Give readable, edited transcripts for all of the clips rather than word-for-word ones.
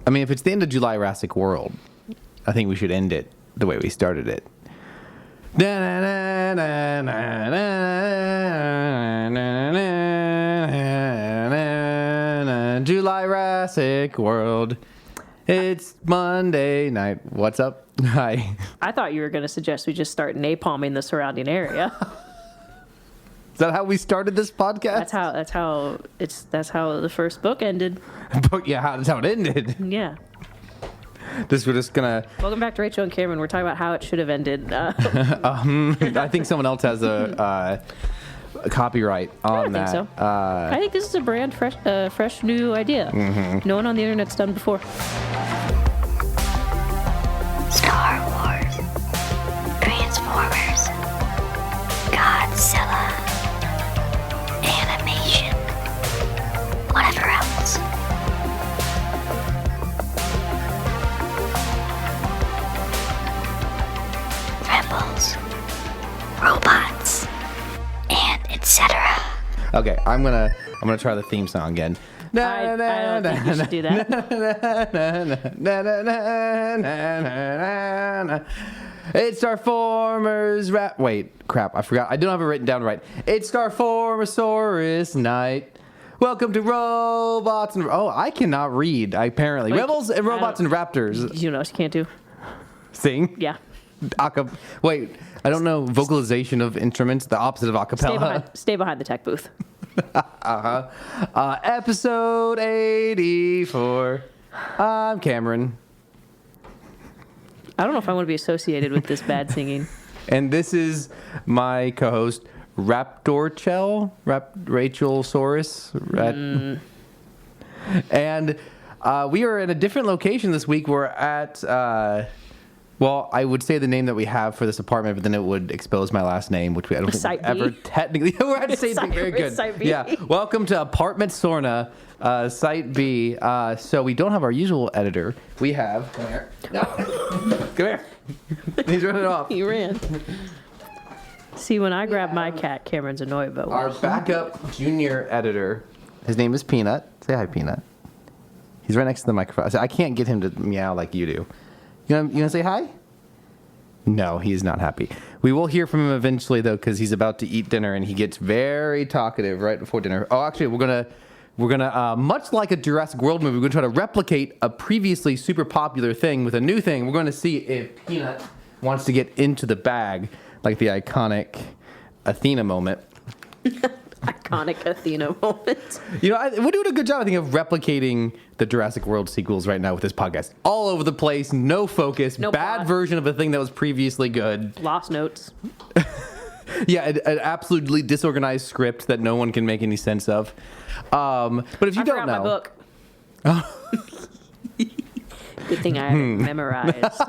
I mean, if it's the end of July-rassic world, I think we should end it the way we started it. July-rassic world. It's Monday night. What's up? Hi. I thought you were going to suggest we just start napalming the surrounding area. Is that how we started this podcast? That's how the first book ended. Yeah, that's how it ended. Yeah. We're just gonna. Welcome back to Rachel and Cameron. We're talking about how it should have ended. I think someone else has a copyright on that. I think so. I think this is a brand fresh new idea. Mm-hmm. No one on the internet's done before. Star Wars, Transformers, Godzilla, animation, whatever else. Rebels, robots, and etc. Okay, I'm gonna try the theme song again. I don't think you should do that. It's Starformers Wait, crap, I forgot. I don't have it written down right. It's Starformosaurus night. Welcome to Robots and... Oh, I cannot read, apparently. Wait, Rebels and Robots and Raptors. You know what you can't do? Sing? Yeah. Wait, I don't know. Vocalization of instruments, the opposite of acapella. Stay behind the tech booth. Episode 84. I'm Cameron. I don't know if I want to be associated with this bad singing. And this is my co-host, Rachel Saurus. And we are in a different location this week. We're at... well, I would say the name that we have for this apartment, but then it would expose my last name, which I don't think Site we've ever B. technically... We're at the same thing. Very good. Site B. Yeah. Welcome to Apartment Sorna, Site B. So we don't have our usual editor. We have... Come here. No. Come here. He's running off. He ran. See, when I grab my cat, Cameron's annoyed about Our backup junior editor, his name is Peanut. Say hi, Peanut. He's right next to the microphone. I can't get him to meow like you do. You gonna say hi? No, he is not happy. We will hear from him eventually, though, because he's about to eat dinner, and he gets very talkative right before dinner. Oh, actually, we're gonna much like a Jurassic World movie, we're gonna try to replicate a previously super popular thing with a new thing. We're going to see if Peanut wants to get into the bag, like the iconic Athena moment. iconic Athena moment. You know, we're doing a good job, I think, of replicating the Jurassic World sequels right now with this podcast. All over the place, no focus, No bad plot. version of a thing that was previously good. Lost notes. Yeah, an absolutely disorganized script that no one can make any sense of. But if you don't forgot know... my book. Good thing I have it memorized.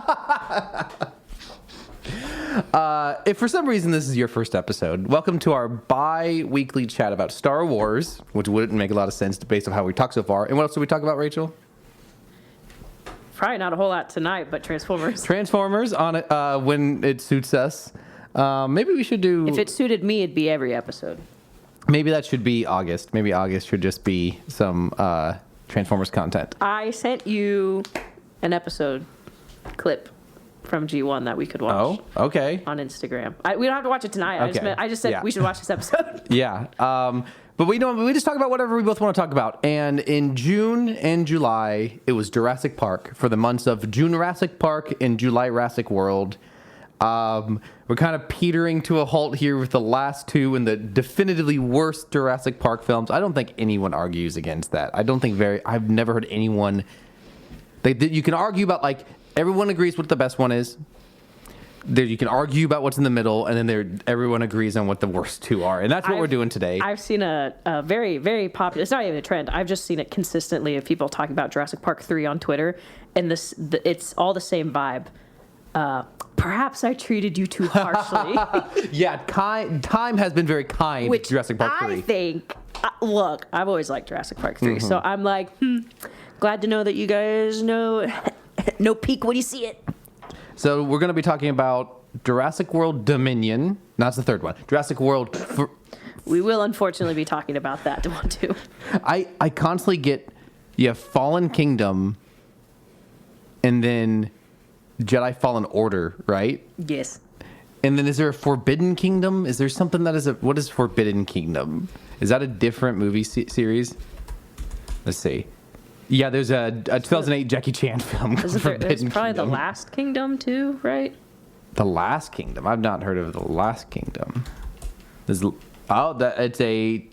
If for some reason this is your first episode, welcome to our bi-weekly chat about Star Wars, which wouldn't make a lot of sense based on how we talk so far. And what else did we talk about, Rachel? Probably not a whole lot tonight, but Transformers. Transformers on it when it suits us. Maybe we should do... If it suited me, it'd be every episode. Maybe that should be August. Maybe August should just be some Transformers content. I sent you an episode clip from G1 that we could watch. Oh, okay. On Instagram. We don't have to watch it tonight. Okay. I just said Yeah. we should watch this episode. Yeah. But we just talk about whatever we both want to talk about. And in June and July, it was Jurassic Park for the months of July-rassic Park and July-rassic World. We're kind of petering to a halt here with the last two and the definitively worst Jurassic Park films. I don't think anyone argues against that. I've never heard anyone... You can argue about, like, everyone agrees what the best one is. You can argue about what's in the middle, and then everyone agrees on what the worst two are. And that's what we're doing today. I've seen a very, very popular... It's not even a trend. I've just seen it consistently of people talking about Jurassic Park 3 on Twitter. And it's all the same vibe. Perhaps I treated you too harshly. Yeah, time has been very kind to Jurassic Park 3. I think... Look, I've always liked Jurassic Park 3. So I'm like, glad to know that you guys know... No peek when you see it. So we're going to be talking about Jurassic World Dominion. That's the third one. Jurassic World... We will unfortunately be talking about that one too. I constantly get... You have Fallen Kingdom, and then Jedi Fallen Order, right? Yes. And then is there a Forbidden Kingdom? Is there something that is what is Forbidden Kingdom? Is that a different movie series? Let's see. Yeah, there's a 2008 Jackie Chan film called Forbidden There's probably Kingdom. The Last Kingdom too, right? The Last Kingdom. I've not heard of The Last Kingdom. It's a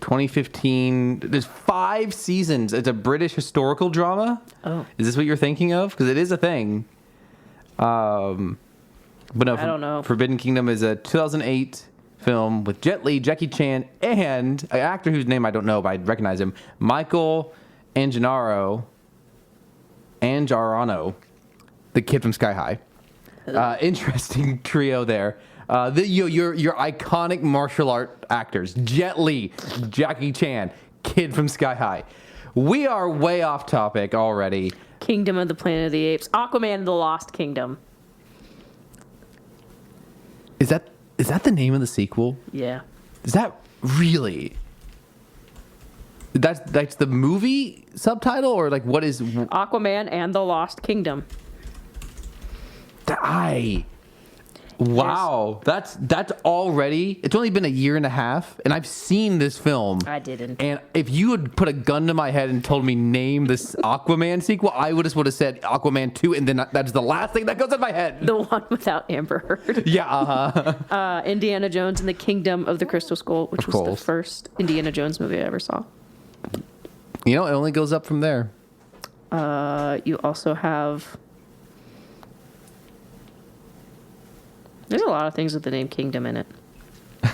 2015. There's 5 seasons. It's a British historical drama. Oh. Is this what you're thinking of? Because it is a thing. But no, I don't know. Forbidden Kingdom is a 2008 film with Jet Li, Jackie Chan, and an actor whose name I don't know, but I recognize him, Michael Angiarano, the kid from Sky High. Interesting trio there. Your iconic martial art actors, Jet Li, Jackie Chan, kid from Sky High. We are way off topic already. Kingdom of the Planet of the Apes. Aquaman and the Lost Kingdom. Is that the name of the sequel? Yeah. Is that really? That's the movie subtitle, or like what is? Aquaman and the Lost Kingdom. Wow, that's already. It's only been a year and a half, and I've seen this film. I didn't. And if you had put a gun to my head and told me name this Aquaman sequel, I would have said Aquaman 2, and then that's the last thing that goes in my head. The one without Amber Heard. Yeah. Indiana Jones and the Kingdom of the Crystal Skull, which was the first Indiana Jones movie I ever saw. You know, it only goes up from there. You also have... There's a lot of things with the name Kingdom in it. I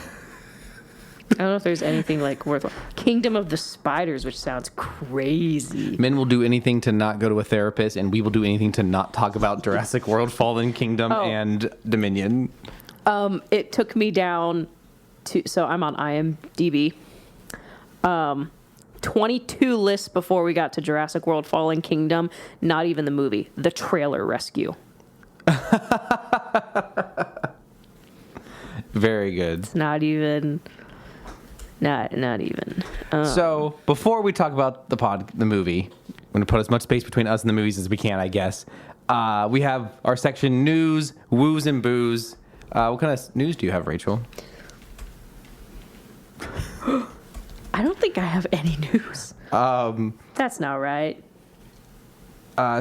don't know if there's anything like worthwhile. Kingdom of the Spiders, which sounds crazy. Men will do anything to not go to a therapist, and we will do anything to not talk about Jurassic World, Fallen Kingdom, and Dominion. It took me down to... So I'm on IMDb. 22 lists before we got to Jurassic World, Fallen Kingdom. Not even the movie. The trailer rescue. Very good. It's not even. So before we talk about the movie, I'm going to put as much space between us and the movies as we can, I guess. We have our section news, woos and boos. What kind of news do you have, Rachel? I don't think I have any news. That's not right.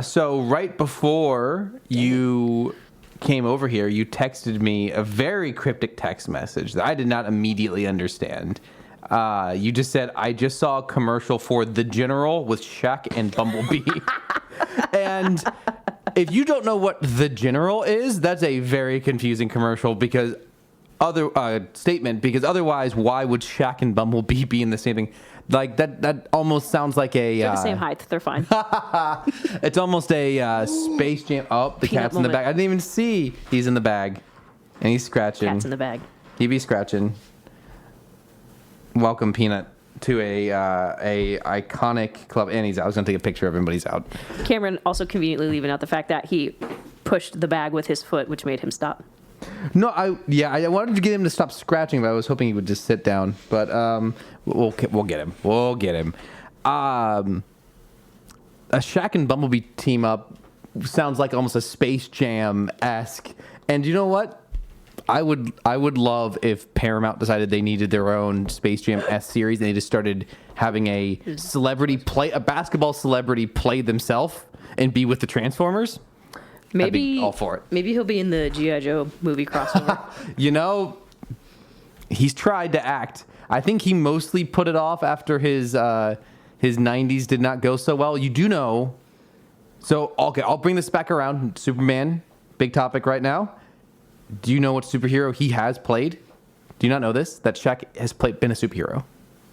So right before you came over here, you texted me a very cryptic text message that I did not immediately understand. You just said, I just saw a commercial for The General with Shaq and Bumblebee. And if you don't know what The General is, that's a very confusing commercial because because otherwise, why would Shaq and Bumblebee be in the same thing? Like that almost sounds like a. They're the same height. They're fine. It's almost a Space Jam. Oh, the Peanut cat's in the moment. bag. I didn't even see. He's in the bag, and he's scratching. Cat's in the bag. He be scratching. Welcome, Peanut, to a iconic club. And he's out. I was gonna take a picture of him, but he's out. Cameron also conveniently leaving out the fact that he pushed the bag with his foot, which made him stop. No, I wanted to get him to stop scratching, but I was hoping he would just sit down. But we'll get him. We'll get him. A Shaq and Bumblebee team up sounds like almost a Space Jam-esque. And you know what? I would love if Paramount decided they needed their own Space Jam-esque series and they just started having a basketball celebrity play themselves and be with the Transformers. Maybe I'd be all for it. Maybe he'll be in the G.I. Joe movie crossover. You know, he's tried to act. I think he mostly put it off after his 90s did not go so well. You do know. So, okay, I'll bring this back around. Superman, big topic right now. Do you know what superhero he has played? Do you not know this? That Shaq has been a superhero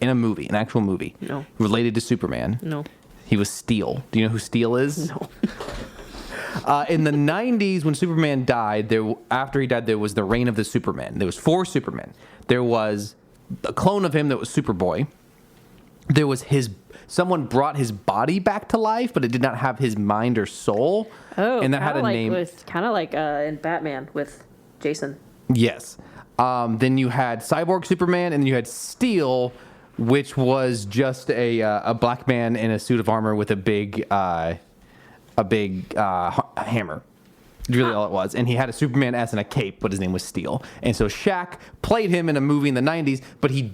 in a movie, an actual movie. No. Related to Superman. No. He was Steel. Do you know who Steel is? No. In the 90s, when Superman died, after he died, there was the reign of the Supermen. There was 4 Supermen. There was a clone of him that was Superboy. There was someone brought his body back to life, but it did not have his mind or soul. Oh, and that had a name. Kind of like in Batman with Jason. Yes. Then you had Cyborg Superman, and then you had Steel, which was just a black man in a suit of armor with a big hammer. Really all it was. And he had a Superman S and a cape, but his name was Steel. And so Shaq played him in a movie in the 90s, but he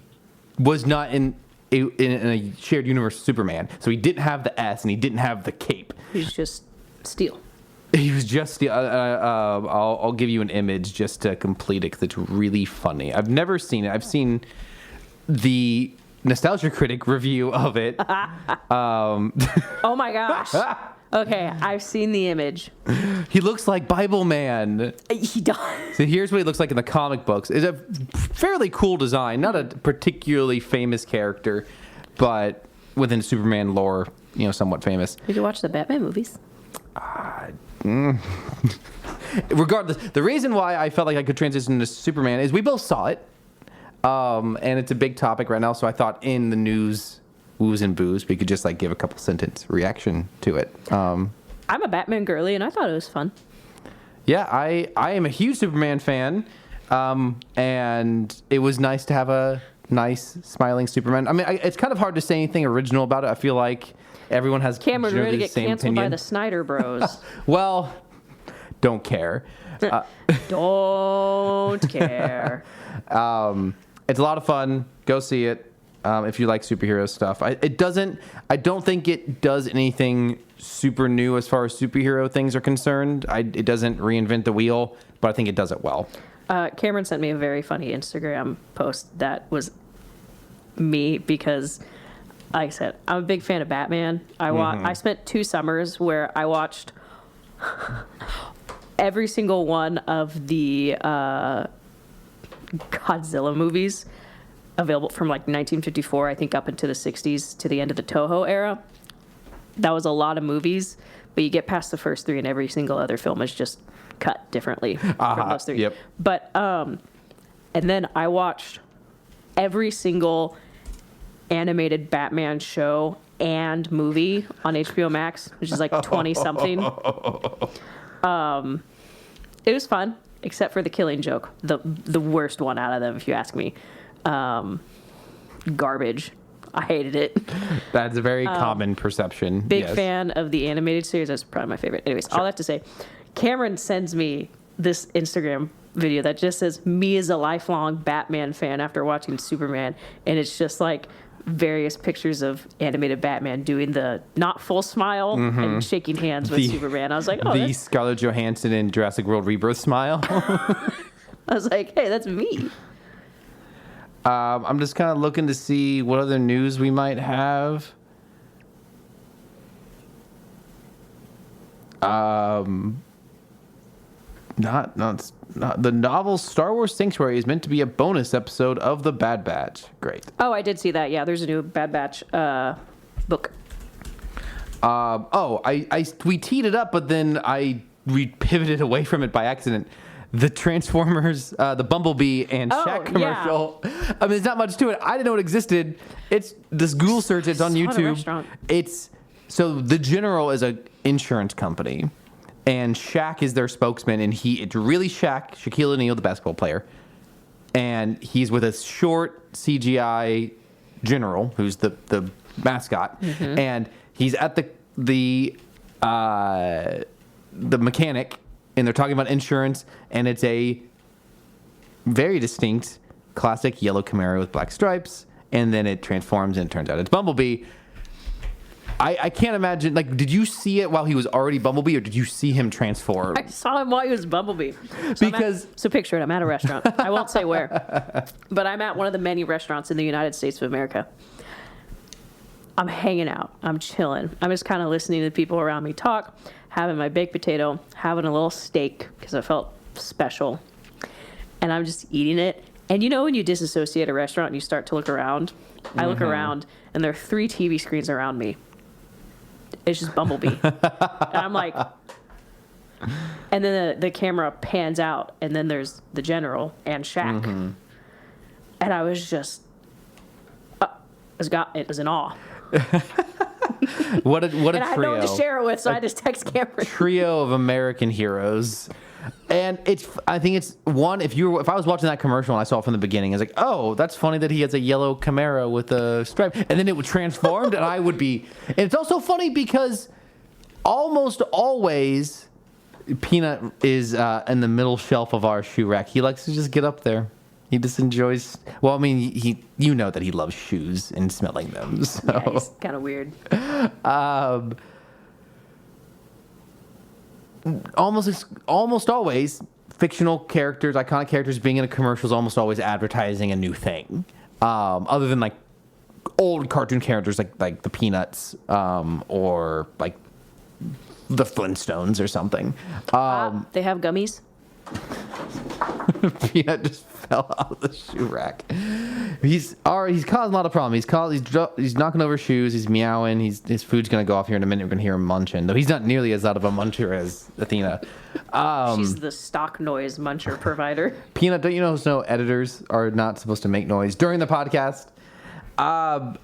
was not in a shared universe with Superman. So he didn't have the S and he didn't have the cape. He's just Steel. He was just Steel. I'll give you an image just to complete it because it's really funny. I've never seen it. I've seen the Nostalgia Critic review of it. Oh my gosh. Okay, I've seen the image. He looks like Bible Man. He does. So here's what he looks like in the comic books. It's a fairly cool design, not a particularly famous character, but within Superman lore, somewhat famous. Did you watch the Batman movies? Regardless, the reason why I felt like I could transition to Superman is we both saw it, and it's a big topic right now. So I thought in the news, woos and boos, we could just give a couple sentence reaction to it. I'm a Batman girly, and I thought it was fun. Yeah, I am a huge Superman fan, and it was nice to have a nice smiling Superman. I mean, it's kind of hard to say anything original about it. I feel like everyone has Cameron, we're going to get same canceled opinion. by the Snyder Bros. Well, don't care. Don't care. It's a lot of fun. Go see it if you like superhero stuff. I don't think it does anything super new as far as superhero things are concerned. It doesn't reinvent the wheel, but I think it does it well. Cameron sent me a very funny Instagram post that was me because, like I said, I'm a big fan of Batman. I spent 2 summers where I watched every single one of the Godzilla movies available from 1954, I think, up into the 60s to the end of the Toho era. That was a lot of movies, but you get past the first 3 and every single other film is just cut differently from those 3. Yep. But and then I watched every single animated Batman show and movie on HBO Max, which is 20 something. It was fun, except for the Killing Joke, the worst one out of them, if you ask me. Garbage. I hated it. That's a very common perception. Big yes. fan of the animated series. That's probably my favorite. Anyways, all I have to say, Cameron sends me this Instagram video that just says, me as a lifelong Batman fan after watching Superman. And it's just various pictures of animated Batman doing the not full smile and shaking hands with Superman. I was like, oh, the Scarlett Johansson in Jurassic World Rebirth smile. I was like, hey, that's me. I'm just kind of looking to see what other news we might have. Not the novel Star Wars Sanctuary is meant to be a bonus episode of The Bad Batch. Great. Oh, I did see that. Yeah, there's a new Bad Batch book. We teed it up, but then we pivoted away from it by accident. The Transformers, the Bumblebee and Shaq commercial. Yeah. I mean, there's not much to it. I didn't know it existed. It's this Google search. It's on YouTube. So the General is an insurance company, and Shaq is their spokesman, and it's really Shaquille O'Neal, the basketball player, and he's with a short CGI General, who's the mascot, and he's at the mechanic. And they're talking about insurance, and it's a very distinct classic yellow Camaro with black stripes, and then it transforms, and it turns out it's Bumblebee. I can't imagine, did you see it while he was already Bumblebee, or did you see him transform? I saw him while he was Bumblebee. So picture it, I'm at a restaurant. I won't say where, but I'm at one of the many restaurants in the United States of America. I'm hanging out. I'm chilling. I'm just kind of listening to the people around me talk, having my baked potato, having a little steak because I felt special. And I'm just eating it. And when you disassociate a restaurant and you start to look around, I look around and there are 3 TV screens around me. It's just Bumblebee. And I'm like, and then the camera pans out and then there's the General and Shaq. And I was just, it was in awe. What a trio. And I had no one to share it with, so I just text Cameron. Trio of American heroes. And I think it's one, if I was watching that commercial and I saw it from the beginning, I was like, oh, that's funny that he has a yellow Camaro with a stripe. And then it would transform and I would be, and it's also funny because almost always, Peanut is in the middle shelf of our shoe rack. He likes to just get up there. He just enjoys. Well, I mean, you know that he loves shoes and smelling them. So. Yeah, he's kind of weird. Almost always, fictional characters, iconic characters being in a commercial is almost always advertising a new thing. Other than like old cartoon characters like the Peanuts or like the Flintstones or something. They have gummies. Peanut just fell out of the shoe rack. He's causing a lot of problems. He's knocking over shoes. He's meowing. His food's gonna go off here in a minute. We're gonna hear him munching. Though he's not nearly as loud of a muncher as Athena. She's the stock noise muncher provider. Peanut, don't you know editors are not supposed to make noise during the podcast? I'm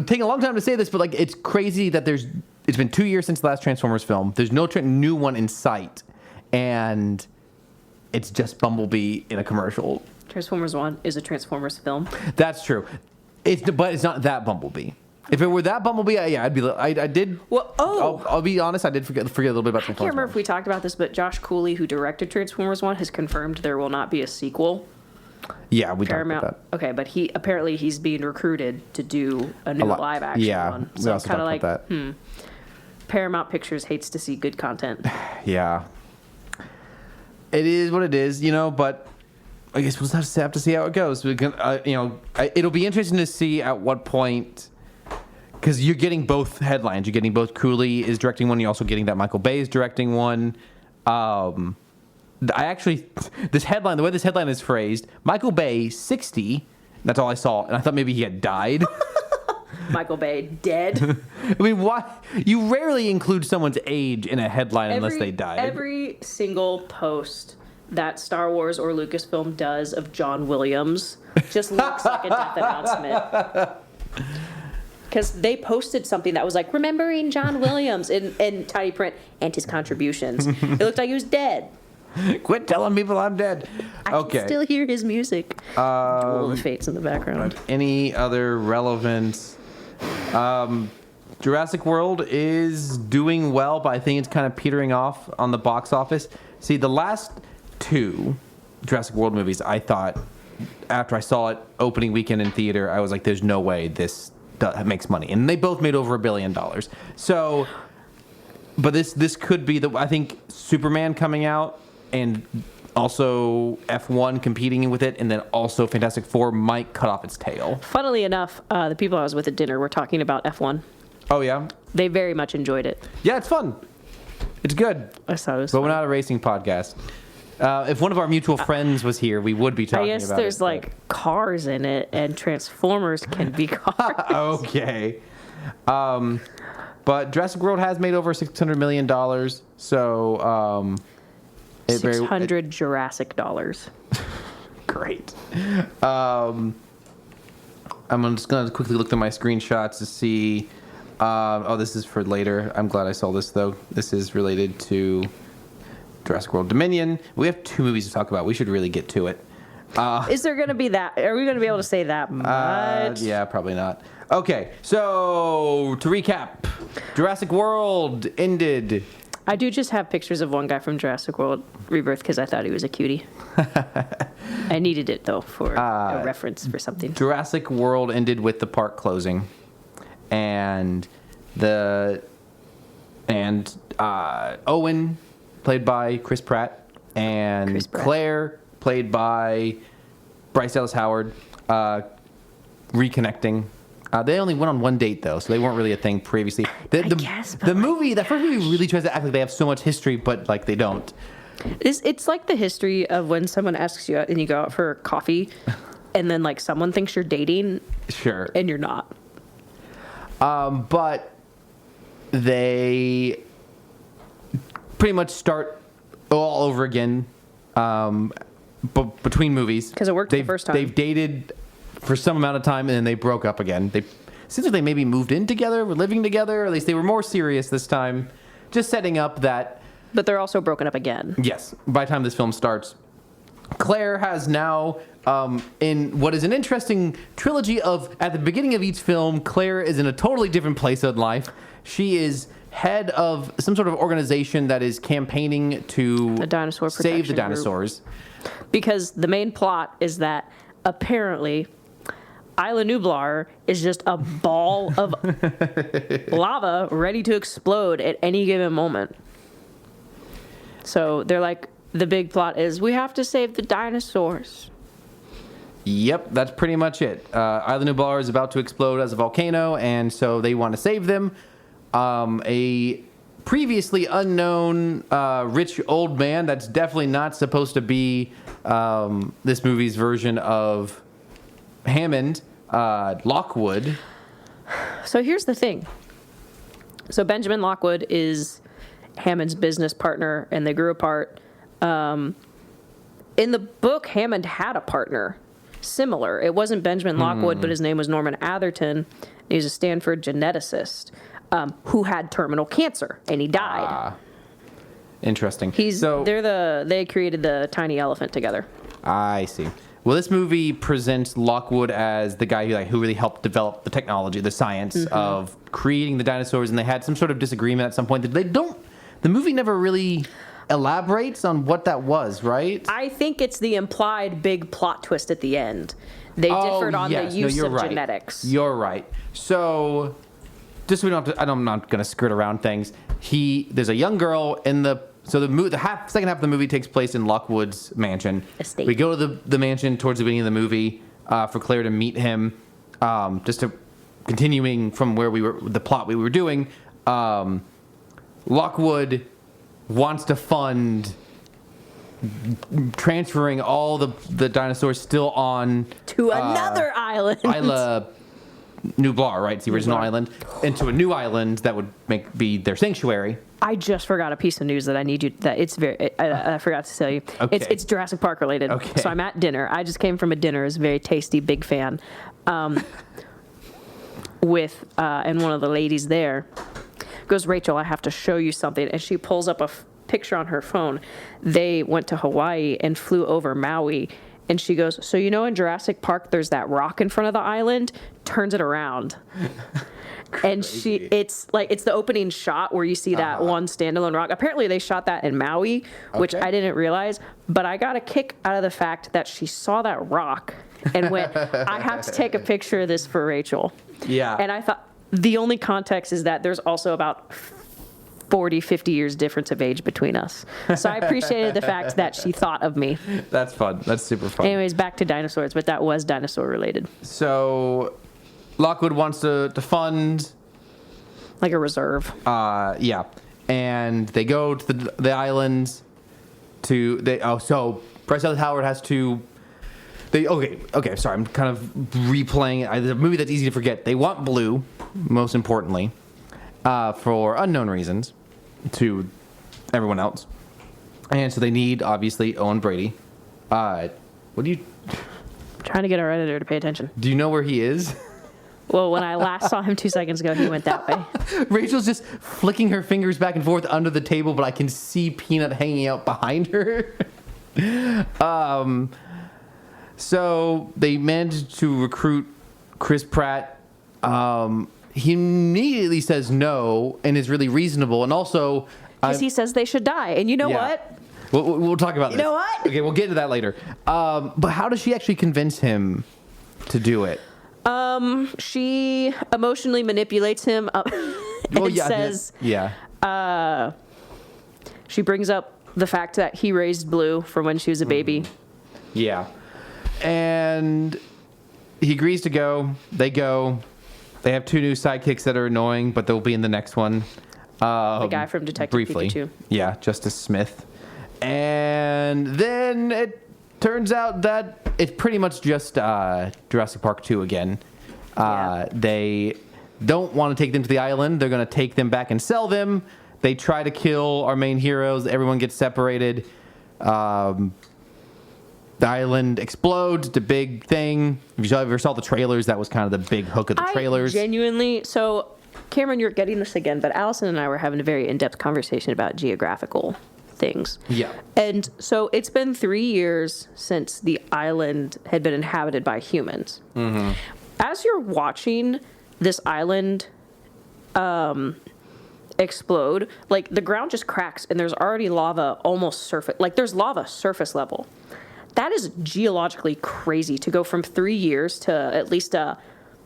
taking a long time to say this, but like it's crazy that it's been 2 years since the last Transformers film. There's no new one in sight, and it's just Bumblebee in a commercial. Transformers 1 is a Transformers film. That's true. But it's not that Bumblebee. If it were that Bumblebee, I'd be. I did. Well, I'll be honest. I did forget a little bit about Transformers. I can't remember if we talked about this, but Josh Cooley, who directed Transformers 1, has confirmed there will not be a sequel. Yeah, we Paramount. talked about that. Okay, but he's being recruited to do a new live action one. We So also kind of talked like, about that. Paramount Pictures hates to see good content. Yeah. It is what it is, but I guess we'll just have to see how it goes. We can, it'll be interesting to see at what point, because you're getting both headlines. You're getting both Cooley is directing one. You're also getting that Michael Bay is directing one. This headline, the way this headline is phrased, Michael Bay, 60. That's all I saw, and I thought maybe he had died. Michael Bay dead. I mean, why? You rarely include someone's age in a headline unless they died. Every single post that Star Wars or Lucasfilm does of John Williams just looks like a death announcement. Because they posted something that was like, remembering John Williams in tiny print and his contributions. It looked like he was dead. Quit telling people I'm dead. I can still hear his music. Duel of the Fates in the background. Any other relevant... Jurassic World is doing well, but I think it's kind of petering off on the box office. See, the last two Jurassic World movies, I thought, after I saw it opening weekend in theater, I was like, there's no way this makes money. And they both made over $1 billion. So, but this could be I think Superman coming out and also F1 competing with it, and then also Fantastic Four might cut off its tail. Funnily enough, the people I was with at dinner were talking about F1. Oh, yeah? They very much enjoyed it. Yeah, it's fun. It's good. I thought it was But fun. we're not a racing podcast. If one of our mutual friends was here, we would be talking about it. I guess there's like cars in it, and Transformers can be cars. Okay. But Jurassic World has made over $600 million, so... $600 Jurassic dollars. Great. I'm just going to quickly look through my screenshots to see... this is for later. I'm glad I saw this, though. This is related to Jurassic World Dominion. We have 2 movies to talk about. We should really get to it. Is there going to be that? Are we going to be able to say that much? Yeah, probably not. Okay, so to recap, Jurassic World ended... I do just have pictures of one guy from Jurassic World Rebirth because I thought he was a cutie. I needed it, though, for a reference for something. Jurassic World ended with the park closing. And Owen, played by Chris Pratt, and Claire, played by Bryce Dallas Howard, reconnecting. They only went on one date, though, so they weren't really a thing previously. The first movie really tries to act like they have so much history, but like they don't. It's like the history of when someone asks you out and you go out for coffee, and then like someone thinks you're dating, sure, and you're not. But they pretty much start all over again. But between movies, because it worked the first time. They've dated for some amount of time, and then they broke up again. Seems like they maybe moved in together, were living together, or at least they were more serious this time. Just setting up that... But they're also broken up again. Yes. By the time this film starts, Claire has now, in what is an interesting trilogy of, at the beginning of each film, Claire is in a totally different place in life. She is head of some sort of organization that is campaigning to The dinosaur save the protection group. dinosaurs. Because the main plot is that apparently Isla Nublar is just a ball of lava ready to explode at any given moment. So they're like, the big plot is we have to save the dinosaurs. Yep, that's pretty much it. Isla Nublar is about to explode as a volcano, and so they want to save them. A previously unknown rich old man that's definitely not supposed to be this movie's version of Hammond, Lockwood. So here's the thing. So Benjamin Lockwood is Hammond's business partner, and they grew apart. In the book, Hammond had a partner similar. It wasn't Benjamin Lockwood, but his name was Norman Atherton. He was a Stanford geneticist who had terminal cancer, and he died. Interesting. They created the tiny elephant together. I see. Well, this movie presents Lockwood as the guy who really helped develop the technology, the science of creating the dinosaurs, and they had some sort of disagreement at some point that the movie never really elaborates on what that was, right? I think it's the implied big plot twist at the end. They differed on the use of genetics. You're right. So, just so we don't have to, I'm not going to skirt around things. There's a young girl in the second half of the movie takes place in Lockwood's mansion. Estate. We go to the mansion towards the beginning of the movie for Claire to meet him. Continuing from where the plot we were doing. Lockwood wants to fund transferring all the dinosaurs still on to another island. Isla Nublar, right? It's the original island, into a new island that would be their sanctuary. I just forgot a piece of news that I need you. That it's very. I forgot to tell you. Okay. It's Jurassic Park related. Okay. So I'm at dinner. I just came from a dinner. It's very tasty. Big fan. With and one of the ladies there goes, Rachel, I have to show you something, and she pulls up a picture on her phone. They went to Hawaii and flew over Maui. And she goes, so in Jurassic Park, there's that rock in front of the island, turns it around. And it's the opening shot where you see that one standalone rock. Apparently they shot that in Maui, which I didn't realize, but I got a kick out of the fact that she saw that rock and went, I have to take a picture of this for Rachel. Yeah. And I thought, the only context is that there's also about 40, 50 years difference of age between us. So I appreciated the fact that she thought of me. That's fun. That's super fun. Anyways, back to dinosaurs, but that was dinosaur related. So Lockwood wants to fund... like a reserve. Yeah. And they go to the islands so Bryce Dallas Howard has to... Okay, sorry, I'm kind of replaying it. It's a movie that's easy to forget. They want Blue, most importantly, for unknown reasons to everyone else. And so they need, obviously, Owen Brady. What do you... Trying to get our editor to pay attention. Do you know where he is? Well, when I last saw him 2 seconds ago, he went that way. Rachel's just flicking her fingers back and forth under the table, but I can see Peanut hanging out behind her. So they managed to recruit Chris Pratt. He immediately says no and is really reasonable. And also... Because he says they should die. And you know what? We'll talk about this. You know what? Okay, we'll get into that later. But how does she actually convince him to do it? She emotionally manipulates him and says... Yeah. She brings up the fact that he raised Blue from when she was a baby. Yeah. And he agrees to go. They go. They have two new sidekicks that are annoying, but they'll be in the next one. The guy from Detective Pikachu. Yeah, Justice Smith. And then it turns out that it's pretty much just Jurassic Park 2 again. They don't want to take them to the island. They're going to take them back and sell them. They try to kill our main heroes. Everyone gets separated. The island explodes. It's a big thing. If you ever saw the trailers, that was kind of the big hook of the trailers. So, Cameron, you're getting this again, but Allison and I were having a very in-depth conversation about geographical things. Yeah. And so it's been 3 years since the island had been inhabited by humans. Mm-hmm. As you're watching this island explode, like the ground just cracks and there's already lava almost surface, like there's lava surface level. That is geologically crazy to go from 3 years to at least a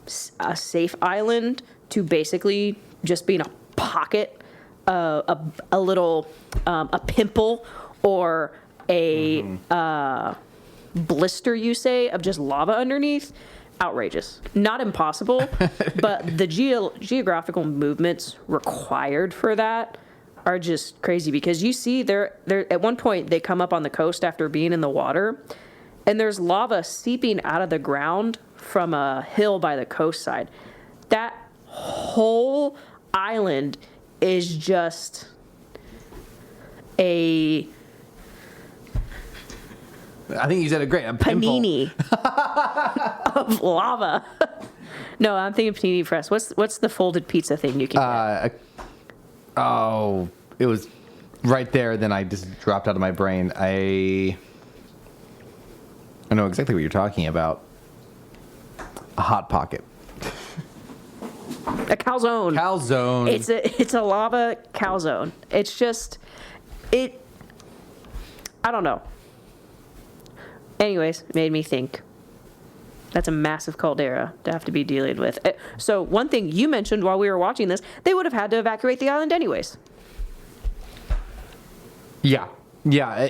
safe island to basically just being a pocket, a little, a pimple or a blister, you say, of just lava underneath. Outrageous. Not impossible, but the geographical movements required for that are just crazy, because you see they're at one point they come up on the coast after being in the water, and there's lava seeping out of the ground from a hill by the coast side. That whole island is just a I think you said it great. A pimple. panini of lava. No, I'm thinking panini press. What's the folded pizza thing you can get? Oh, it was right there. Then I just dropped out of my brain. I know exactly what you're talking about. A hot pocket. A calzone. Calzone. It's a lava calzone. It's just I don't know. Anyways, it made me think. That's a massive caldera to have to be dealing with. So one thing you mentioned while we were watching this, they would have had to evacuate the island anyways. Yeah.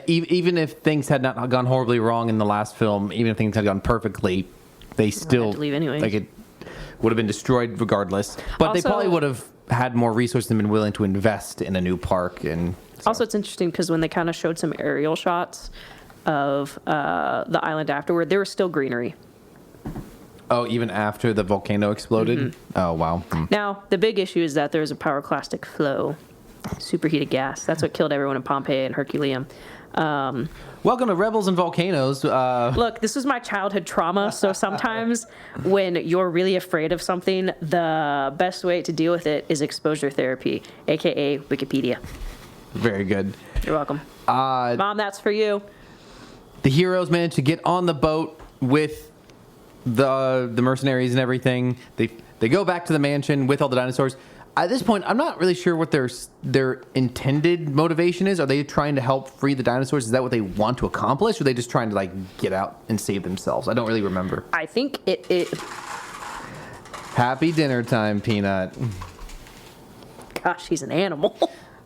Even if things had not gone horribly wrong in the last film, even if things had gone perfectly, they still had to leave anyway. Like it would have been destroyed regardless. But Also, they probably would have had more resources and been willing to invest in a new park. And so. Also, it's interesting because when they kind of showed some aerial shots of the island afterward, there was still greenery. Oh, even after the volcano exploded? Mm-hmm. Oh, wow. Now, the big issue is that there's a pyroclastic flow, superheated gas. That's what killed everyone in Pompeii and Herculaneum. Welcome to Rebels and Volcanoes. Look, this was my childhood trauma, so sometimes when you're really afraid of something, the best way to deal with it is exposure therapy, a.k.a. Wikipedia. Very good. You're welcome. Mom, that's for you. The heroes managed to get on the boat with the mercenaries and everything. They go back to the mansion with all the dinosaurs. At this point, I'm not really sure what their intended motivation is. Are they trying to help free the dinosaurs? Is that what they want to accomplish? Or are they just trying to like get out and save themselves? I don't really remember. I think it Happy dinner time, Peanut. Gosh, he's an animal.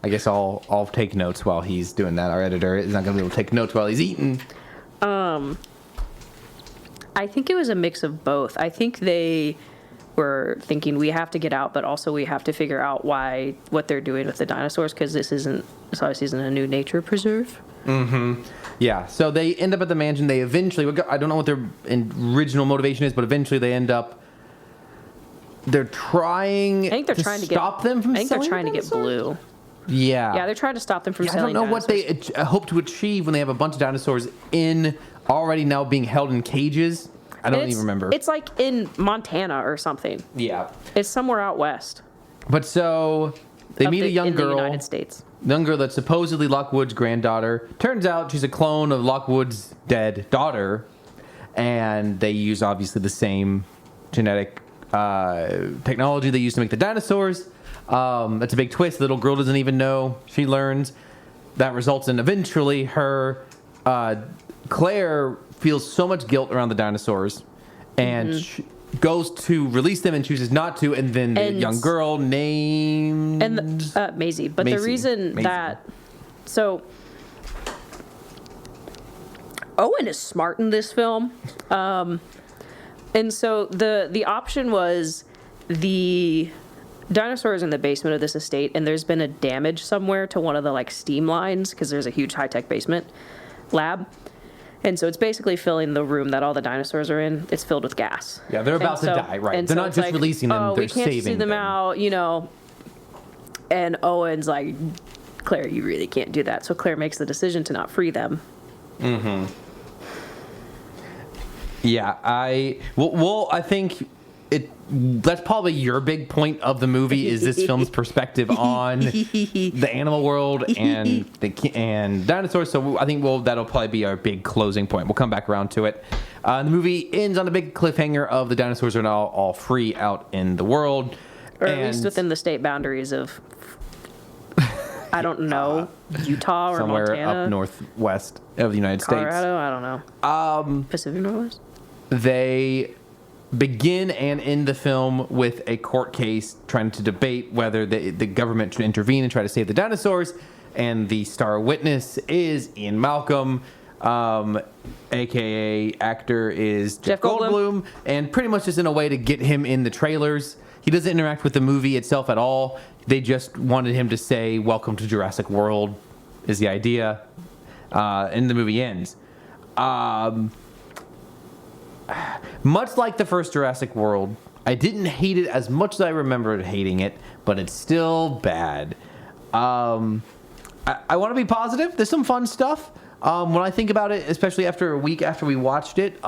I guess I'll take notes while he's doing that. Our editor is not going to be able to take notes while he's eating. I think it was a mix of both. I think they were thinking we have to get out, but also we have to figure out what they're doing with the dinosaurs, because this obviously isn't a new nature preserve. Mm-hmm. Yeah. So they end up at the mansion. They eventually, I don't know what their original motivation is, but eventually they end up. They're trying. I think they're trying to stop them from. I think they're selling trying to get dinosaurs? blue. Yeah. Yeah, they're trying to stop them from I selling don't know dinosaurs. what they hope to achieve when they have a bunch of dinosaurs already now being held in cages. I don't even remember. It's like in Montana or something. Yeah. It's somewhere out west. But so they meet a young in girl. the United States. Young girl that's supposedly Lockwood's granddaughter. Turns out she's a clone of Lockwood's dead daughter. And they use obviously the same genetic technology they used to make the dinosaurs. That's a big twist. The little girl doesn't even know. She learns. That results in eventually her Claire feels so much guilt around the dinosaurs and goes to release them and chooses not to, and then the young girl named Maisie. But Maisie. the reason Maisie. that so Owen is smart in this film, and so the option was the dinosaurs in the basement of this estate, and there's been a damage somewhere to one of the like steam lines because there's a huge high-tech basement lab. And so it's basically filling the room that all the dinosaurs are in. It's filled with gas. Yeah, they're about to die, right? They're not just releasing them, they're we can't saving see them out, you know. And Owen's like, Claire, you really can't do that. So Claire makes the decision to not free them. Mm-hmm. Yeah, I think that's probably your big point of the movie is this film's perspective on the animal world and dinosaurs. So I think that'll probably be our big closing point. We'll come back around to it. The movie ends on a big cliffhanger of the dinosaurs are now all free out in the world, Or at least within the state boundaries of I don't know, Utah or somewhere Montana, up northwest of the United States. Colorado. I don't know. Pacific Northwest. They begin and end the film with a court case trying to debate whether the government should intervene and try to save the dinosaurs. And the star witness is Ian Malcolm, a.k.a. actor is Jeff Goldblum. And pretty much just in a way to get him in the trailers. He doesn't interact with the movie itself at all. They just wanted him to say, "Welcome to Jurassic World," is the idea. And the movie ends. Much like the first Jurassic World, I didn't hate it as much as I remembered hating it, but it's still bad. I want to be positive. There's some fun stuff. When I think about it, especially after a week after we watched it,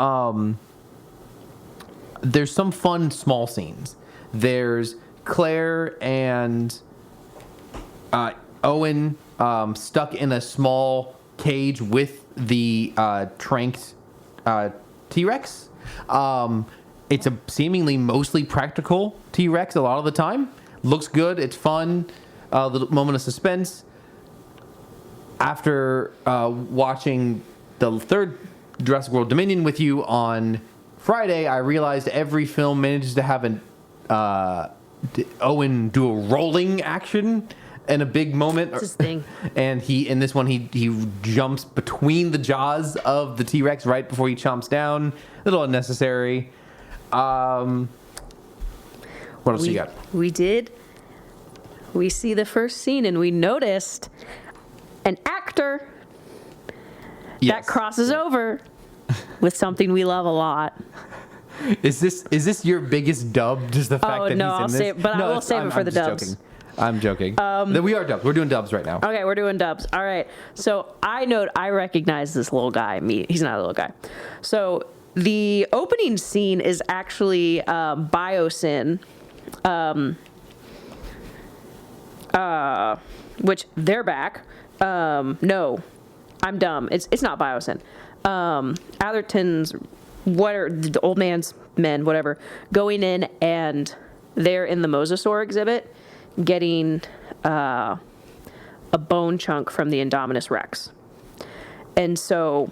there's some fun small scenes. There's Claire and Owen stuck in a small cage with the tranked T-Rex. It's a seemingly mostly practical T-Rex a lot of the time. Looks good. It's fun. A little moment of suspense. After watching the third Jurassic World Dominion with you on Friday, I realized every film manages to have an Owen do a rolling action in a big moment. That's his thing. And in this one, he jumps between the jaws of the T-Rex right before he chomps down. A little unnecessary. What else you got? We did. We see the first scene and we noticed an actor that crosses over with something we love a lot. Is this your biggest dub? Just the fact that no, he's in this? I will save it for the dubs. Joking. I'm joking. We are dubs. We're doing dubs right now. Okay, we're doing dubs. All right. So I recognize this little guy. He's not a little guy. So the opening scene is actually Biosyn, which they're back. No, I'm dumb. It's not Biosyn. Atherton's, what are the old man's men, whatever, going in, and they're in the Mosasaur exhibit getting a bone chunk from the Indominus Rex. And so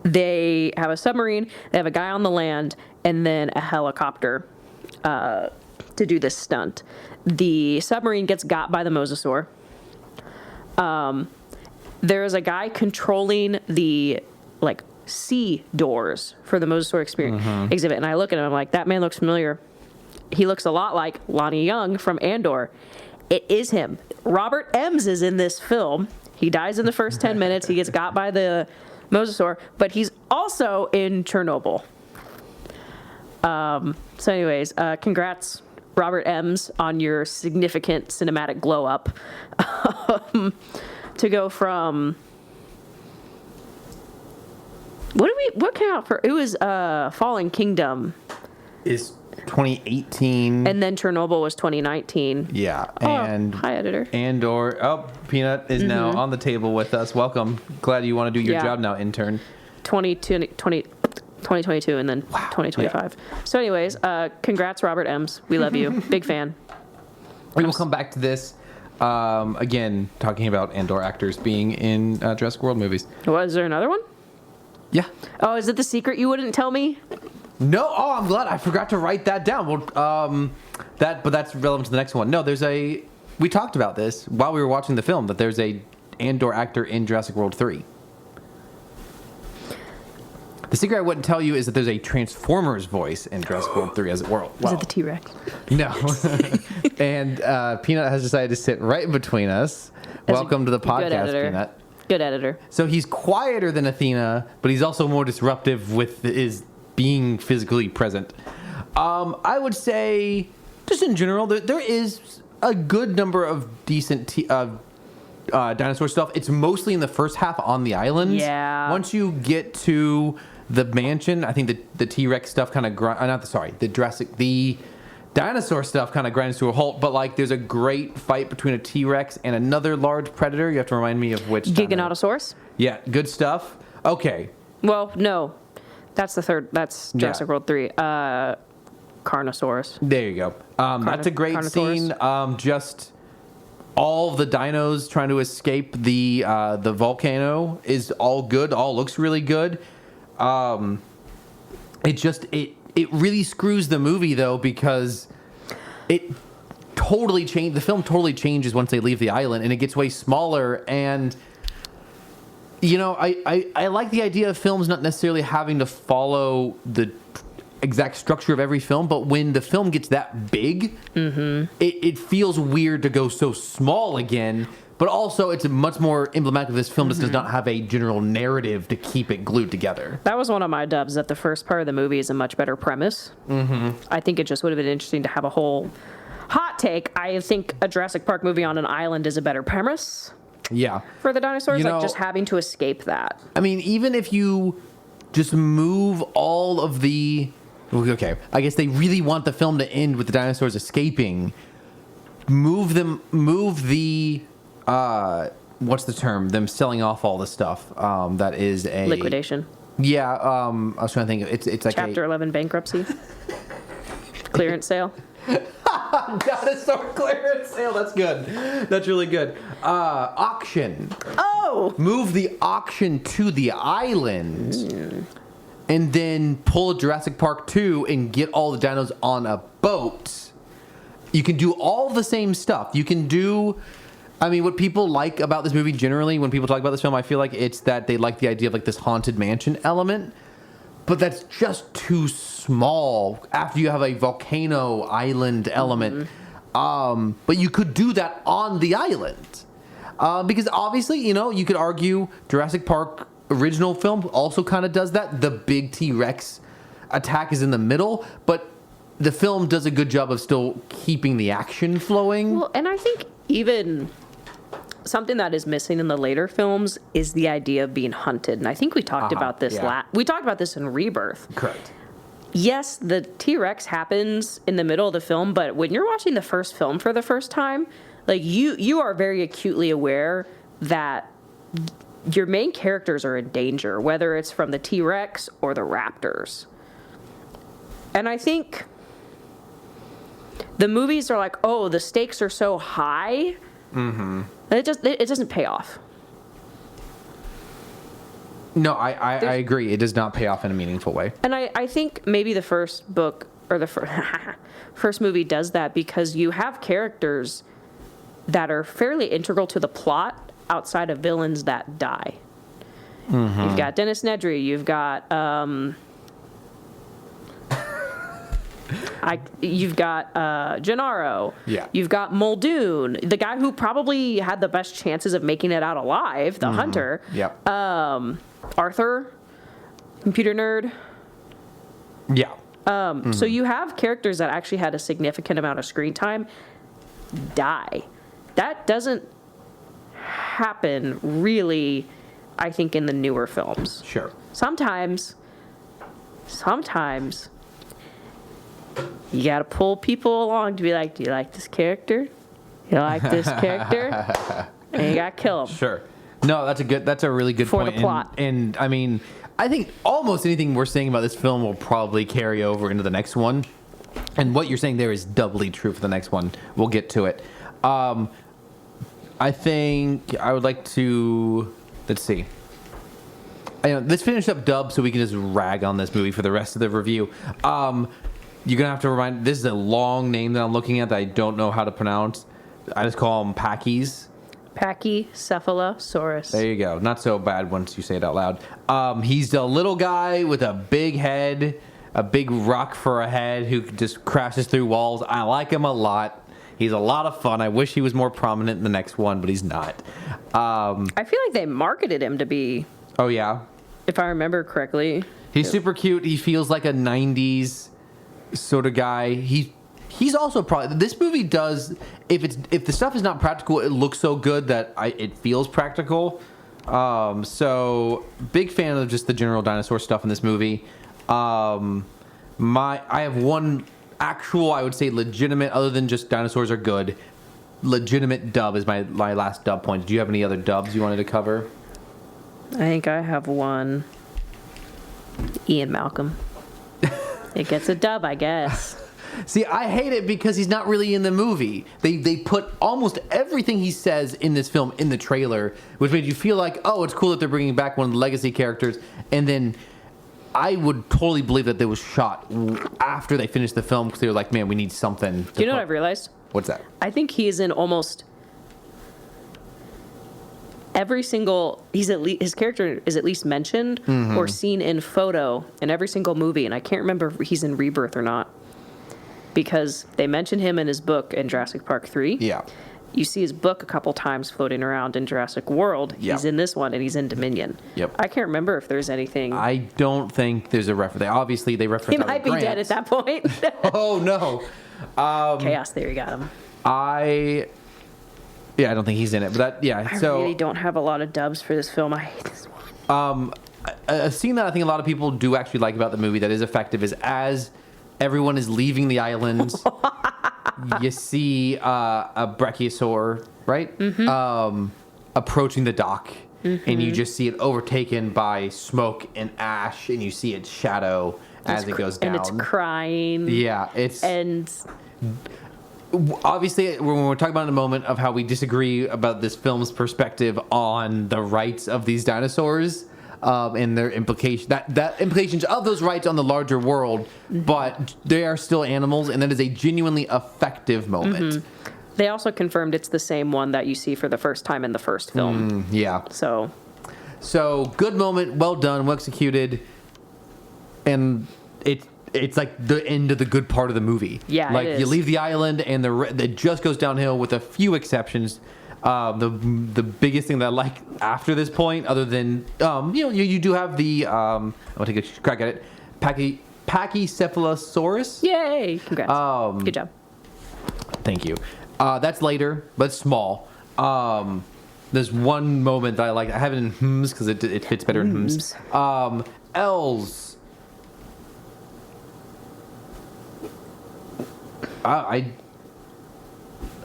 they have a submarine, they have a guy on the land, and then a helicopter to do this stunt. The submarine gets got by the Mosasaur. There is a guy controlling the sea doors for the Mosasaur exhibit, and I look at him, I'm like, that man looks familiar. He looks a lot like Lonnie Young from Andor. It is him. Robert Ems is in this film. He dies in the first 10 minutes. He gets got by the Mosasaur, but he's also in Chernobyl. So anyways, congrats, Robert Ems, on your significant cinematic glow up. To go from... What came out for... It was Fallen Kingdom. Is 2018. And then Chernobyl was 2019. Yeah. And hi, editor. Andor. Peanut is now on the table with us. Welcome. Glad you want to do your job now, intern. 2022 and then 2025. Yeah. So anyways, congrats, Robert Ems. We love you. Big fan. We will come back to this. Again, talking about Andor actors being in Jurassic World movies. Was there another one? Yeah. Oh, is it the secret you wouldn't tell me? No. Oh, I'm glad. I forgot to write that down. Well, but that's relevant to the next one. No, we talked about this while we were watching the film, that there's a Andor actor in Jurassic World 3. The secret I wouldn't tell you is that there's a Transformers voice in Jurassic World 3 as well. Is it the T-Rex? No. And Peanut has decided to sit right between us. Welcome to the podcast, Peanut. Good editor. So he's quieter than Athena, but he's also more disruptive with his being physically present. I would say, just in general, there is a good number of decent dinosaur stuff. It's mostly in the first half on the island. Yeah. Once you get to the mansion, I think the T-Rex stuff kind of the dinosaur stuff kind of grinds to a halt. But there's a great fight between a T-Rex and another large predator. You have to remind me of which. Giganotosaurus. Yeah, good stuff. Okay. Well, no, that's the third. That's Jurassic World 3. Carnosaurus. There you go. That's a great scene. Just all the dinos trying to escape the volcano is all good. All looks really good. It really screws the movie though, because it totally changed. The film totally changes once they leave the island, and it gets way smaller. And I like the idea of films not necessarily having to follow the exact structure of every film, but when the film gets that big, it feels weird to go so small again. But also, it's much more emblematic of this film. Just does not have a general narrative to keep it glued together. That was one of my dubs, that the first part of the movie is a much better premise. I think it just would have been interesting to have a whole hot take. I think a Jurassic Park movie on an island is a better premise. Yeah. For the dinosaurs, just having to escape that. I mean, even if you just move all of the... Okay, I guess they really want the film to end with the dinosaurs escaping. Move the... what's the term? Them selling off all the stuff. That is a... Liquidation. Yeah, I was trying to think. It's like Chapter 11 bankruptcy. Clearance sale. Dinosaur clearance sale. That's good. That's really good. Auction. Oh! Move the auction to the island. And then pull a Jurassic Park 2 and get all the dinos on a boat. You can do all the same stuff. You can do... I mean, what people like about this movie generally, when people talk about this film, I feel like it's that they like the idea of like this haunted mansion element. But that's just too small after you have a volcano island element. But you could do that on the island. Because obviously, you could argue Jurassic Park original film also kind of does that. The big T-Rex attack is in the middle, but the film does a good job of still keeping the action flowing. Well, and I think even something that is missing in the later films is the idea of being hunted. And I think we talked about this we talked about this in Rebirth. Correct. Yes, the T-Rex happens in the middle of the film, but when you're watching the first film for the first time, like you are very acutely aware that your main characters are in danger, whether it's from the T-Rex or the raptors. And I think the movies are like, oh, the stakes are so high. It doesn't pay off. No, I agree. It does not pay off in a meaningful way. And I think maybe the first book or the first movie does that because you have characters that are fairly integral to the plot outside of villains that die. You've got Dennis Nedry. You've got you've got Gennaro. Yeah. You've got Muldoon, the guy who probably had the best chances of making it out alive, the hunter. Yeah. Arthur, computer nerd. Yeah. So you have characters that actually had a significant amount of screen time die. That doesn't happen really, I think, in the newer films. Sure. Sometimes you gotta pull people along to be like, do you like this character? You like this character? And you gotta kill them. Sure. No, that's a really good For point. the plot. And I mean, I think almost anything we're saying about this film will probably carry over into the next one. And what you're saying there is doubly true for the next one. We'll get to it. I think I would like to, let's see. Let's finish up dub so we can just rag on this movie for the rest of the review. You're going to have to remind, this is a long name that I'm looking at that I don't know how to pronounce. I just call them Pachycephalosaurus. Pachycephalosaurus. There you go. Not so bad once you say it out loud. He's a little guy with a big head, a big rock for a head who just crashes through walls. I like him a lot. He's a lot of fun. I wish he was more prominent in the next one, but he's not. I feel like they marketed him to be... Oh, yeah? If I remember correctly. He's super cute. He feels like a 90s sort of guy. He's also probably... This movie does... If the stuff is not practical, it looks so good that it feels practical. So, big fan of just the general dinosaur stuff in this movie. I have one... actual, I would say legitimate, other than just dinosaurs are good, legitimate dub is my last dub point. Do you have any other dubs you wanted to cover? I think I have one. Ian Malcolm. It gets a dub, I guess. See, I hate it because he's not really in the movie. They put almost everything he says in this film in the trailer, which made you feel like, oh, it's cool that they're bringing back one of the legacy characters. And then I would totally believe that they was shot after they finished the film because they were like, man, we need something. Do you know what I've realized? What's that? I think he is in almost every single. His character is at least mentioned or seen in photo in every single movie, and I can't remember if he's in Rebirth or not because they mention him in his book in Jurassic Park 3. Yeah. You see his book a couple times floating around in Jurassic World. Yep. He's in this one, and he's in Dominion. Yep. I can't remember if there's anything. I don't think there's a reference. Obviously, they reference. He might be dead at that point. Oh no. Chaos Theory got him. I don't think he's in it, but I really don't have a lot of dubs for this film. I hate this one. A scene that I think a lot of people do actually like about the movie that is effective is as everyone is leaving the island, you see a brachiosaur, right? Approaching the dock, and you just see it overtaken by smoke and ash, and you see its shadow as it goes down. And it's crying. Yeah, it's... And... Obviously, when we're talking about in a moment of how we disagree about this film's perspective on the rights of these dinosaurs and their implication that implications of those rights on the larger world, but they are still animals, and that is a genuinely effective moment. They also confirmed it's the same one that you see for the first time in the first film. Yeah. So good moment, well done, well executed, and it's like the end of the good part of the movie. Yeah, like it is. You leave the island and it just goes downhill with a few exceptions. The biggest thing that I like after this point, other than you do have the I'll take a crack at it, Pachycephalosaurus. yay! Congrats. Good job. Thank you. That's later, but small. There's one moment that I like. I have it in hms because it fits better in hms. L's. I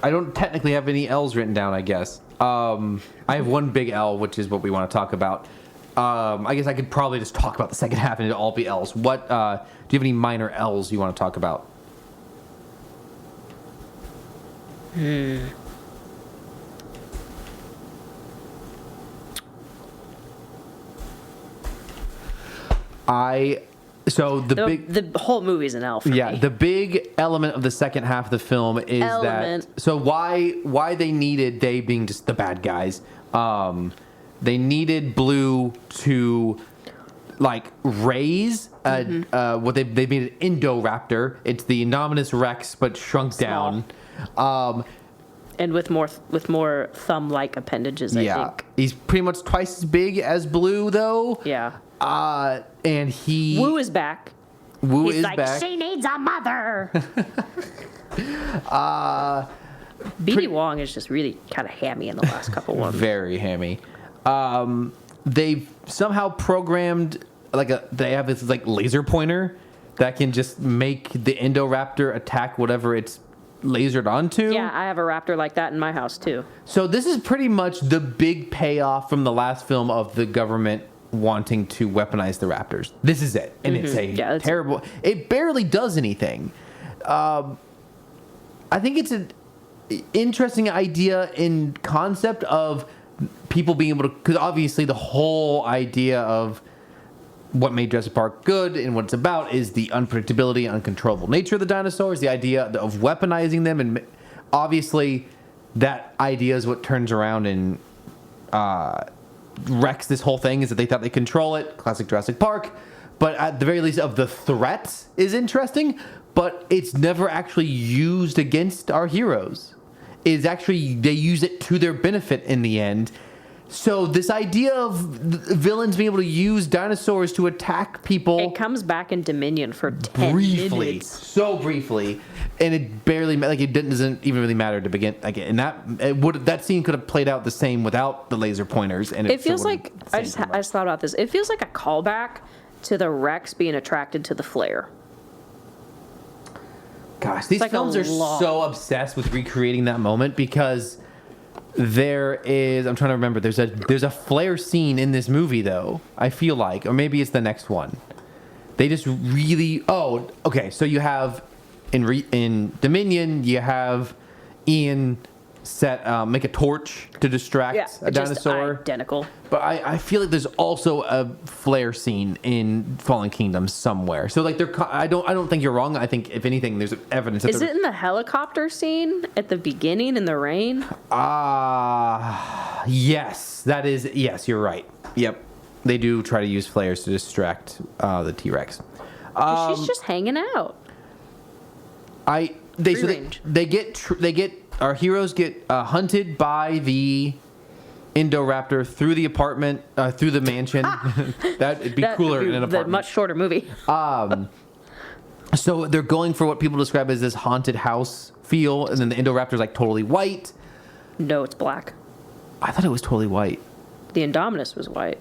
don't technically have any L's written down, I guess. I have one big L, which is what we want to talk about. I guess I could probably just talk about the second half and it'll all be L's. What do you have any minor L's you want to talk about? The whole movie's an L for me. The big element of the second half of the film is that. So why they needed, they being just the bad guys, they needed Blue to like raise what they made an Indoraptor. It's the Indominus Rex but shrunk down. And with more thumb-like appendages, I think. He's pretty much twice as big as Blue, though. Yeah. And he... Wu is back. He's like, back. She needs a mother. BD Wong is just really kind of hammy in the last couple ones. Very hammy. They've somehow programmed they have this like laser pointer that can just make the Indoraptor attack whatever it's lasered onto. Yeah, I have a raptor like that in my house too. So this is pretty much the big payoff from the last film of the government wanting to weaponize the raptors. This is it, and it's a terrible. It barely does anything. I think it's an interesting idea in concept of people being able to, because obviously the whole idea of what made Jurassic Park good and what it's about is the unpredictability, uncontrollable nature of the dinosaurs, the idea of weaponizing them, and obviously that idea is what turns around and wrecks this whole thing, is that they thought they control it. Classic Jurassic Park. But at the very least of the threats is interesting, but it's never actually used against our heroes. It's actually, they use it to their benefit in the end. So this idea of villains being able to use dinosaurs to attack people... It comes back in Dominion for 10 minutes. So briefly. And it barely... it doesn't even really matter to begin... and that scene could have played out the same without the laser pointers. And it feels like... I just thought about this. It feels like a callback to the Rex being attracted to the flare. Gosh, these films are so obsessed with recreating that moment because... There is, I'm trying to remember, there's a flare scene in this movie, though, I feel like. Or maybe it's the next one. They just really, okay, so you have in Dominion, you have Ian make a torch to distract a dinosaur. Just identical. But I feel like there's also a flare scene in Fallen Kingdom somewhere. So like I don't think you're wrong. I think if anything, there's evidence. Is it in the helicopter scene at the beginning in the rain? Yes, that is. Yes, you're right. Yep, they do try to use flares to distract the T-Rex. She's just hanging out. They get our heroes get hunted by the Indoraptor through the apartment, through the mansion. That'd be cooler in an apartment. The much shorter movie. So they're going for what people describe as this haunted house feel, and then the Indoraptor's like totally white. No, it's black. I thought it was totally white. The Indominus was white.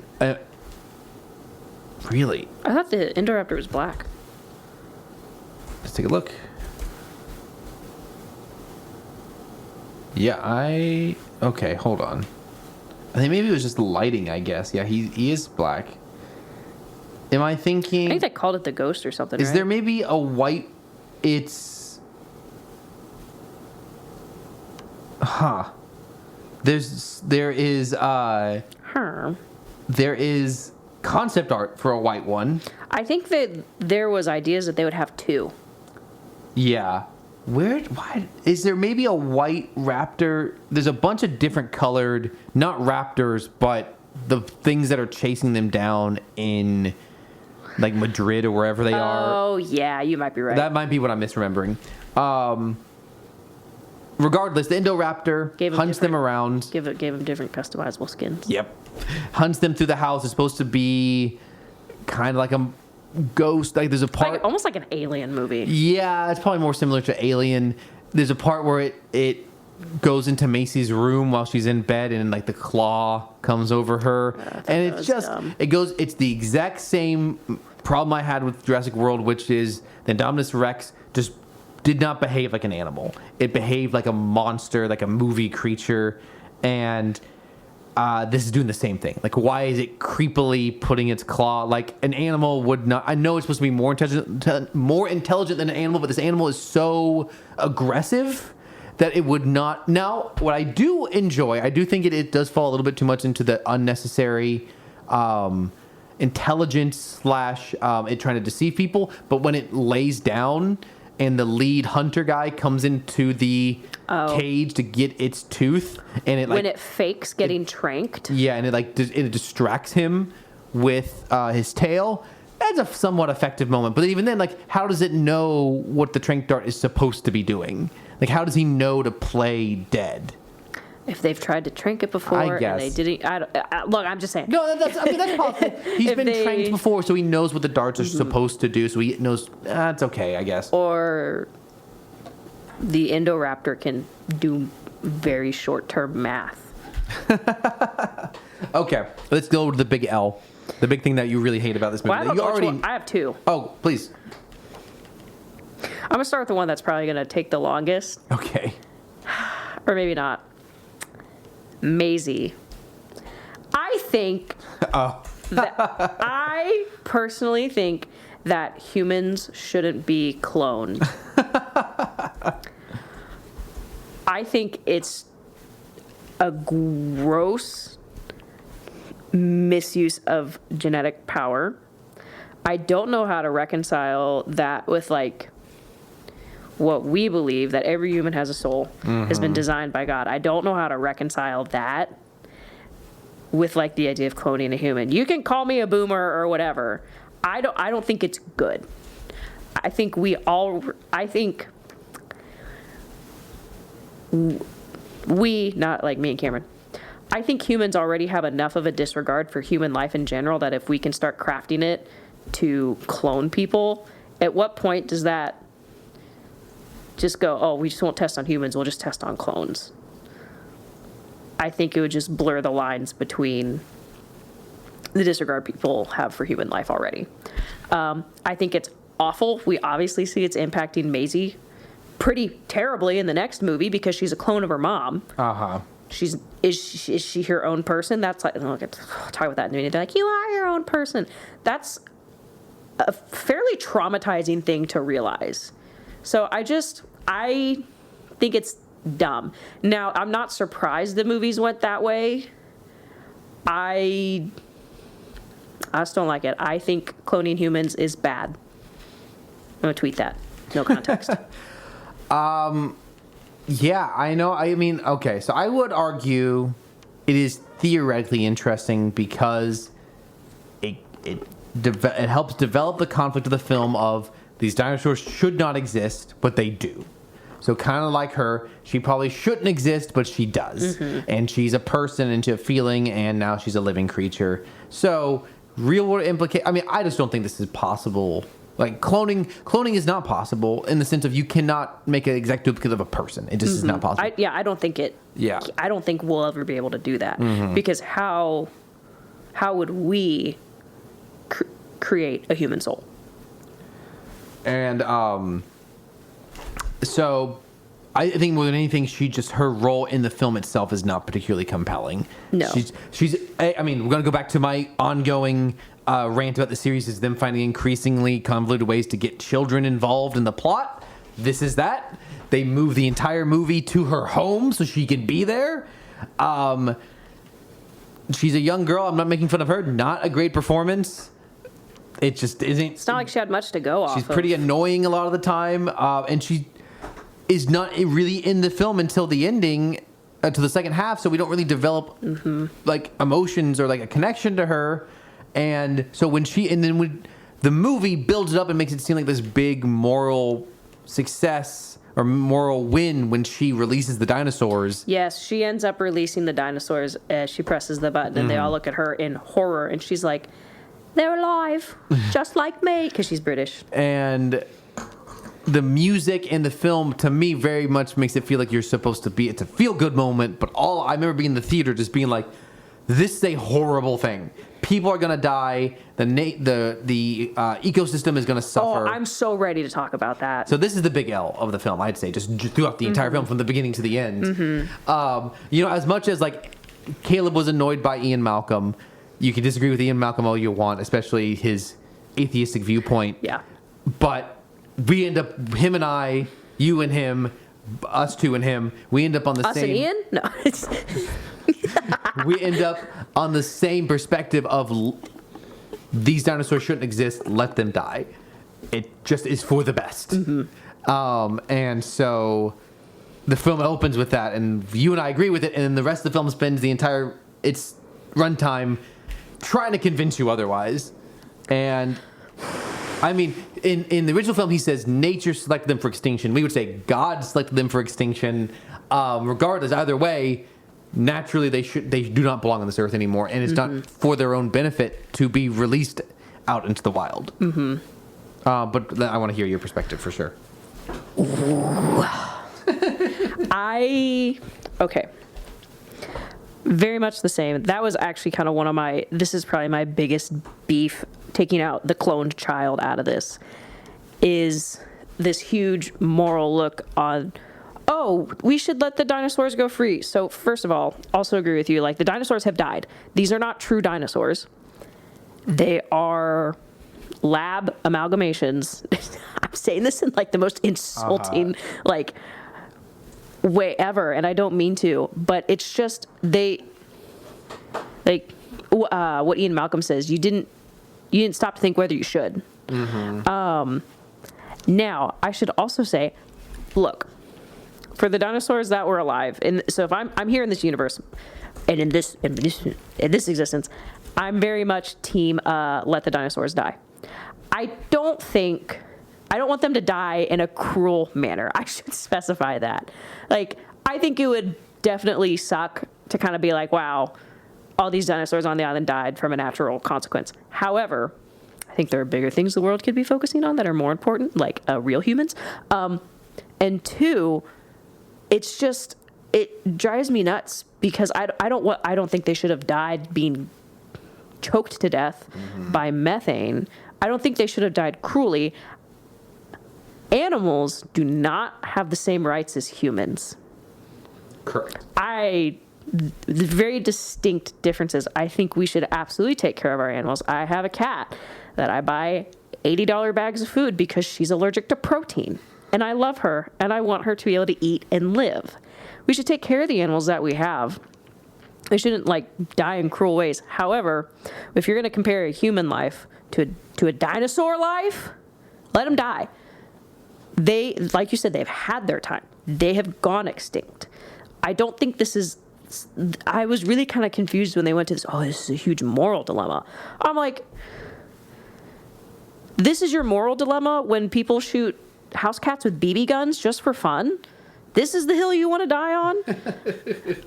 Really? I thought the Indoraptor was black. Let's take a look. Yeah, okay, hold on. I think maybe it was just the lighting, I guess. Yeah, he is black. Am I thinking... I think they called it the Ghost or something, Is right? there maybe a white... It's... Huh. There is concept art for a white one. I think that there was ideas that they would have two. Yeah. Why is there maybe a white raptor? There's a bunch of different colored, not raptors, but the things that are chasing them down in like Madrid or wherever they are. Oh, yeah, you might be right. That might be what I'm misremembering. Regardless, the Indoraptor hunts them around. Gave them different customizable skins. Yep. Hunts them through the house. It's supposed to be kind of like a ghost. Like there's a part... almost like an Alien movie. Yeah, it's probably more similar to Alien. There's a part where it goes into Macy's room while she's in bed, and like the claw comes over her. And it's just... dumb. It's the exact same problem I had with Jurassic World, which is the Indominus Rex just did not behave like an animal. It behaved like a monster, like a movie creature, and this is doing the same thing. Like, why is it creepily putting its claw like an animal would not? I know it's supposed to be more intelligent than an animal, but this animal is so aggressive that it would not. Now, what I do enjoy, I do think it does fall a little bit too much into the unnecessary intelligence / it trying to deceive people. But when it lays down and the lead hunter guy comes into the cage to get its tooth, and it when it fakes getting tranked. Yeah, and it distracts him with his tail. That's a somewhat effective moment. But even then, like, how does it know what the trank dart is supposed to be doing? Like, how does he know to play dead? If they've tried to trank it before, I guess. and they didn't. Look, I'm just saying. No, that's possible. He's been tranked before, so he knows what the darts are supposed to do. So he knows it's okay, I guess. Or the Indoraptor can do very short-term math. Okay, let's go to the big L. The big thing that you really hate about this movie. Well, I don't know which one. I have two. Oh, please. I'm going to start with the one that's probably going to take the longest. Okay. Or maybe not. Maisie. I think I personally think that humans shouldn't be cloned. I think it's a gross misuse of genetic power. I don't know how to reconcile that with like what we believe, that every human has a soul, has been designed by God. I don't know how to reconcile that with like the idea of cloning a human. You can call me a boomer or whatever. I don't think it's good. I think we, not like me and Cameron, I think humans already have enough of a disregard for human life in general that if we can start crafting it to clone people, at what point does that just go, oh, we just won't test on humans, we'll just test on clones? I think it would just blur the lines between the disregard people have for human life already. I think it's awful. We obviously see it's impacting Maisie pretty terribly in the next movie because she's a clone of her mom. Is she her own person? That's like, I'll talk about that in a minute. They're like, you are your own person. That's a fairly traumatizing thing to realize. So I think it's dumb. Now, I'm not surprised the movies went that way. I just don't like it. I think cloning humans is bad. I'm gonna tweet that. No context. Yeah, I know. I mean, okay, so I would argue it is theoretically interesting because it helps develop the conflict of the film of these dinosaurs should not exist, but they do. So kind of like her, she probably shouldn't exist, but she does. And she's a person into a feeling, and now she's a living creature. So real world implication. I mean, I just don't think this is possible. Like cloning is not possible in the sense of you cannot make an exact duplicate of a person. It just is not possible. I don't think it. Yeah. I don't think we'll ever be able to do that because how would we create a human soul? And so I think more than anything, her role in the film itself is not particularly compelling. No. I mean, we're going to go back to my ongoing rant about the series is them finding increasingly convoluted ways to get children involved in the plot. This is that. They move the entire movie to her home so she can be there. She's a young girl. I'm not making fun of her. Not a great performance. It just isn't. It's not like she had much to go off. She's pretty annoying a lot of the time, and she is not really in the film until the ending, to the second half. So we don't really develop like emotions or like a connection to her. And so when the movie builds it up and makes it seem like this big moral success or moral win when she releases the dinosaurs. Yes, she ends up releasing the dinosaurs as she presses the button, and they all look at her in horror, and she's like, "They're alive, just like me," because she's British. And the music in the film, to me, very much makes it feel like you're supposed to be. It's a feel-good moment, but I remember being in the theater just being like, "This is a horrible thing. People are gonna die. The ecosystem is gonna suffer." Oh, I'm so ready to talk about that. So this is the big L of the film, I'd say, just throughout the entire film, from the beginning to the end. As much as like Caleb was annoyed by Ian Malcolm, you can disagree with Ian Malcolm all you want, especially his atheistic viewpoint. Yeah. But we end up, him and I, you and him, us two and him, we end up on the Us same... and Ian? No. We end up on the same perspective of these dinosaurs shouldn't exist, let them die. It just is for the best. And so the film opens with that, and you and I agree with it, and then the rest of the film spends the entire its runtime trying to convince you otherwise. And I mean, in the original film, he says nature selected them for extinction. We would say God selected them for extinction. Regardless, either way, naturally they do not belong on this earth anymore, and it's not for their own benefit to be released out into the wild. But I want to hear your perspective for sure. Okay. Very much the same. That was actually kind of this is probably my biggest beef, taking out the cloned child out of this, is this huge moral look on, oh, we should let the dinosaurs go free. So first of all, also agree with you, like the dinosaurs have died. These are not true dinosaurs. They are lab amalgamations. I'm saying this in like the most insulting like way ever, and I don't mean to, but it's just what Ian Malcolm says, you didn't stop to think whether you should. Now I should also say, look, for the dinosaurs that were alive, and so if I'm here in this universe and in this existence, I'm very much team let the dinosaurs die. I don't want them to die in a cruel manner. I should specify that. Like, I think it would definitely suck to kind of be like, wow, all these dinosaurs on the island died from a natural consequence. However, I think there are bigger things the world could be focusing on that are more important, like real humans. And two, it drives me nuts because I don't think they should have died being choked to death by methane. I don't think they should have died cruelly. Animals do not have the same rights as humans. Correct. The very distinct differences. I think we should absolutely take care of our animals. I have a cat that I buy $80 bags of food because she's allergic to protein. and I love her, and I want her to be able to eat and live. We should take care of the animals that we have. They shouldn't like die in cruel ways. However, if you're going to compare a human life to a dinosaur life, let them die. They, like you said, they've had their time. They have gone extinct. I don't think this is. I was really kind of confused when they went to this. Oh, this is a huge moral dilemma. I'm like, this is your moral dilemma when people shoot house cats with BB guns just for fun? This is the hill you want to die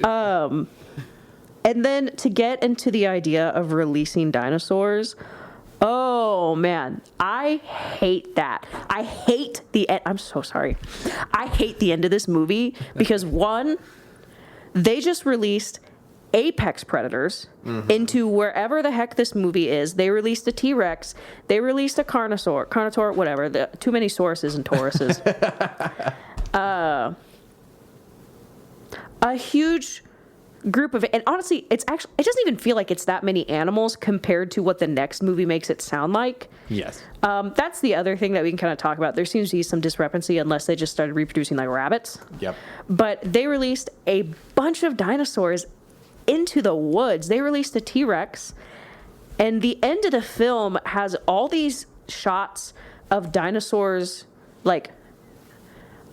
on? And then to get into the idea of releasing dinosaurs, oh man, I hate that. I hate the end. I'm so sorry. I hate the end of this movie because one, they just released apex predators into wherever the heck this movie is. They released a T-Rex. They released a Carnotaur, whatever. Too many Sauruses and Tauruses. A huge group of, and honestly, it doesn't even feel like it's that many animals compared to what the next movie makes it sound like. Yes. That's the other thing that we can kind of talk about. There seems to be some discrepancy unless they just started reproducing like rabbits. Yep. But they released a bunch of dinosaurs into the woods. They released a T-Rex, and the end of the film has all these shots of dinosaurs like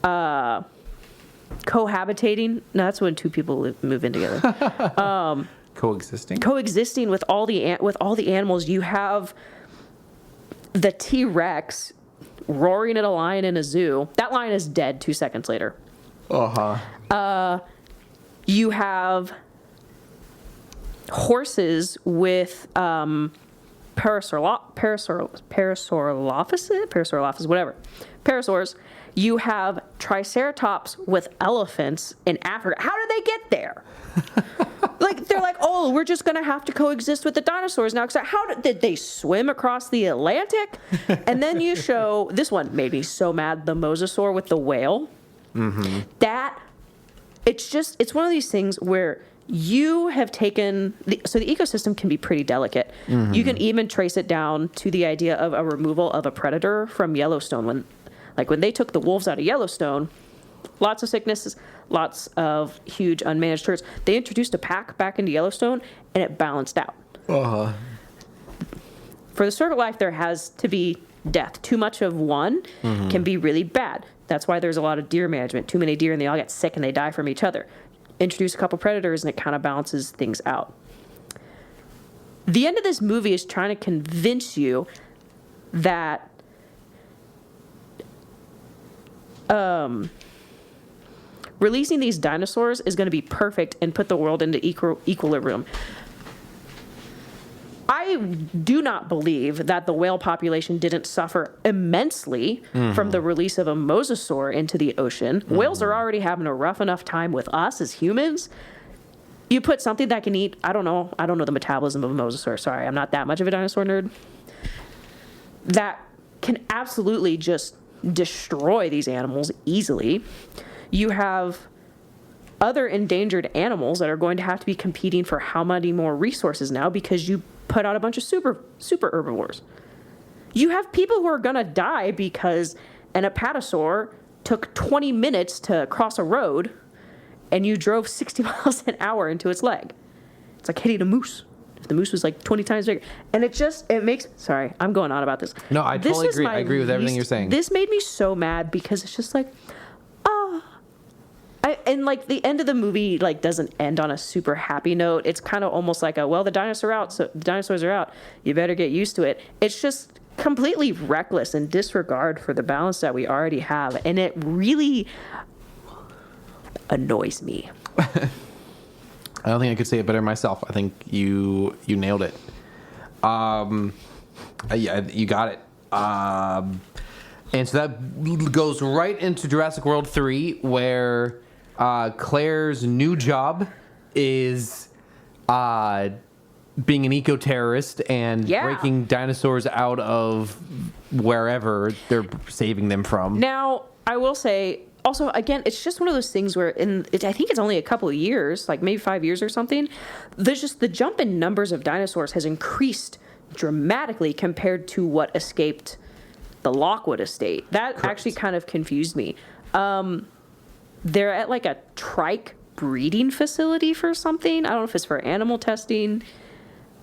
cohabitating. No, that's when two people move in together. Coexisting with all the animals. You have the T-Rex roaring at a lion in a zoo. That lion is dead 2 seconds later. You have horses with parasaurolophus, whatever. Parasaurs. You have triceratops with elephants in Africa. How did they get there? Like, they're like, oh, we're just going to have to coexist with the dinosaurs now. How did they swim across the Atlantic? And then you show, this one made me so mad, the mosasaur with the whale. It's one of these things where you have taken, so the ecosystem can be pretty delicate. You can even trace it down to the idea of a removal of a predator from Yellowstone. When they took the wolves out of Yellowstone, lots of sicknesses, lots of huge unmanaged herds. They introduced a pack back into Yellowstone, and it balanced out. For the circle life, there has to be death. Too much of one can be really bad. That's why there's a lot of deer management. Too many deer, and they all get sick, and they die from each other. Introduce a couple predators, and it kind of balances things out. The end of this movie is trying to convince you that releasing these dinosaurs is going to be perfect and put the world into equilibrium. I do not believe that the whale population didn't suffer immensely from the release of a mosasaur into the ocean. Whales are already having a rough enough time with us as humans. You put something that can eat, I don't know the metabolism of a mosasaur. Sorry, I'm not that much of a dinosaur nerd. That can absolutely just destroy these animals easily. You have other endangered animals that are going to have to be competing for how many more resources now because you put out a bunch of super herbivores. You have people who are going to die because an apatosaur took 20 minutes to cross a road and you drove 60 miles an hour into its leg. It's like hitting a moose. If the moose was like 20 times bigger. And it makes, sorry, I'm going on about this. No, I totally agree. I agree with everything you're saying. This made me so mad because it's just like, and like the end of the movie like doesn't end on a super happy note. It's kind of almost like the dinosaurs are out. You better get used to it. It's just completely reckless and disregard for the balance that we already have. And it really annoys me. I don't think I could say it better myself. I think you nailed it. Yeah, you got it. And so that goes right into Jurassic World 3, where Claire's new job is being an eco-terrorist and breaking dinosaurs out of wherever they're saving them from. Now, I will say, also, again, it's just one of those things where I think it's only a couple of years, like maybe 5 years or something, there's just the jump in numbers of dinosaurs has increased dramatically compared to what escaped the Lockwood estate. That Correct. actually kind of confused me. They're at like a trike breeding facility for something. I don't know if it's for animal testing.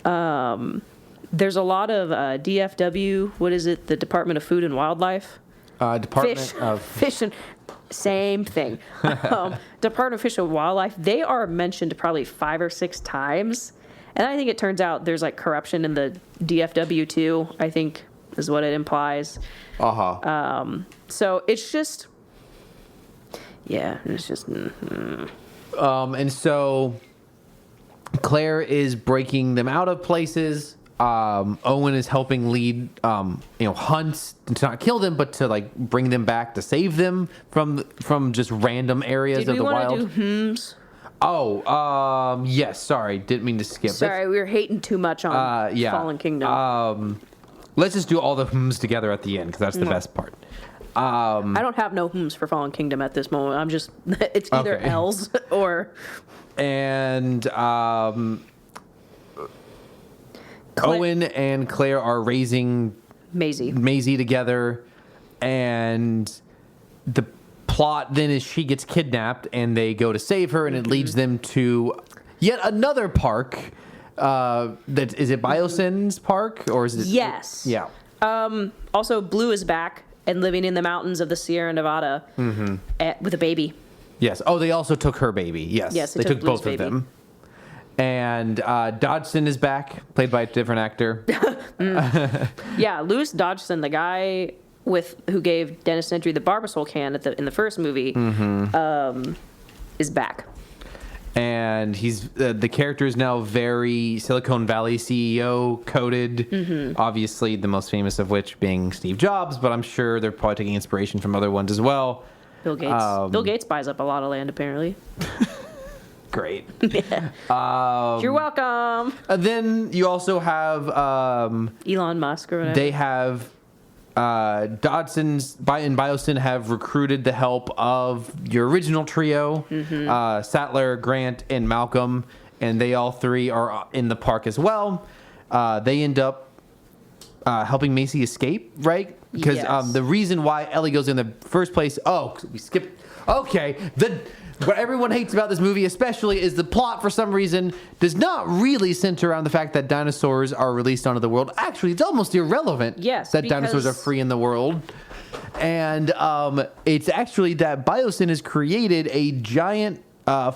There's a lot of DFW. What is it? The Department of Food and Wildlife. Department of Fish and same thing. Department of Fish and Wildlife. They are mentioned probably 5 or 6 times, and I think it turns out there's like corruption in the DFW too. I think is what it implies. So it's just, yeah, it's just. And so Claire is breaking them out of places. Owen is helping lead, hunts to not kill them, but to like bring them back to save them from just random areas Did of we the want wild. to do hms? Oh, yes. Sorry, didn't mean to skip. Sorry, we were hating too much on Yeah. Fallen Kingdom. Let's just do all the hms together at the end because that's the best part. I don't have no hms for Fallen Kingdom at this moment. I'm just, it's either Okay. L's or. And Owen and Claire are raising Maisie together, and the plot then is she gets kidnapped and they go to save her, and it leads them to yet another park. That is it Biosen's park, or is it? Yes. Yeah. Also, Blue is back and living in the mountains of the Sierra Nevada with a baby. Yes. Oh, they also took her baby. Yes. Yes, they they took took Blue's both baby. of them. And Dodgson is back, played by a different actor. Yeah, Louis Dodgson, the guy who gave Dennis Nedry the Barbasol can in the first movie, is back. And he's the character is now very Silicon Valley CEO coded. Obviously, the most famous of which being Steve Jobs, but I'm sure they're probably taking inspiration from other ones as well. Bill Gates. Bill Gates buys up a lot of land, apparently. Great. You're welcome. Then you also have Elon Musk or whatever. they have Dodson's and Biosin have recruited the help of your original trio, Sattler, Grant, and Malcolm, and they all three are in the park as well. They end up helping Macy escape, right? Because Yes. the reason why Ellie goes in the first place. Oh, we skipped. Okay, what everyone hates about this movie, especially, is the plot for some reason does not really center around the fact that dinosaurs are released onto the world. Actually, it's almost irrelevant. Yes, that dinosaurs are because- free in the world, and it's actually that Biosin has created a giant, not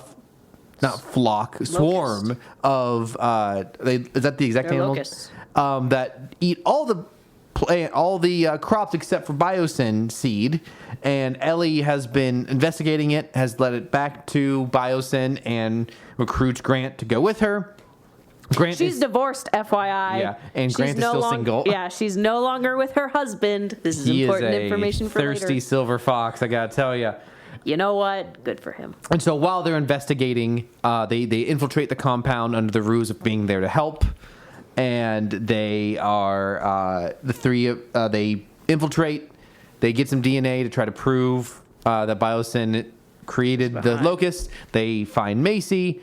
flock, swarm of. Is that the exact They're animal? locusts. That eat all the crops except for Biosin seed, and Ellie has been investigating it, has led it back to Biosin, and recruits Grant to go with her. She's divorced, FYI. Yeah, and She's Grant is still single. Yeah, she's no longer with her husband. This is He important is a information for thirsty later. silver fox, I gotta tell you. You know what? Good for him. And so while they're investigating, they infiltrate the compound under the ruse of being there to help. And they are they infiltrate. They get some DNA to try to prove that Biosin created the locust. They find Macy,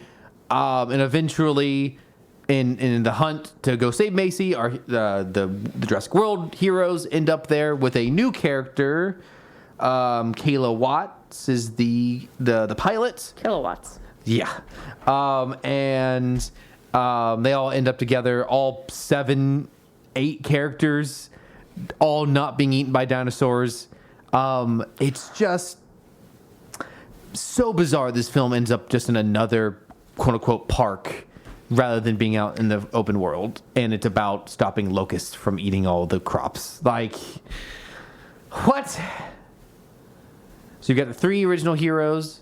and eventually, in the hunt to go save Macy, the Jurassic World heroes end up there with a new character. Kayla Watts is the pilot. Kilowatts. Yeah. And they all end up together, all 7, 8 characters, all not being eaten by dinosaurs. It's just so bizarre. This film ends up just in another quote unquote park rather than being out in the open world. And it's about stopping locusts from eating all the crops. Like, what? So you've got the 3 original heroes.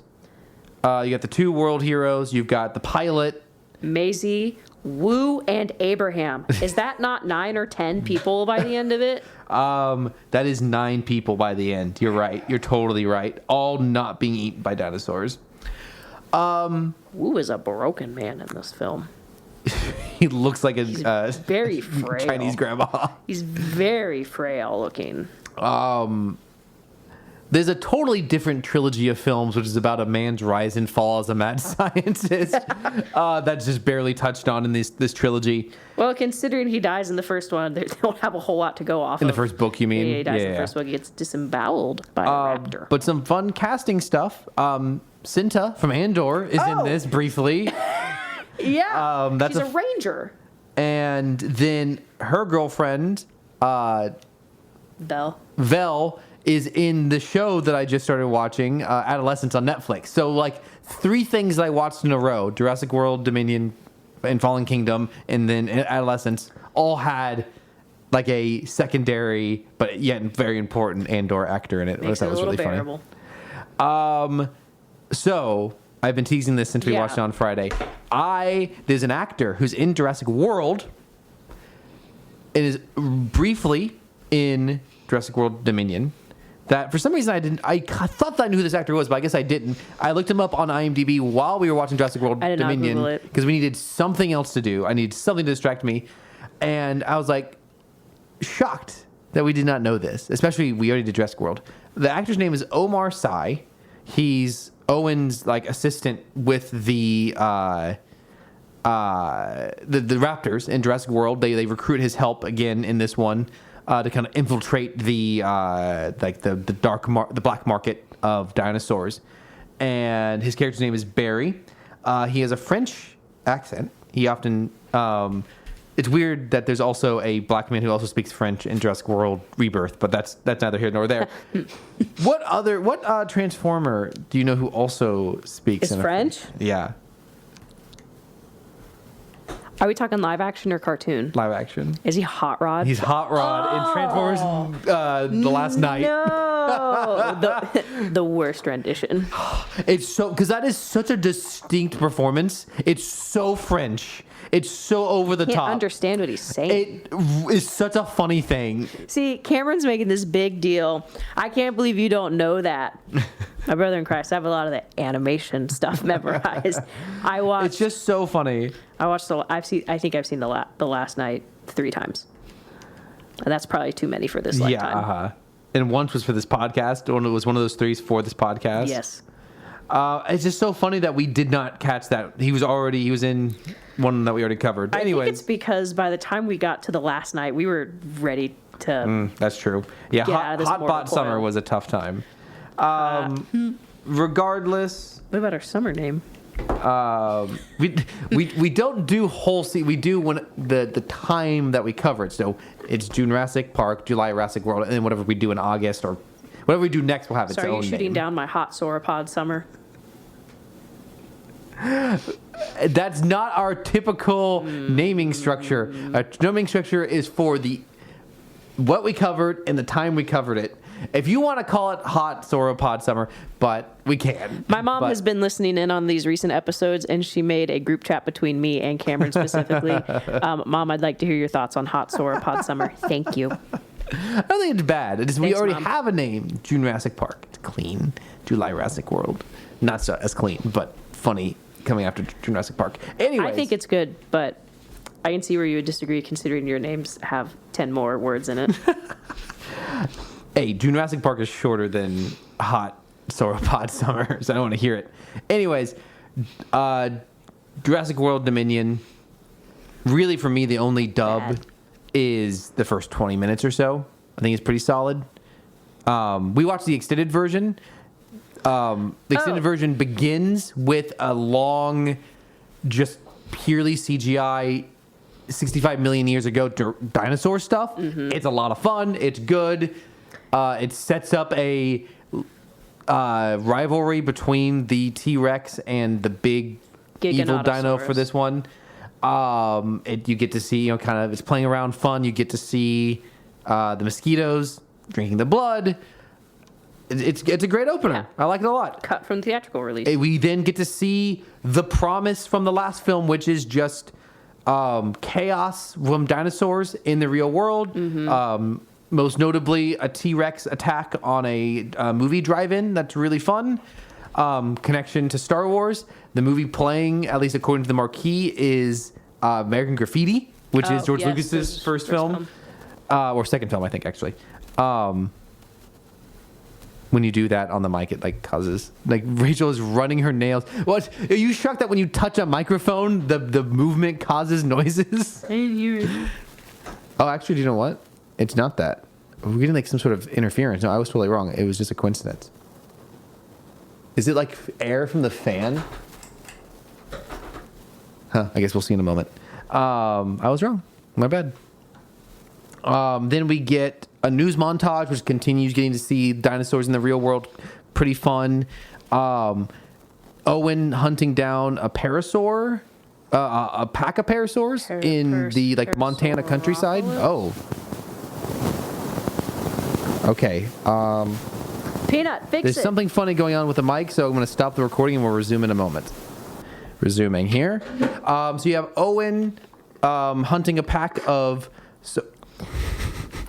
You got the 2 world heroes. You've got the pilot. Maisie, Wu, and Abraham. Is that not 9 or 10 people by the end of it? That is 9 people by the end. You're right. You're totally right. All not being eaten by dinosaurs. Wu is a broken man in this film. He looks like a Very frail. Chinese grandma. He's very frail looking. There's a totally different trilogy of films, which is about a man's rise and fall as a mad scientist. That's just barely touched on in this trilogy. Well, considering he dies in the first one, they don't have a whole lot to go off In of. the first book, you mean? Yeah, he dies in the first book. He gets disemboweled by a raptor. But some fun casting stuff. Cinta from Andor is in this briefly. Yeah, that's she's a ranger. And then her girlfriend, Vel, is in the show that I just started watching, Adolescence on Netflix. So, like, 3 things that I watched in a row, Jurassic World, Dominion, and Fallen Kingdom, and then Adolescence, all had, like, a secondary, but yet very important Andor actor in it. Makes That it was a little really bearable. funny. So, I've been teasing this since we watched it on Friday. There's an actor who's in Jurassic World and is briefly in Jurassic World Dominion. That for some reason I thought that I knew who this actor was, but I guess I didn't. I looked him up on IMDb while we were watching Jurassic World Dominion because we needed something else to do. I needed something to distract me, and I was like shocked that we did not know this. Especially we already did Jurassic World. The actor's name is Omar Sy. He's Owen's like assistant with the Raptors in Jurassic World. They recruit his help again in this one. To kind of infiltrate the black market of dinosaurs, and his character's name is Barry. He has a French accent. He often it's weird that there's also a black man who also speaks French in Jurassic World Rebirth, but that's neither here nor there. What Transformer do you know who also speaks in French? Yeah. Are we talking live action or cartoon? Live action. Is he Hot Rod? He's Hot Rod in Transformers The Last Night. No, the worst rendition. It's so because that is such a distinct performance. It's so French. It's so over the top. Can't understand what he's saying. It is such a funny thing. See, Cameron's making this big deal. I can't believe you don't know that. My brother in Christ, I have a lot of the animation stuff memorized. It's just so funny. I think I've seen the Last Night 3 times. And that's probably too many for this lifetime. Yeah, and once was for this podcast. It was one of those 3s for this podcast. Yes. It's just so funny that we did not catch that. He was in one that we already covered. But anyways, I think it's because by the time we got to the Last Night, we were ready to. That's true. Yeah, Hot Bot Summer was a tough time. Regardless, what about our summer name? We don't do whole season. We do when the time that we cover it. So it's July-rassic Park, July-rassic World, and then whatever we do in August or whatever we do next will have its own name. So are you shooting down my hot sauropod summer? That's not our typical naming structure. Our naming structure is for what we covered and the time we covered it. If you want to call it Hot Sauropod Summer, but we can. My mom has been listening in on these recent episodes, and she made a group chat between me and Cameron specifically. Mom, I'd like to hear your thoughts on Hot Sauropod Summer. Thank you. I don't think it's bad. We already have a name, June-rassic Park. It's clean. July-rassic World. Not so as clean, but funny coming after June-rassic Park. Anyways. I think it's good, but I can see where you would disagree considering your names have 10 more words in it. Hey, June-rassic Park is shorter than Hot Sauropod Summer, so I don't want to hear it. Anyways, Jurassic World Dominion, really for me, the only dub is the first 20 minutes or so. I think it's pretty solid. We watched the extended version. The extended version begins with a long, just purely CGI, 65 million years ago dinosaur stuff. Mm-hmm. It's a lot of fun. It's good. It sets up a rivalry between the T-Rex and the big evil dino for this one. You get to see, kind of, it's playing around fun. You get to see the mosquitoes drinking the blood. It's a great opener. Yeah. I like it a lot. Cut from theatrical release. We then get to see the promise from the last film, which is just chaos from dinosaurs in the real world. Mm-hmm. Most notably, a T-Rex attack on a movie drive-in that's really fun. Connection to Star Wars. The movie playing, at least according to the marquee, is American Graffiti, which is George Lucas's first film. Or second film, I think, actually. when you do that on the mic, it like causes like Rachel is running her nails. What? Are you shocked that when you touch a microphone, the movement causes noises? I didn't hear it. Oh, actually, do you know what? It's not that. We're getting like some sort of interference. No, I was totally wrong. It was just a coincidence. Is it like air from the fan? Huh, I guess we'll see in a moment. I was wrong. My bad. Then we get a news montage, which continues getting to see dinosaurs in the real world. Pretty fun. Owen hunting down a parasaur, a pack of parasaurs in the like Montana countryside. Oh. Okay. Peanut, fix There's it. something funny going on with the mic, so I'm going to stop the recording and we'll resume in a moment. Resuming here. So you have Owen hunting a pack of...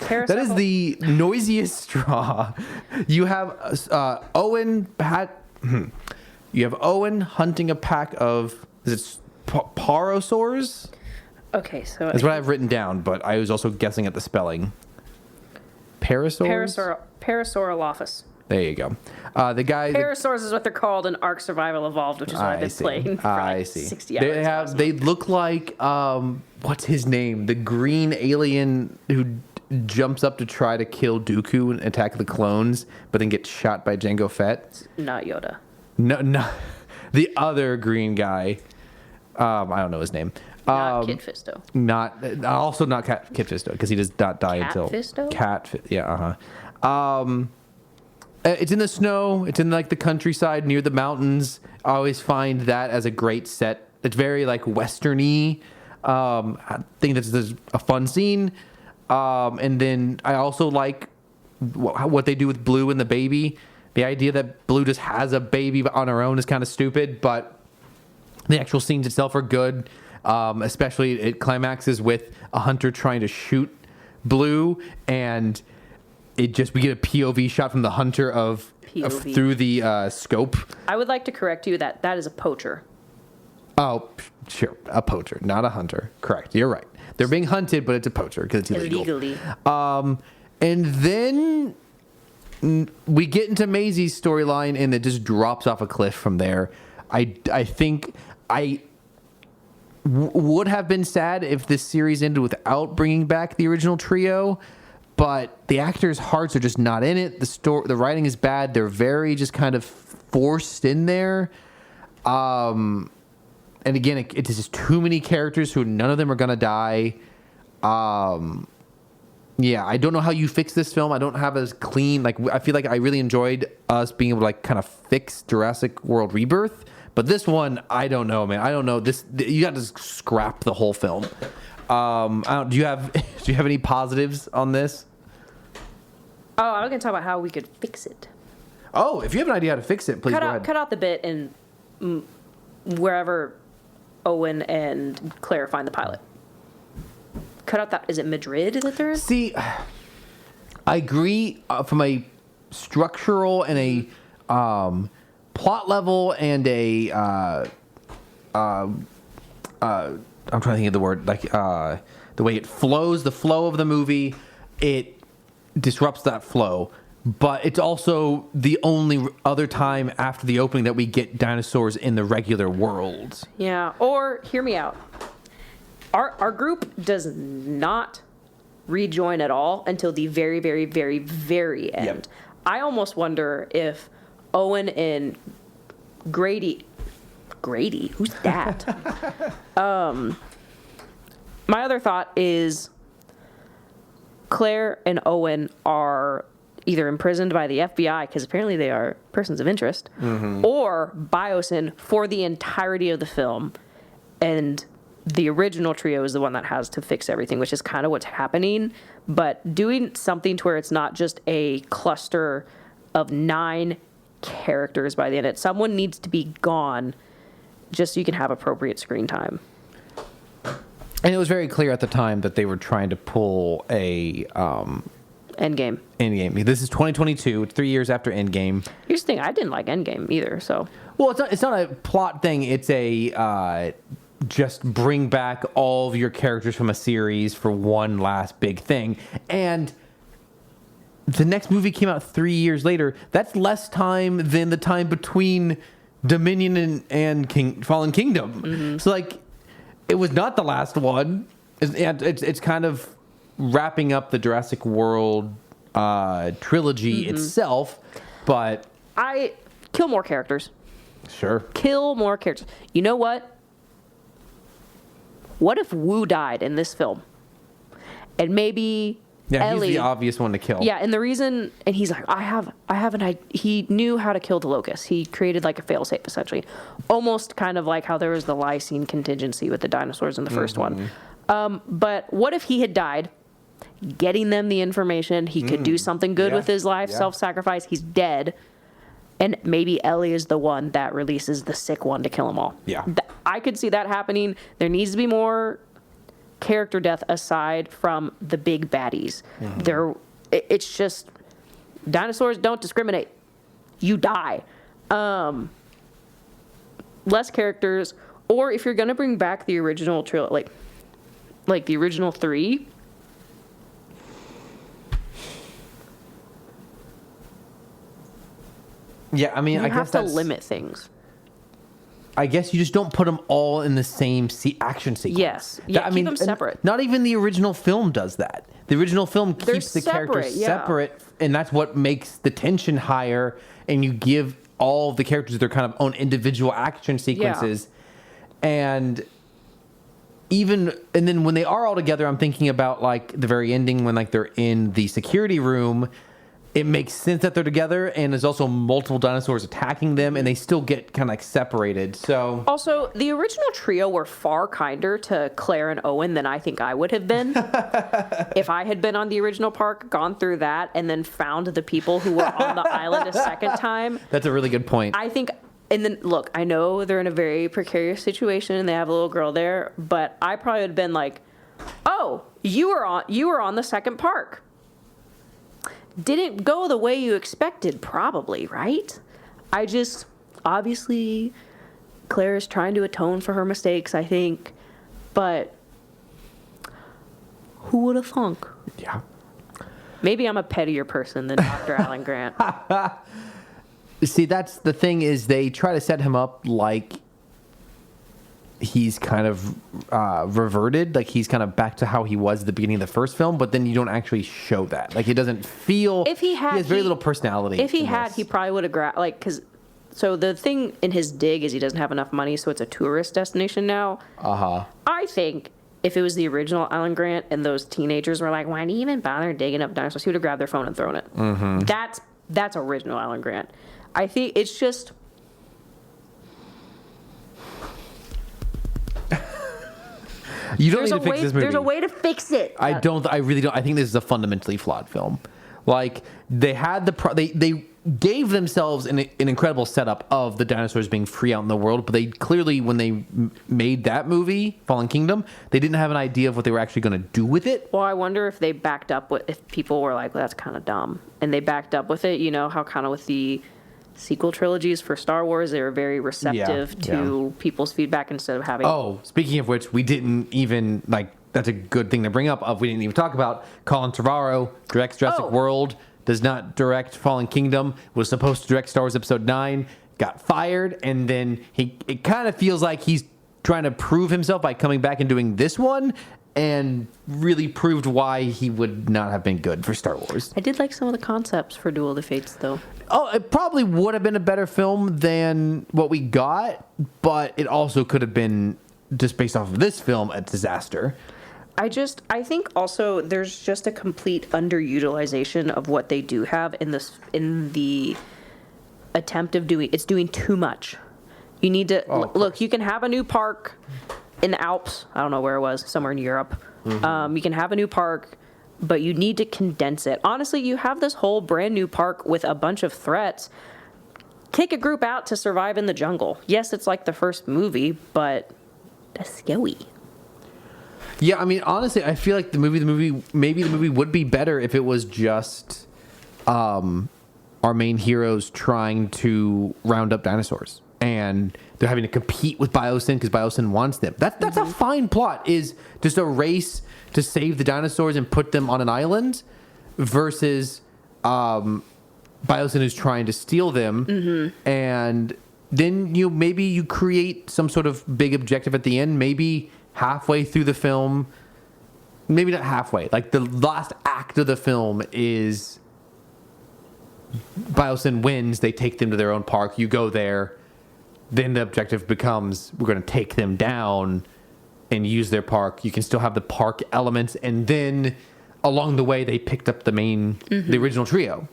That is the noisiest straw. You have Owen You have Owen hunting a pack of... Is it parosaurs? Okay, so... That's what I've written down, but I was also guessing at the spelling. Parasaurs? Parasaurolophus. There you go. The guy... Parasaurs is what they're called in Ark Survival Evolved, which is what I've been playing for like 60 hours. They look like... what's his name? The green alien who jumps up to try to kill Dooku and attack the clones, but then gets shot by Jango Fett. Not Yoda. No. The other green guy. I don't know his name. Not Kit Fisto. Also not Kit Fisto, because he does not die Cat until... Fisto? Yeah, it's in the snow. It's in like the countryside near the mountains. I always find that as a great set. It's very like Western-y. I think this is a fun scene. And then I also like what they do with Blue and the baby. The idea that Blue just has a baby on her own is kind of stupid, but the actual scenes itself are good. Especially it climaxes with a hunter trying to shoot Blue, and we get a POV shot from the hunter through the scope. I would like to correct you that is a poacher. Oh, sure, a poacher, not a hunter. Correct, you're right. They're being hunted, but it's a poacher because it's illegal. Illegally. And then we get into Maisie's storyline, and it just drops off a cliff from there. I think I would have been sad if this series ended without bringing back the original trio, but the actors' hearts are just not in it. The writing is bad. They're very just kind of forced in there. And again, it's just too many characters who none of them are gonna die. Yeah, I don't know how you fix this film. I don't have as clean. Like, I feel like I really enjoyed us being able to like kind of fix Jurassic World Rebirth, but this one, I don't know, man. I don't know. You got to scrap the whole film. Do you have any positives on this? Oh, I was going to talk about how we could fix it. Oh, if you have an idea how to fix it, please go ahead. Cut out the bit in wherever Owen and Claire find the pilot. Cut out that. Is it Madrid that there is? See, I agree from a structural and a plot level and a I'm trying to think of the word, like the way it flows, the flow of the movie, it disrupts that flow. But it's also the only other time after the opening that we get dinosaurs in the regular world. Yeah. Or hear me out. Our group does not rejoin at all until the very, very, very, very end. Yep. I almost wonder if Owen and Grady, who's that? My other thought is Claire and Owen are either imprisoned by the FBI, because apparently they are persons of interest, or Biosyn for the entirety of the film, and the original trio is the one that has to fix everything, which is kind of what's happening. But doing something to where it's not just a cluster of 9 characters by the end. Someone needs to be gone just so you can have appropriate screen time. And it was very clear at the time that they were trying to pull a Endgame. Endgame. This is 2022. It's 3 years after Endgame. Here's the thing: I didn't like Endgame either. So, well, it's not a plot thing. It's a just bring back all of your characters from a series for one last big thing. And the next movie came out 3 years later. That's less time than the time between Dominion and Fallen Kingdom. So like, it was not the last one. It's kind of wrapping up the Jurassic World trilogy itself, but I kill more characters. sure. Kill more characters. You know what? What if Wu died in this film? And maybe Yeah, Ellie, he's the obvious one to kill. yeah, and the reason, and he's like, I have an idea. He knew how to kill the locust. He created like a failsafe, essentially, almost kind of like how there was the lysine contingency with the dinosaurs in the first one. But what if he had died, getting them the information? He could do something good Yeah. with his life, Yeah. self-sacrifice. He's dead, and maybe Ellie is the one that releases the sick one to kill them all. Yeah. I could see that happening. There needs to be more character death aside from the big baddies. It's just dinosaurs don't discriminate. You die. Less characters, or if you're gonna bring back the original like the original 3. Yeah, I mean, You I have guess to that's limit things. I guess you just don't put them all in the same action sequence. Yes. Yeah, keep them and separate. Not even the original film does that. The original film They're keeps the separate, characters yeah. separate, and that's what makes the tension higher, and you give all of the characters their kind of own individual action sequences. And then when they are all together, I'm thinking about like the very ending when like they're in the security room. It makes sense that they're together, and there's also multiple dinosaurs attacking them, and they still get kind of like separated. So Also, the original trio were far kinder to Claire and Owen than I think I would have been. If I had been on the original park, gone through that, and then found the people who were on the island a second time, that's a really good point. I think. And then look, I know they're in a very precarious situation, and they have a little girl there, but I probably would have been like, "Oh, you were on the second park. Didn't go the way you expected, probably, right?" I just, obviously, Claire is trying to atone for her mistakes, I think, but who would have thunk? Yeah. Maybe I'm a pettier person than Dr. Alan Grant. See, that's the thing is they try to set him up like he's kind of reverted, like he's kind of back to how he was at the beginning of the first film, but then you don't actually show that. Like, it doesn't feel. If he had, has very little personality. If he in had, this. he probably would have because. So the thing in his dig is he doesn't have enough money, so it's a tourist destination now. I think if it was the original Alan Grant and those teenagers were like, "Why do you even bother digging up dinosaurs?" He would have grabbed their phone and thrown it. That's original Alan Grant. I think it's just. You don't need to fix this movie. There's a way to fix it. I really don't. I think this is a fundamentally flawed film. Like, they had they gave themselves an incredible setup of the dinosaurs being free out in the world, but they clearly, when they made that movie, Fallen Kingdom, they didn't have an idea of what they were actually going to do with it. Well, I wonder if they backed up with, if people were like, well, that's kind of dumb, and they backed up with it. You know how kind of with the sequel trilogies for Star Wars, they were very receptive to people's feedback instead of having. Oh, speaking of which, we didn't even that's a good thing to bring up. We didn't even talk about Colin Trevorrow directs Jurassic World, does not direct Fallen Kingdom, was supposed to direct Star Wars Episode 9, got fired, and then it kind of feels like he's trying to prove himself by coming back and doing this one, and really proved why he would not have been good for Star Wars. I did like some of the concepts for Duel of the Fates, though. Oh, it probably would have been a better film than what we got, but it also could have been, just based off of this film, a disaster. I think also there's just a complete underutilization of what they do have in the attempt of doing too much. You need to look. You can have a new park in the Alps. I don't know where it was, somewhere in Europe. You can have a new park, but you need to condense it. Honestly, you have this whole brand new park with a bunch of threats. Take a group out to survive in the jungle. Yes, it's like the first movie, but that's scary. Yeah, I mean, honestly, I feel like maybe the movie would be better if it was just our main heroes trying to round up dinosaurs, and they're having to compete with Biosyn because Biosyn wants them. That's a fine plot, is just a race to save the dinosaurs and put them on an island, versus Biosyn is trying to steal them, and then maybe you create some sort of big objective at the end. Maybe halfway through the film, maybe not halfway. Like the last act of the film is Biosyn wins. They take them to their own park. You go there. Then the objective becomes we're going to take them down and use their park. You can still have the park elements, and then along the way they picked up the original trio.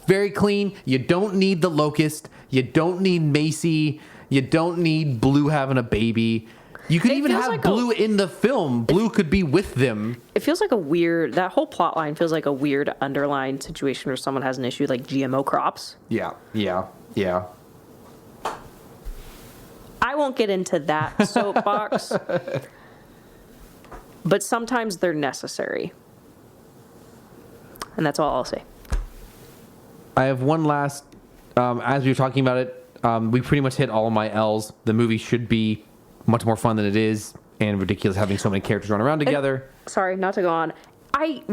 Very clean. You don't need the Locust. You don't need Macy. You don't need Blue having a baby. You could even have like Blue in the film. Blue could be with them. It feels like that whole plot line feels like a weird underlying situation where someone has an issue like GMO crops. Yeah. I won't get into that soapbox, but sometimes they're necessary. And that's all I'll say. I have one last, as we were talking about it, we pretty much hit all of my L's. The movie should be much more fun than it is, and ridiculous having so many characters run around together. Sorry, not to go on. I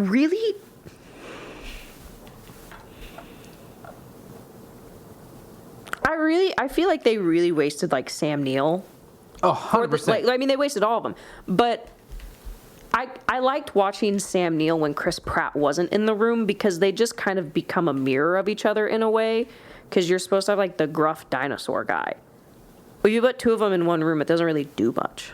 feel like they really wasted like Sam Neill. Oh, 100%. They wasted all of them. But I liked watching Sam Neill when Chris Pratt wasn't in the room because they just kind of become a mirror of each other in a way. Because you're supposed to have like the gruff dinosaur guy. But you put two of them in one room, it doesn't really do much.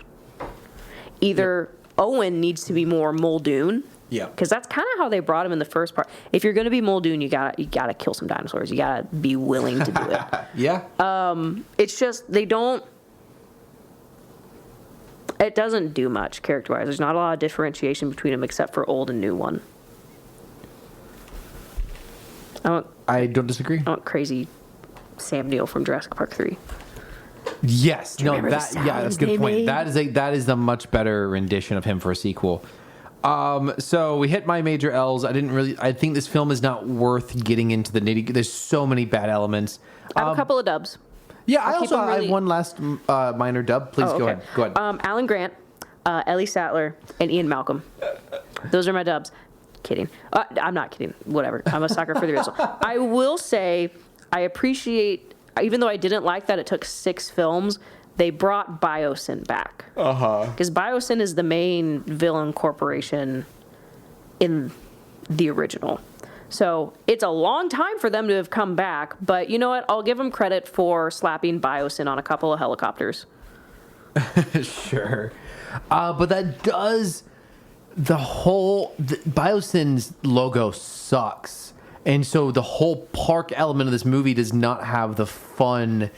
Either Owen needs to be more Muldoon. Yeah. Because that's kind of how they brought him in the first part. If you're going to be Muldoon, you gotta kill some dinosaurs. You gotta be willing to do it. Yeah. It's just it doesn't do much character-wise. There's not a lot of differentiation between them except for old and new one. I don't disagree. I want crazy Sam Neill from Jurassic Park 3. Yes. No, that's a good point. That is a much better rendition of him for a sequel. So we hit my major L's. I think this film is not worth getting into the nitty. There's so many bad elements. I have a couple of dubs. Yeah, I have one last minor dub. Please go ahead. Go ahead. Alan Grant, Ellie Sattler, and Ian Malcolm. Those are my dubs. Kidding. I'm not kidding. Whatever. I'm a sucker for the original. I will say I appreciate, even though I didn't like that it took 6 films, they brought Biosyn back. Because Biosyn is the main villain corporation in the original. So it's a long time for them to have come back, but you know what? I'll give them credit for slapping Biosyn on a couple of helicopters. Sure. But that does... Biosyn's logo sucks. And so the whole park element of this movie does not have the fun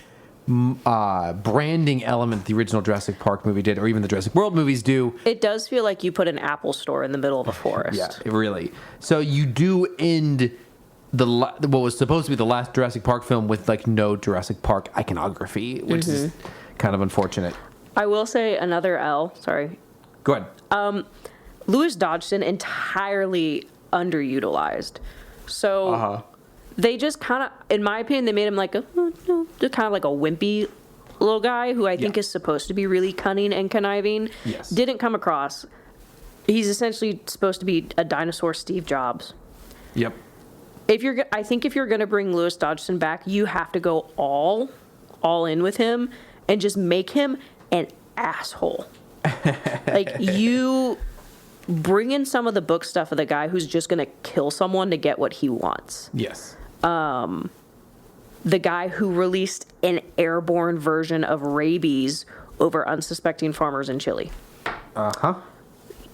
branding element the original Jurassic Park movie did, or even the Jurassic World movies do. It does feel like you put an Apple store in the middle of a forest. Yeah, really. So you do end what was supposed to be the last Jurassic Park film with like no Jurassic Park iconography, which is kind of unfortunate. I will say another L. Sorry. Go ahead. Lewis Dodgson entirely underutilized. So they just kind of, in my opinion, they made him like kind of like a wimpy little guy who I think is supposed to be really cunning and conniving. Yes. Didn't come across. He's essentially supposed to be a dinosaur Steve Jobs. Yep. I think if you're going to bring Lewis Dodgson back, you have to go all in with him and just make him an asshole. Like you bring in some of the book stuff of the guy who's just going to kill someone to get what he wants. Yes. The guy who released an airborne version of rabies over unsuspecting farmers in Chile.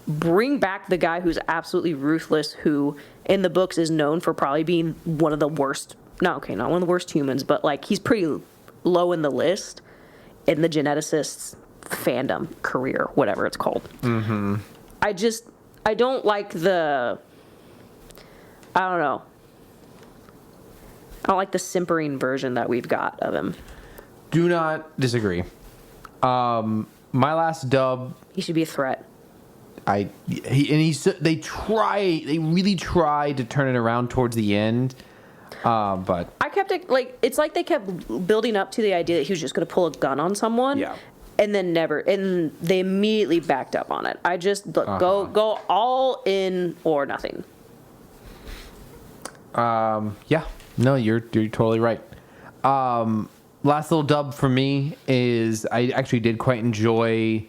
Bring back the guy who's absolutely ruthless, who in the books is known for probably being one of the worst, not one of the worst humans, but like he's pretty low in the list in the geneticist's fandom career, whatever it's called. I don't like I don't like the simpering version that we've got of him. Do not disagree. My last dub. He should be a threat. They really try to turn it around towards the end. But I kept it it's like they kept building up to the idea that he was just going to pull a gun on someone. Yeah. And then and they immediately backed up on it. I just go all in or nothing. Yeah, no, you're totally right. Last little dub for me is I actually did quite enjoy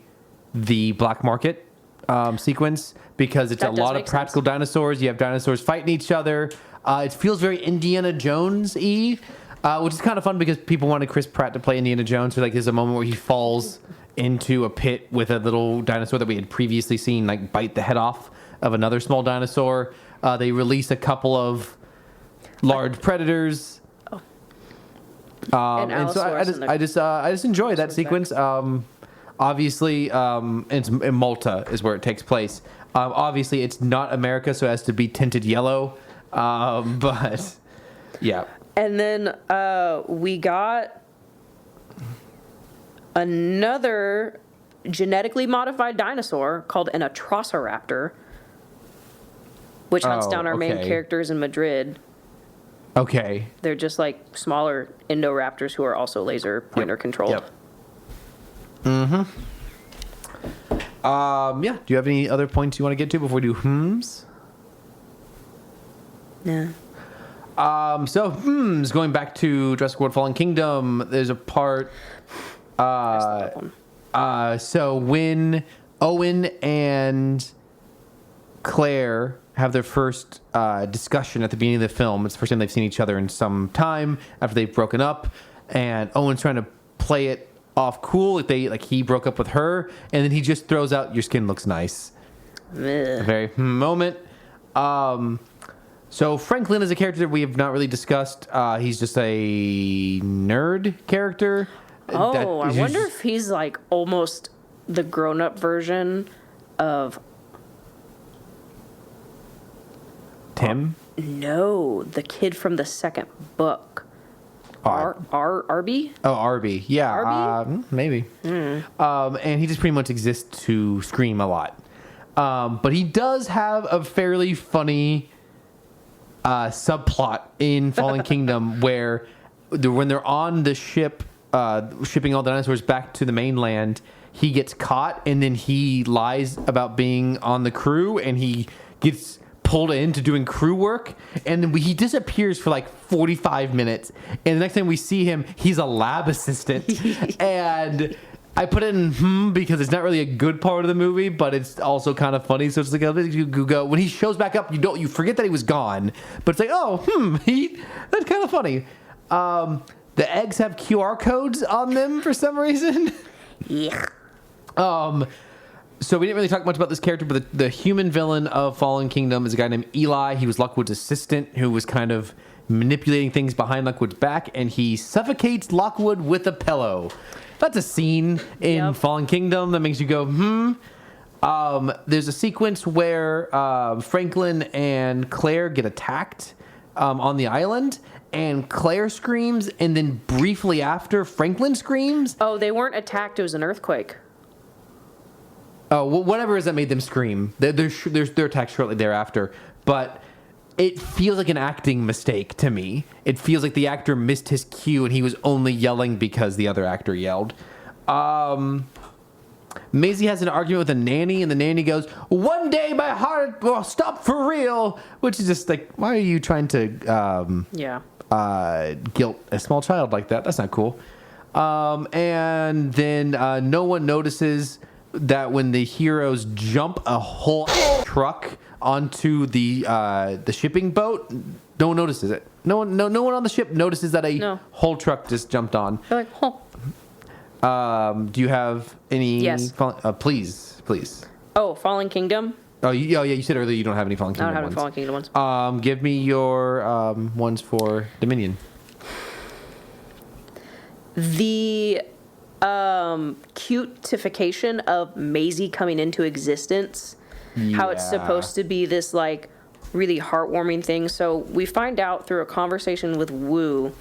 the black market sequence because it's That a does lot of make practical dinosaurs. You have dinosaurs fighting each other. It feels very Indiana Jones-y, which is kind of fun because people wanted Chris Pratt to play Indiana Jones. So like there's a moment where he falls into a pit with a little dinosaur that we had previously seen like bite the head off of another small dinosaur. They release a couple of large predators. And so I just enjoy that sequence. Obviously, it's in Malta is where it takes place. Obviously, it's not America, so it has to be tinted yellow. But yeah. And then we got another genetically modified dinosaur called an Atrociraptor, which hunts down our main characters in Madrid. Okay. They're just like smaller Indoraptors who are also laser pointer controlled. Yep. Yeah. Do you have any other points you want to get to before we do hmms? Yeah. Going back to Jurassic World Fallen Kingdom, there's a part. So when Owen and Claire have their first discussion at the beginning of the film, it's the first time they've seen each other in some time after they've broken up, and Owen's trying to play it off cool, like he broke up with her, and then he just throws out, "Your skin looks nice." A very moment. So Franklin is a character that we have not really discussed. He's just a nerd character. Oh, I wonder if he's like almost the grown-up version of Tim? No, the kid from the second book. Arby? Oh, Arby. Yeah. Arby? Maybe. And he just pretty much exists to scream a lot. But he does have a fairly funny subplot in Fallen Kingdom where when they're on the ship shipping all the dinosaurs back to the mainland, he gets caught and then he lies about being on the crew and he gets pulled into doing crew work, and then he disappears for like 45 minutes, and the next time we see him he's a lab assistant. And I put it in because it's not really a good part of the movie, but it's also kind of funny, so it's like you go when he shows back up, you forget that he was gone, but it's like that's kind of funny. The eggs have QR codes on them for some reason. Yeah. So we didn't really talk much about this character, but the human villain of Fallen Kingdom is a guy named Eli. He was Lockwood's assistant who was kind of manipulating things behind Lockwood's back, and he suffocates Lockwood with a pillow. That's a scene in Fallen Kingdom that makes you go, There's a sequence where Franklin and Claire get attacked on the island, and Claire screams, and then briefly after, Franklin screams. Oh, they weren't attacked. It was an earthquake. Oh, well, whatever it is that made them scream. They're attacked shortly thereafter. But it feels like an acting mistake to me. It feels like the actor missed his cue and he was only yelling because the other actor yelled. Maisie has an argument with a nanny, and the nanny goes, "One day my heart will stop for real," which is just like, why are you trying to guilt a small child like that? That's not cool. And then no one notices that when the heroes jump a whole truck onto the shipping boat, no one notices it. No one on the ship notices that whole truck just jumped on. They're like, do you have any? Yes. Please. Oh, Fallen Kingdom? Oh, yeah. You said earlier you don't have any Fallen Kingdom I don't have ones. any Fallen Kingdom ones. Give me your ones for Dominion. The cutification of Maisie coming into existence, how it's supposed to be this like really heartwarming thing. So we find out through a conversation with Wu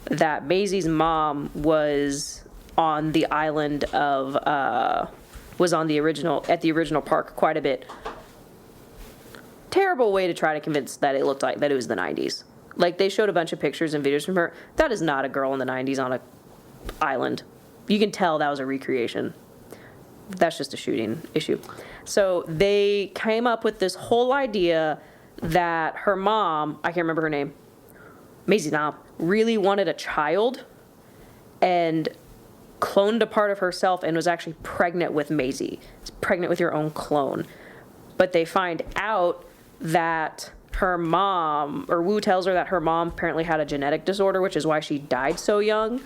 that Maisie's mom was on the island of at the original park quite a bit. Terrible way to try to convince that it looked like that it was the 90s. Like they showed a bunch of pictures and videos from her. That is not a girl in the 90s on a island. You can tell that was a recreation. That's just a shooting issue. So they came up with this whole idea that her mom, I can't remember her name, Maisie's mom, really wanted a child and cloned a part of herself and was actually pregnant with Maisie. It's pregnant with your own clone. But they find out that her mom, or Wu tells her that her mom apparently had a genetic disorder, which is why she died so young.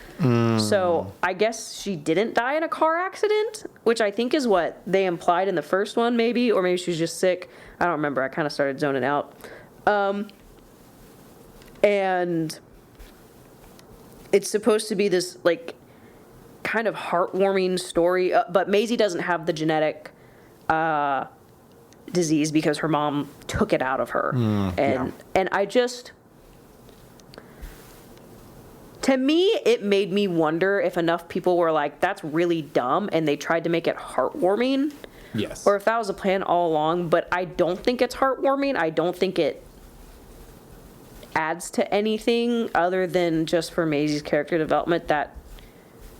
So I guess she didn't die in a car accident, which I think is what they implied in the first one, maybe, or maybe she was just sick. I don't remember. I kind of started zoning out. And it's supposed to be this, like, kind of heartwarming story, but Maisie doesn't have the genetic disease because her mom took it out of her. And I just, to me, it made me wonder if enough people were like, that's really dumb, and they tried to make it heartwarming. Yes. Or if that was a plan all along, but I don't think it's heartwarming. I don't think it adds to anything other than just for Maisie's character development that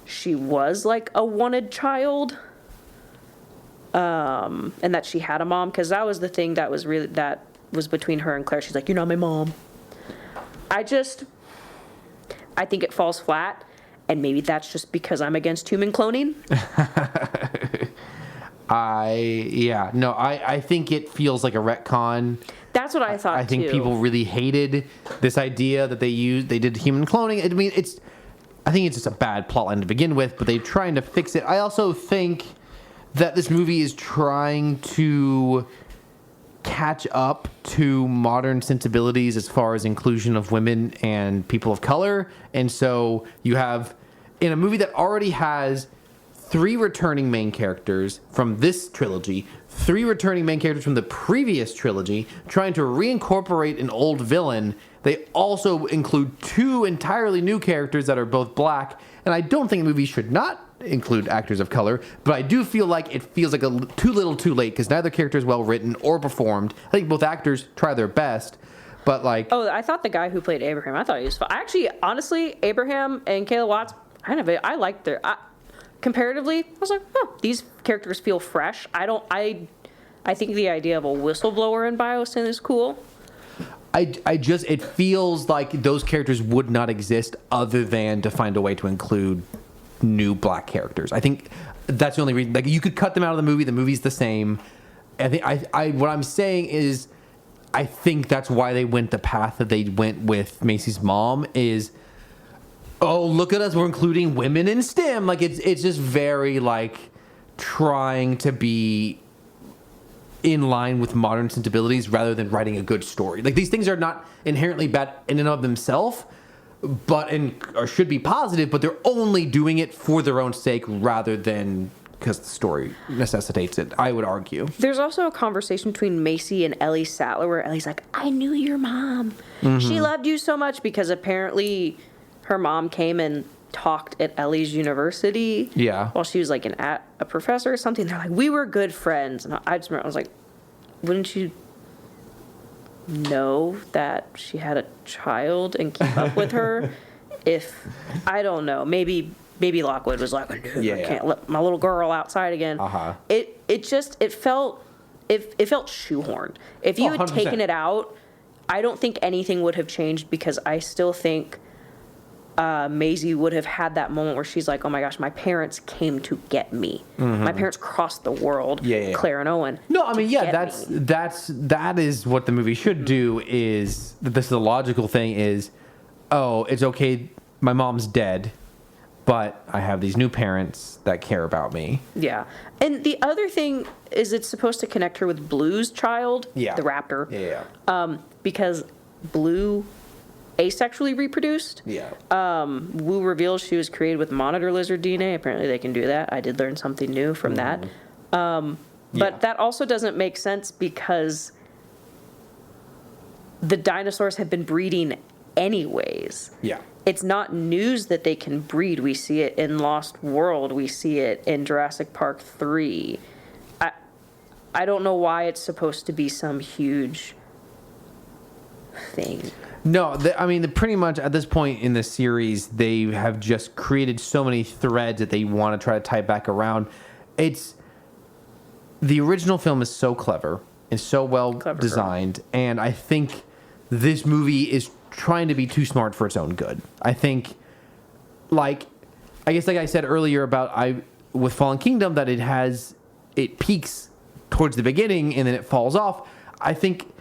she was like a wanted child. And that she had a mom, because that was the thing that was between her and Claire. She's like, you're not my mom. I think it falls flat, and maybe that's just because I'm against human cloning. I think it feels like a retcon. That's what I thought too. I think people really hated this idea that they did human cloning. I mean, I think it's just a bad plotline to begin with, but they're trying to fix it. I also think that this movie is trying to catch up to modern sensibilities as far as inclusion of women and people of color. And so you have, in a movie that already has 3 returning main characters from this trilogy, 3 returning main characters from the previous trilogy, trying to reincorporate an old villain, they also include 2 entirely new characters that are both black. And I don't think movies should not include actors of color, but I do feel like it feels like too little too late, because neither character is well written or performed. I think both actors try their best, but like... Oh, I thought the guy who played Abraham, I thought he was fun. Actually, honestly, Abraham and Kayla Watts, I liked their... comparatively, I was like, these characters feel fresh. I think the idea of a whistleblower in Biosyn is cool. It feels like those characters would not exist other than to find a way to include new black characters. I think that's the only reason. Like, you could cut them out of the movie. The movie's the same. I think what I'm saying is, I think that's why they went the path that they went with Macy's mom. Is, oh, look at us, we're including women in STEM. Like, it's just very like trying to be in line with modern sensibilities rather than writing a good story. Like, these things are not inherently bad in and of themselves, but or should be positive, but they're only doing it for their own sake rather than because the story necessitates it, I would argue. There's also a conversation between Macy and Ellie Sattler where Ellie's like, I knew your mom. Mm-hmm. She loved you so much, because apparently her mom came and talked at Ellie's university. Yeah. While she was like a professor or something. They're like, we were good friends. And I just remember, I was like, wouldn't you know that she had a child and keep up with her? If, I don't know, maybe Lockwood was like, I can't let my little girl outside again. It felt shoehorned. If you had 100%. taken it out, I don't think anything would have changed, because I still think Maisie would have had that moment where she's like, oh my gosh, my parents came to get me. Mm-hmm. My parents crossed the world. Claire and Owen. No, I mean, that is what the movie should do. Is this is the logical thing? Is, oh, it's okay, my mom's dead, but I have these new parents that care about me. Yeah. And the other thing is, it's supposed to connect her with Blue's child, the raptor. Because Blue asexually reproduced. Wu reveals she was created with monitor lizard DNA. Apparently they can do that. I did learn something new from that. But that also doesn't make sense, because the dinosaurs have been breeding anyways. It's not news that they can breed. We see it in Lost World. We see it in Jurassic Park 3. I don't know why it's supposed to be some huge thing. No, pretty much at this point in the series, they have just created so many threads that they want to try to tie back around. The original film is so clever and so well designed. And I think this movie is trying to be too smart for its own good. I think, like I said earlier about with Fallen Kingdom, that it peaks towards the beginning and then it falls off. I think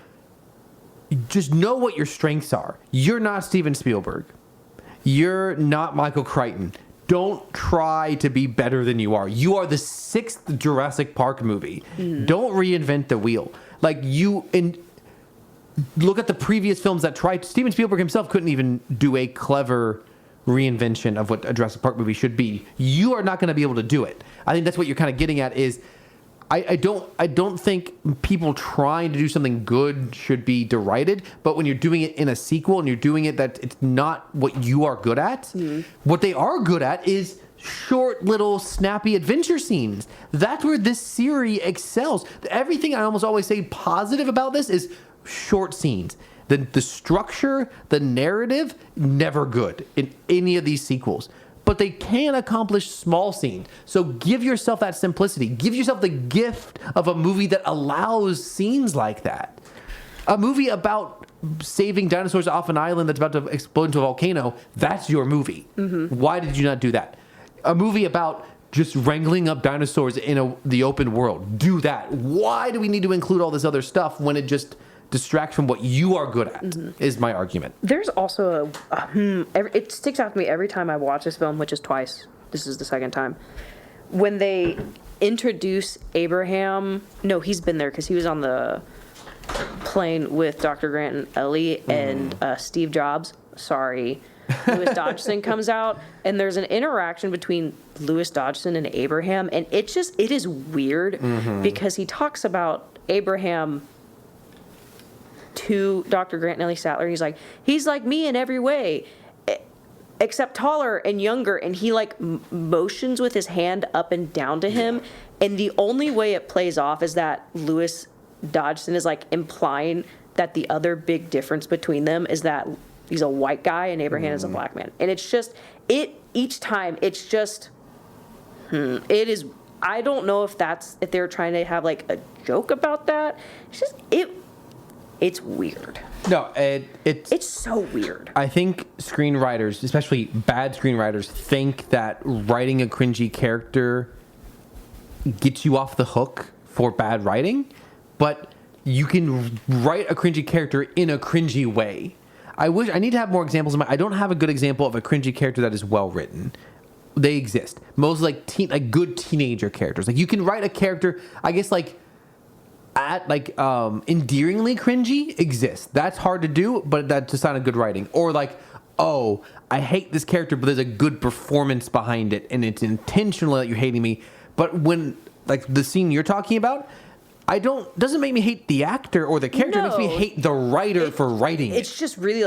just know what your strengths are. You're not Steven Spielberg. You're not Michael Crichton. Don't try to be better than you are. You are the 6th Jurassic Park movie. Don't reinvent the wheel. Look at the previous films that tried. Steven Spielberg himself couldn't even do a clever reinvention of what a Jurassic Park movie should be. You are not going to be able to do it. I think that's what you're kind of getting at is I don't think people trying to do something good should be derided, but when you're doing it in a sequel and you're doing it that it's not what you are good at, what they are good at is short little snappy adventure scenes. That's where this series excels. Everything I almost always say positive about this is short scenes. The structure, the narrative, never good in any of these sequels. But they can accomplish small scenes. So give yourself that simplicity. Give yourself the gift of a movie that allows scenes like that. A movie about saving dinosaurs off an island that's about to explode into a volcano, that's your movie. Why did you not do that? A movie about just wrangling up dinosaurs in the open world, do that. Why do we need to include all this other stuff when it just distracts from what you are good at, is my argument. There's also it sticks out to me every time I watch this film, which is twice. This is the second time. When they introduce Abraham, no, he's been there because he was on the plane with Dr. Grant and Ellie and Steve Jobs. Sorry. Louis Dodgson comes out, and there's an interaction between Louis Dodgson and Abraham, and it is weird because he talks about Abraham to Dr. Grant and Ellie Sattler. He's like me in every way, except taller and younger, and he motions with his hand up and down to him, and the only way it plays off is that Louis Dodgson is implying that the other big difference between them is that he's a white guy and Abraham is a black man. And it's just, each time, it's just, it is, I don't know if they're trying to have a joke about that. It's just, it's weird. No, it's so weird. I think screenwriters, especially bad screenwriters, think that writing a cringy character gets you off the hook for bad writing, but you can write a cringy character in a cringy way. I need to have more examples in mind. I don't have a good example of a cringy character that is well written. They exist. Most good teenager characters. You can write a character, I guess endearingly cringy exists. That's hard to do, but that's just not a good writing. Or oh, I hate this character, but there's a good performance behind it, and it's intentional that you're hating me. But when the scene you're talking about, doesn't make me hate the actor or the character. No. It makes me hate the writer for writing it. It's just really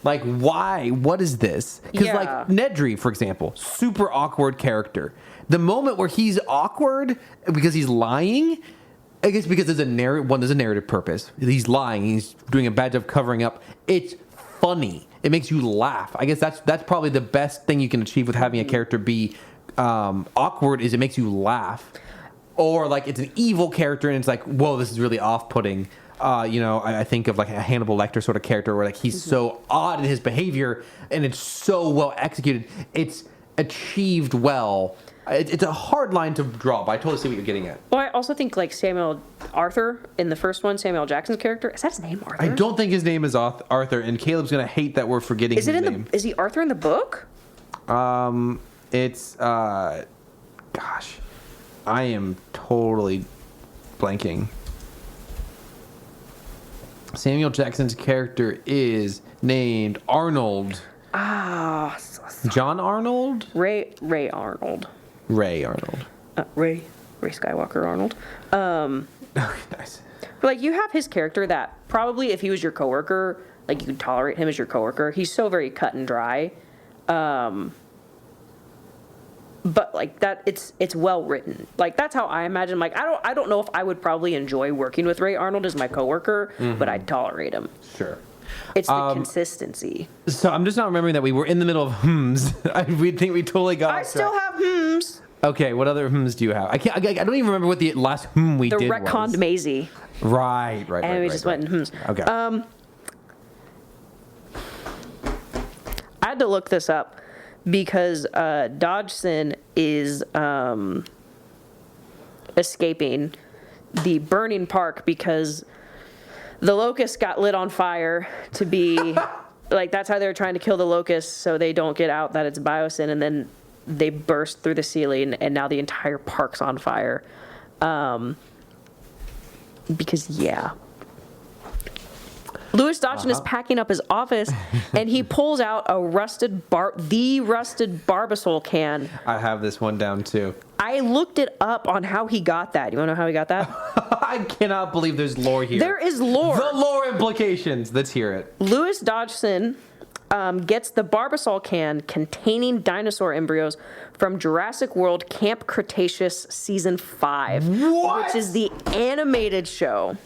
why? What is this? Because Nedry, for example, super awkward character. The moment where he's awkward because he's lying, I guess because there's a narrative purpose. He's lying. He's doing a bad job covering up. It's funny. It makes you laugh. I guess that's probably the best thing you can achieve with having a character be awkward is it makes you laugh. Or it's an evil character and it's whoa, this is really off-putting. I think of a Hannibal Lecter sort of character where he's so odd in his behavior and it's so well executed. It's achieved well. It's a hard line to draw, but I totally see what you're getting at. Well, I also think Samuel Arthur in the first one, Samuel Jackson's character, is that his name, Arthur? I don't think his name is Arthur, and Caleb's gonna hate that we're forgetting his name. Is he Arthur in the book? It's gosh, I am totally blanking. Samuel Jackson's character is named Arnold. John Arnold? Ray Arnold. Ray Arnold. Ray Skywalker Arnold. Nice. But you have his character that probably if he was your coworker, you could tolerate him as your coworker. He's so very cut and dry. But that it's well written. That's how I imagine. I don't know if I would probably enjoy working with Ray Arnold as my coworker, but I'd tolerate him. Sure. It's the consistency. So I'm just not remembering that we were in the middle of hymns. We think we totally got. I still have hymns. Okay, what other hmms do you have? I don't even remember what the last we The did retconned was. Maisie. Right. And we just went in hmms. Okay. I had to look this up because Dodgson is escaping the burning park because the locust got lit on fire to be like, that's how they were trying to kill the locusts so they don't get out that it's biosyn, and then they burst through the ceiling and now the entire park's on fire. Because Louis Dodgson is packing up his office, and he pulls out a rusted Barbasol can. I have this one down too. I looked it up on how he got that. You want to know how he got that? I cannot believe there's lore here. There is lore. The lore implications. Let's hear it. Louis Dodgson gets the Barbasol can containing dinosaur embryos from Jurassic World Camp Cretaceous Season 5. What? Which is the animated show.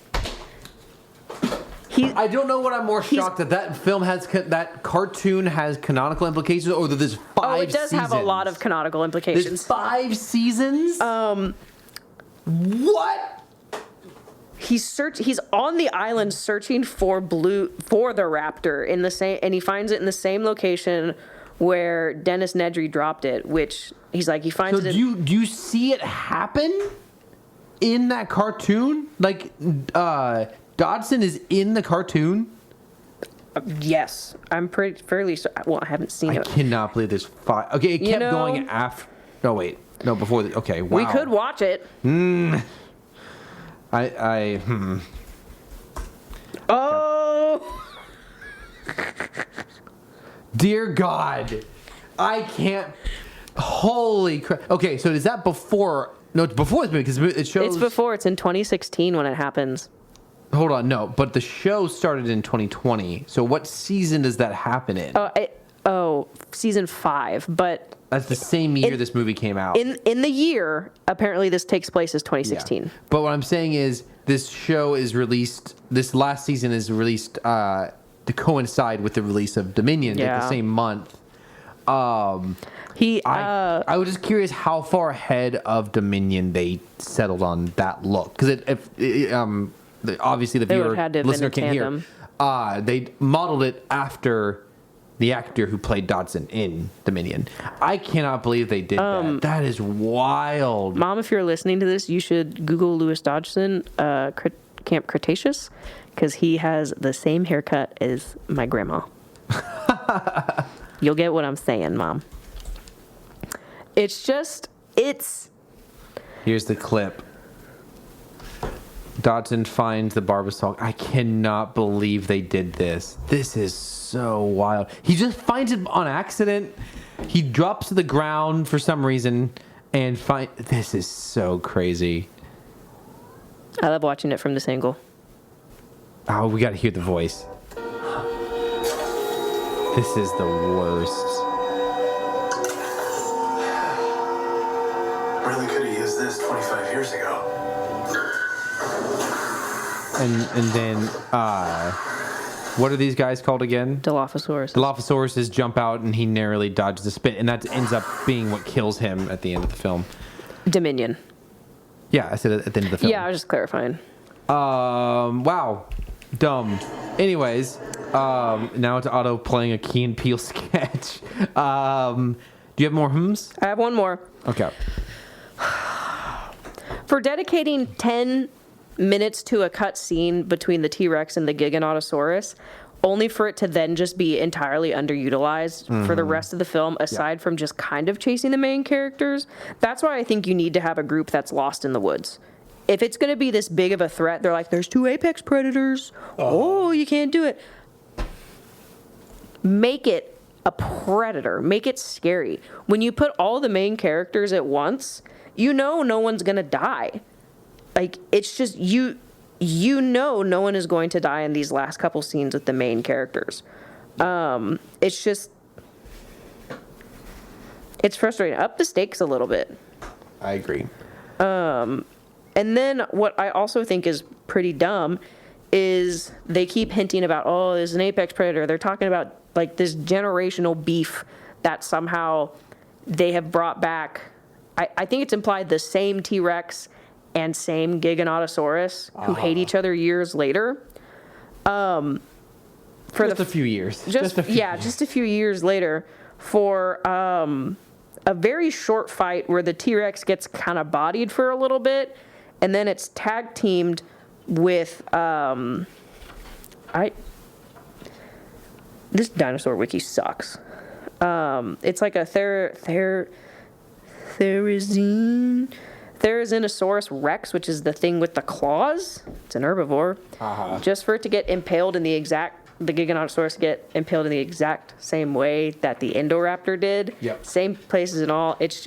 I don't know what I'm more shocked that film has that cartoon has canonical implications, or that there's 5 seasons. Oh, it does have a lot of canonical implications. There's 5 seasons? What? He's on the island searching for the raptor in the same, and he finds it in the same location where Dennis Nedry dropped it, which he's like, he finds it. So do you see it happen in that cartoon? Like, Dodson is in the cartoon? Yes, I'm fairly sure. Well, I haven't seen I it. cannot believe there's 5. Okay, it kept going after. No, wait. No, before. Okay, wow. We could watch it. Oh. Dear God. I can't. Holy crap. Okay, so is that before? No, it's before this movie because it shows. It's before. It's in 2016 when it happens. Hold on, no, but the show started in 2020. So what season does that happen in? Season 5, but that's the same year this movie came out. In the year, apparently this takes place as 2016. Yeah. But what I'm saying is, this show is released. This last season is released to coincide with the release of Dominion, like the same month. I was just curious how far ahead of Dominion they settled on that look, because obviously the viewer listener can't hear. They modeled it after the actor who played Dodson in Dominion. I cannot believe they did that. That is wild. Mom, if you're listening to this, you should Google Louis Dodgson Camp Cretaceous, because he has the same haircut as my grandma. You'll get what I'm saying, Mom. Here's the clip. Dodson finds the Barbasol. I cannot believe they did this. This is so wild. He just finds it on accident. He drops to the ground for some reason and this is so crazy. I love watching it from this angle. Oh, we got to hear the voice. This is the worst. Really could have used this 25 years ago. And then, what are these guys called again? Dilophosaurus. Dilophosaurus jump out and he narrowly dodges the spit, and that ends up being what kills him at the end of the film. Dominion. Yeah, I said at the end of the film. Yeah, I was just clarifying. Wow. Dumb. Anyways, now it's Otto playing a Key and Peele sketch. Do you have more hymns? I have one more. Okay. For dedicating 10 minutes to a cut scene between the T-Rex and the Giganotosaurus, only for it to then just be entirely underutilized for the rest of the film, aside from just kind of chasing the main characters. That's why I think you need to have a group that's lost in the woods. If it's going to be this big of a threat, they're like, there's 2 apex predators. Oh, you can't do it. Make it a predator. Make it scary. When you put all the main characters at once, you know no one's going to die. Like, it's just, you know no one is going to die in these last couple scenes with the main characters. It's just, it's frustrating. Up the stakes a little bit. I agree. And then what I also think is pretty dumb is they keep hinting about, oh, there's an apex predator. They're talking about, like, this generational beef that somehow they have brought back I think it's implied the same T-Rex and same Giganotosaurus who hate each other years later. For just a few years. Just a few years later for a very short fight where the T-Rex gets kind of bodied for a little bit, and then it's tag teamed with this dinosaur wiki sucks. It's like a Therizinosaurus rex, which is the thing with the claws. It's an herbivore. Just for it to get impaled in the Giganotosaurus get impaled in the exact same way that the Indoraptor did. Yep. Same places and all. It's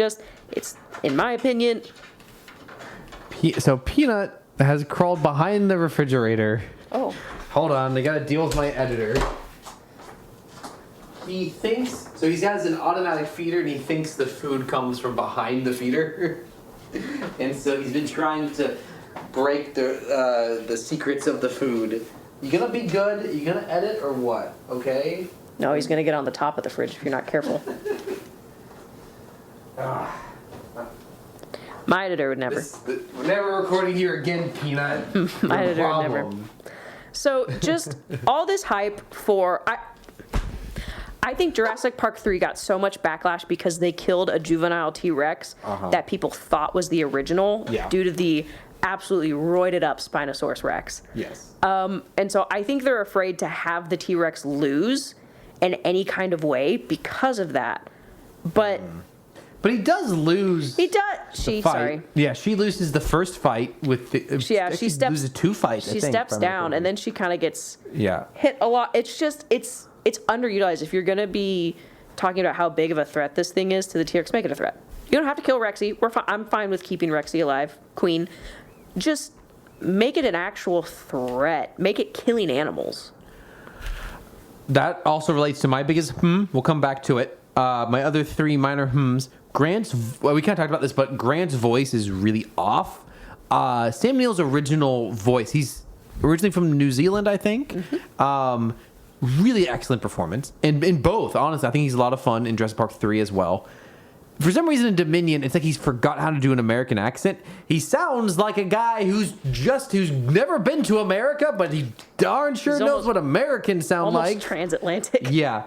in my opinion. So Peanut has crawled behind the refrigerator. Oh. Hold on, I gotta deal with my editor. He thinks, so he has an automatic feeder and he thinks the food comes from behind the feeder. And so he's been trying to break the secrets of the food. You gonna be good? You gonna edit or what? Okay? No, he's gonna get on the top of the fridge if you're not careful. My editor would never. We're never recording here again, Peanut. My editor would never. So just all this hype for I think Jurassic Park 3 got so much backlash because they killed a juvenile T-Rex that people thought was the original due to the absolutely roided up Spinosaurus Rex. Yes. And so I think they're afraid to have the T-Rex lose in any kind of way because of that. But he does lose. He does. Sorry. Yeah, she loses the first fight with the. She steps. Loses 2 fights. She steps down, and then she kind of gets hit a lot. It's just it's underutilized. If you're gonna be talking about how big of a threat this thing is to the T-Rex, make it a threat. You don't have to kill Rexy. I'm fine with keeping Rexy alive, Queen. Just make it an actual threat. Make it killing animals. That also relates to my biggest We'll come back to it. My other 3 minor Grant's, we kind of talked about this, but Grant's voice is really off. Sam Neill's original voice, he's originally from New Zealand, I think. Really excellent performance. And in both, honestly, I think he's a lot of fun in Jurassic Park 3 as well. For some reason in Dominion, it's like he's forgot how to do an American accent. He sounds like a guy who's never been to America, but he darn sure knows what Americans sound like. Almost transatlantic. Yeah.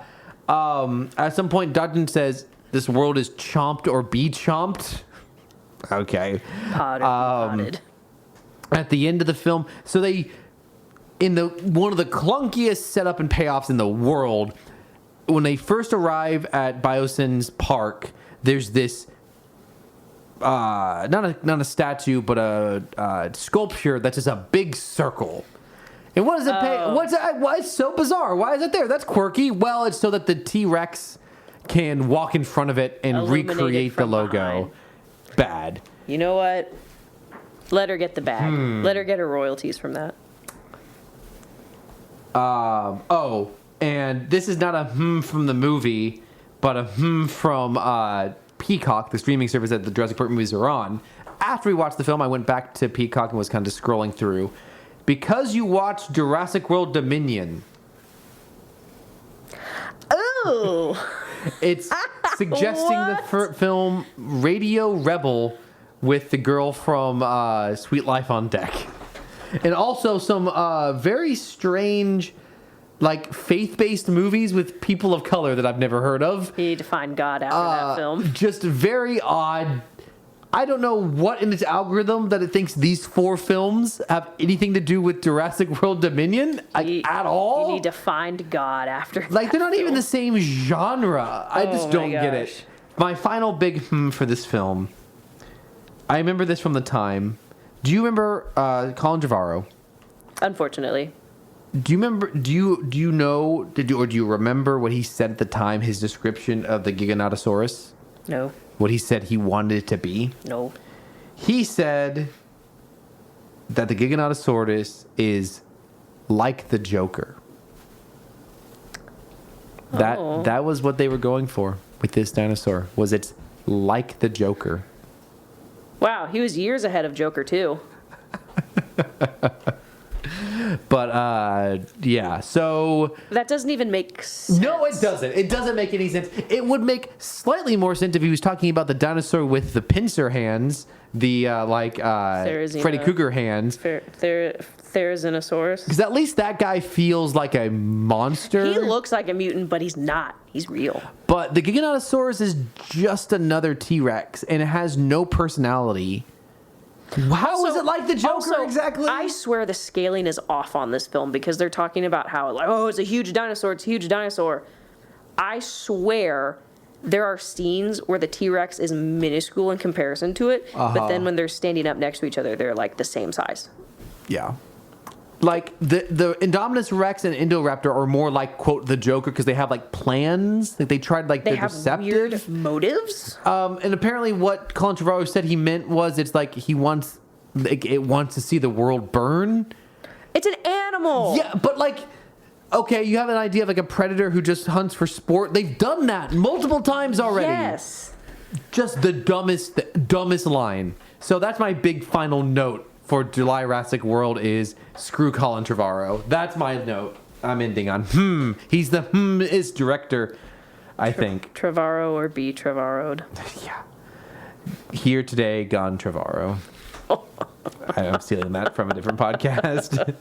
At some point, Dutton says, "This world is chomped or be chomped." Okay. Potted. At the end of the film, so they, in one of the clunkiest setup and payoffs in the world, when they first arrive at Biosen's park, there's this not a statue, but a sculpture that's just a big circle. And what does it pay? Why it's so bizarre? Why is it there? That's quirky. Well, it's so that the T-Rex can walk in front of it and recreate the logo. Behind. Bad. You know what? Let her get the bag. Let her get her royalties from that. And this is not a from the movie, but a from Peacock, the streaming service that the Jurassic Park movies are on. After we watched the film, I went back to Peacock and was kind of scrolling through. Because you watched Jurassic World Dominion. Oh! It's suggesting the film Radio Rebel with the girl from Sweet Life on Deck. And also some very strange, like, faith-based movies with people of color that I've never heard of. You need to find God after that film. Just very odd. I don't know what in its algorithm that it thinks these 4 films have anything to do with Jurassic World Dominion at all. You need to find God after. Like, they're not even the same genre. I just don't get it. My final big for this film. I remember this from the time. Do you remember Colin Trevorrow? Unfortunately. Do you remember? Do you know? Do you remember what he said at the time? His description of the Giganotosaurus. No. What he said he wanted it to be? No. He said that the Giganotosaurus is like the Joker. That was what they were going for with this dinosaur. Was it's like the Joker. Wow, he was years ahead of Joker too. But yeah, so That doesn't even make sense. no, it doesn't. It doesn't make any sense. It would make slightly more sense if he was talking about the dinosaur with the pincer hands, the Therizina. Freddy Krueger hands. Therizinosaurus. Because at least that guy feels like a monster. He looks like a mutant, but he's not. He's real. But the Giganotosaurus is just another T-Rex, and it has no personality. How is it like the Joker Also, exactly? I swear the scaling is off on this film because they're talking about how, like, oh, it's a huge dinosaur. It's a huge dinosaur. I swear there are scenes where the T-Rex is minuscule in comparison to it, but then when they're standing up next to each other, they're like the same size. Yeah. Like the Indominus Rex and Indoraptor are more like, quote, the Joker because they have like plans. Like they tried like They the have deceptive. weird motives. And apparently what Colin Trevorrow said he meant was it's like it wants to see the world burn. It's an animal. Yeah, but like, okay, you have an idea of like a predator who just hunts for sport. They've done that multiple times already. Yes. Just the dumbest line. So that's my big final note for July-rassic World is screw Colin Trevorrow. That's my note. I'm ending on He's the is director, I think. Trevorrow or be Trevorrowed. Yeah. Here today, gone Trevorrow. I'm stealing that from a different podcast.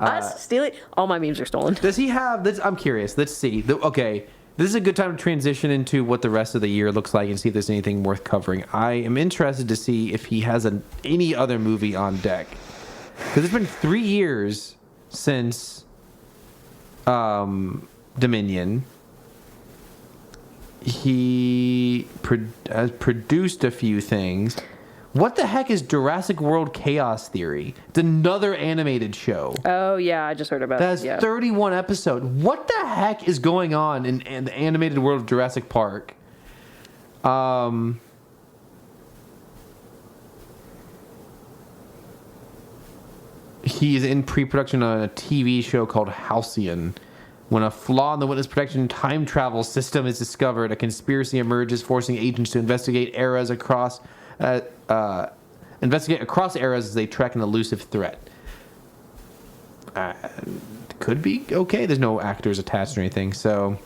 Us stealing? All my memes are stolen. Does he have this? I'm curious. Let's see. Okay. This is a good time to transition into what the rest of the year looks like and see if there's anything worth covering. I am interested to see if he has any other movie on deck. Because it's been 3 years since Dominion. He has produced a few things. What the heck is Jurassic World Chaos Theory? It's another animated show. Oh, yeah, I just heard about That has it. Yeah. 31 episodes. What the heck is going on in the animated world of Jurassic Park? He is in pre-production on a TV show called Halcyon. When a flaw in the witness protection time travel system is discovered, a conspiracy emerges, forcing agents to investigate across eras as they track an elusive threat. Could be okay. There's no actors attached or anything, so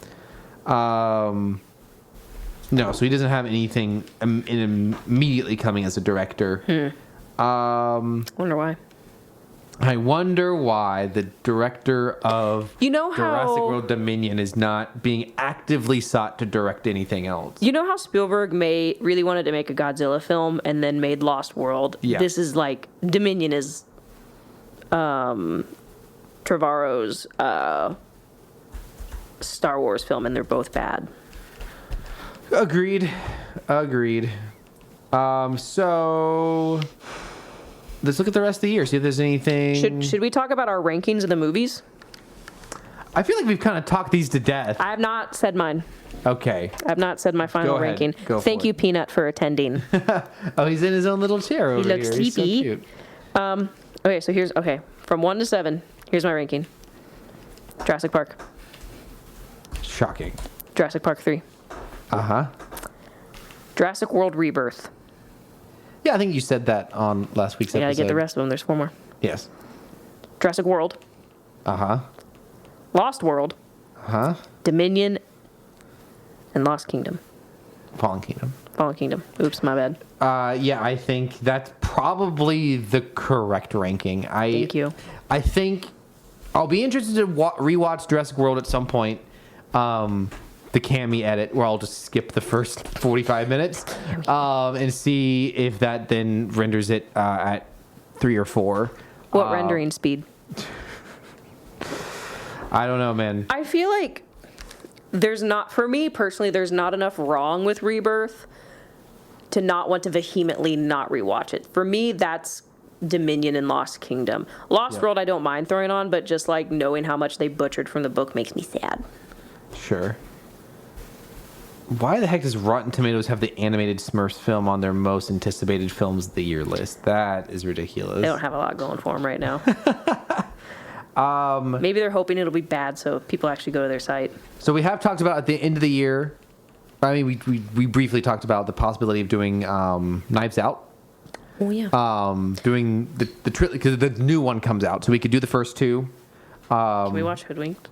no. So he doesn't have anything immediately coming as a director. Wonder why. I wonder why the director of Jurassic World Dominion is not being actively sought to direct anything else. You know how Spielberg really wanted to make a Godzilla film and then made Lost World? Yeah. This is like, Dominion is Trevorrow's Star Wars film, and they're both bad. Agreed. So let's look at the rest of the year, see if there's anything. Should we talk about our rankings of the movies? I feel like we've kind of talked these to death. I have not said mine. Okay. I have not said my final Go ahead. ranking. Go for Thank it. you, Peanut, for attending. Oh, he's in his own little chair over looks here. He's so sleepy. cute. Okay, so from 1 to 7, here's my ranking. Jurassic Park. Shocking. Jurassic Park 3. Uh-huh. Jurassic World Rebirth. Yeah, I think you said that on last week's I episode. gotta get the rest of them. There's 4 more. Yes. Jurassic World. Uh-huh. Lost World. Uh-huh. Dominion. And Lost Kingdom. Fallen Kingdom. Fallen Kingdom. Oops, my bad. Yeah, I think that's probably the correct ranking. Thank you. I think I'll be interested to rewatch Jurassic World at some point. The Cammy edit, where I'll just skip the first 45 minutes and see if that then renders it at 3 or 4. What rendering speed? I don't know, man. I feel like for me personally, there's not enough wrong with Rebirth to not want to vehemently not rewatch it. For me, that's Dominion and Lost Kingdom. Lost World I don't mind throwing on, but just like knowing how much they butchered from the book makes me sad. Sure. Why the heck does Rotten Tomatoes have the animated Smurfs film on their most anticipated films of the year list? That is ridiculous. They don't have a lot going for them right now. Maybe they're hoping it'll be bad so people actually go to their site. So we have talked about at the end of the year, I mean, we briefly talked about the possibility of doing Knives Out. Oh yeah. Doing the because the new one comes out, so we could do the first two. Can we watch Hoodwinked?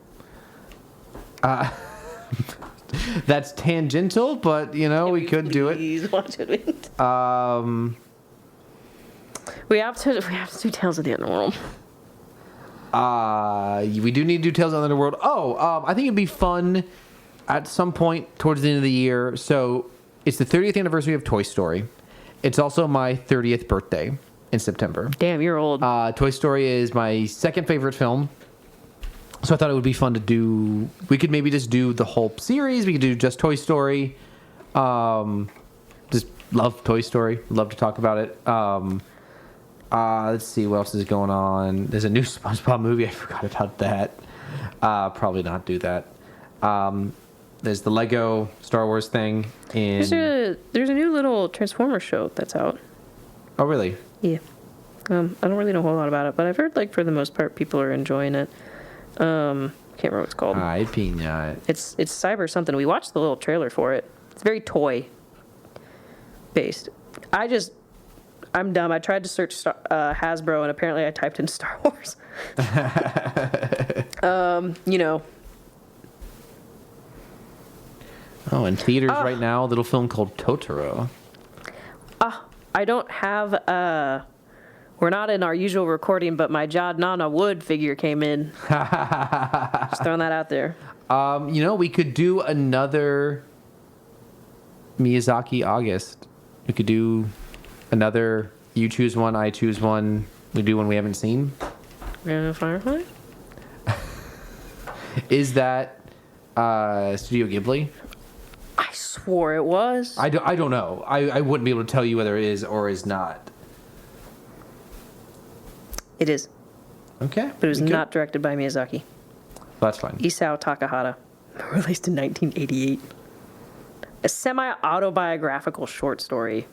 That's tangential, but we could do it. Please watch Hoodwinked. We have to do Tales of the Underworld. We do need to do Tales of the Underworld. I think it'd be fun at some point towards the end of the year. So it's the 30th anniversary of Toy Story. It's also my 30th birthday in September. Damn, you're old. Toy Story is my second favorite film. So I thought it would be fun to do. We could maybe just do the whole series. We could do just Toy Story. Just love Toy Story. Love to talk about it. Let's see what else is going on. There's a new SpongeBob movie. I forgot about that. Probably not do that. There's the Lego Star Wars thing. There's a new little Transformers show that's out. Oh, really? Yeah. I don't really know a whole lot about it, but I've heard for the most part people are enjoying it. Can't remember what it's called. Ay, peanut. It's cyber something. We watched the little trailer for it. It's very toy based. I'm dumb. I tried to search Hasbro, and apparently I typed in Star Wars. Oh, in theaters right now, a little film called Totoro. I don't have we're not in our usual recording, but my Jod Nana Wood figure came in. Just throwing that out there. We could do another Miyazaki August. We could do another you choose one, I choose one. We do one we haven't seen. Firefly? Is that Studio Ghibli? I swore it was. I don't know. I wouldn't be able to tell you whether it is or is not. It is. Okay. But it was not directed by Miyazaki. That's fine. Isao Takahata. Released in 1988. A semi-autobiographical short story.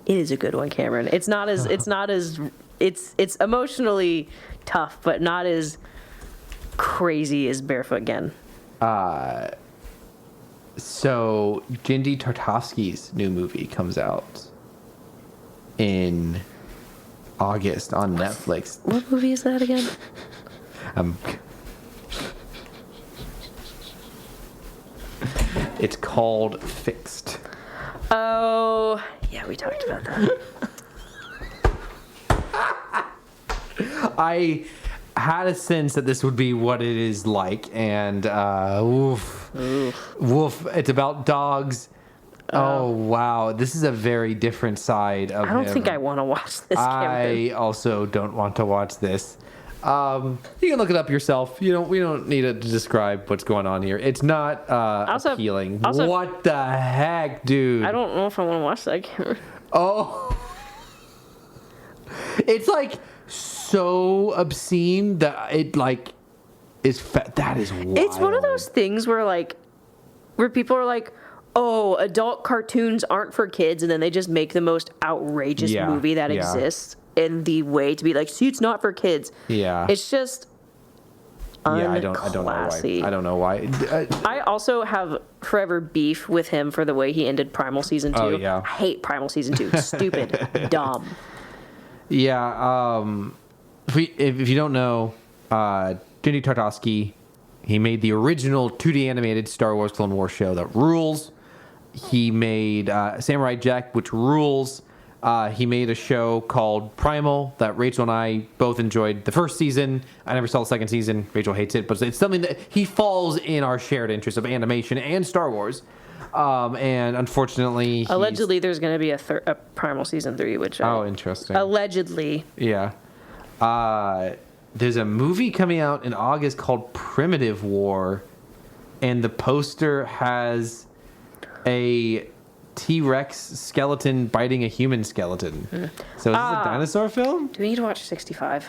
It is a good one, Cameron. It's emotionally tough, but not as crazy as Barefoot Gen. So Genndy Tartakovsky's new movie comes out in August on Netflix. What movie is that again? It's called Fixed. Oh, yeah, we talked about that. I had a sense that this would be what it is like, and woof. It's about dogs. Oh wow, this is a very different side of him. I don't think I want to watch this. I also don't want to watch this. You can look it up yourself. We don't need to describe what's going on here. It's not appealing. What the heck, dude? I don't know if I want to watch that, Cameron. Oh, it's so obscene that it is that is wild. It's one of those things where people are like, oh, adult cartoons aren't for kids, and then they just make the most outrageous movie that exists in the way to be like, see, it's not for kids. Yeah. It's just I don't know why. I don't know why. I also have forever beef with him for the way he ended Primal Season 2. Oh, yeah. I hate Primal Season 2. Stupid. Dumb. Yeah. If you don't know, Genndy Tartakovsky, he made the original 2D animated Star Wars Clone Wars show that rules. He made Samurai Jack, which rules. He made a show called Primal that Rachel and I both enjoyed the first season. I never saw the second season. Rachel hates it, but it's something that he falls in our shared interest of animation and Star Wars. And unfortunately, allegedly, there's going to be a Primal Season 3, which interesting. Allegedly, yeah. There's a movie coming out in August called Primitive War, and the poster has a T-Rex skeleton biting a human skeleton. So is this a dinosaur film? Do we need to watch 65?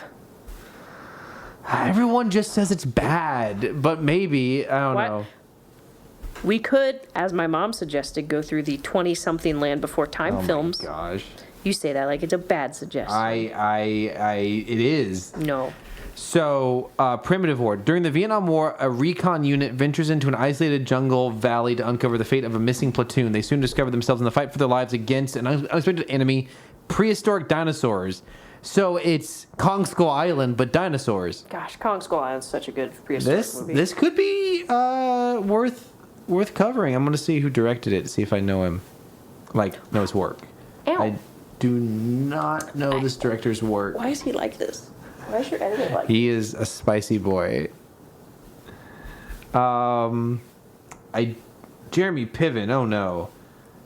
Everyone just says it's bad, but maybe. I don't know. We could, as my mom suggested, go through the 20-something Land Before Time films. Oh my gosh. You say that like it's a bad suggestion. It is. No. So, Primitive War. During the Vietnam War, a recon unit ventures into an isolated jungle valley to uncover the fate of a missing platoon. They soon discover themselves in the fight for their lives against an unexpected enemy, prehistoric dinosaurs. So it's Kong Skull Island, but dinosaurs. Gosh, Kong Skull Island's such a good prehistoric movie. This could be worth covering. I'm gonna see who directed it, see if I know him, know his work. Ow. I do not know this director's work. Why is he like this? Why is your editor like this? He is a spicy boy. Jeremy Piven. Oh no.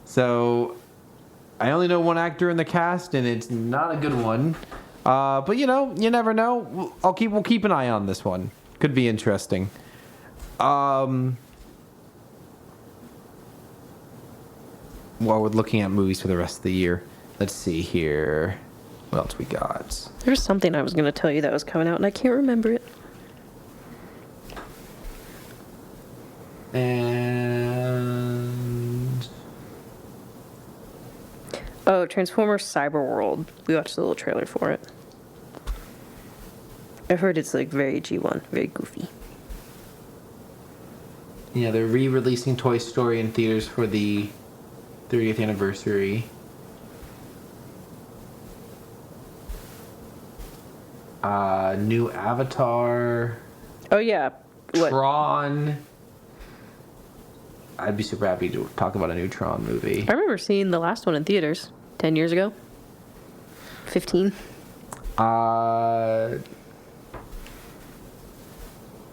So I only know one actor in the cast, and it's not a good one. But you never know. We'll keep an eye on this one. Could be interesting. While we're looking at movies for the rest of the year, let's see here. What else we got? There's something I was going to tell you that was coming out, and I can't remember it. And Oh, Transformers Cyberworld. We watched the little trailer for it. I've heard it's very G1, very goofy. yeah, they're re-releasing Toy Story in theaters for the 30th anniversary. New Avatar. Oh yeah, what? Tron. I'd be super happy to talk about a new Tron movie. I remember seeing the last one in theaters 10 years ago. 15.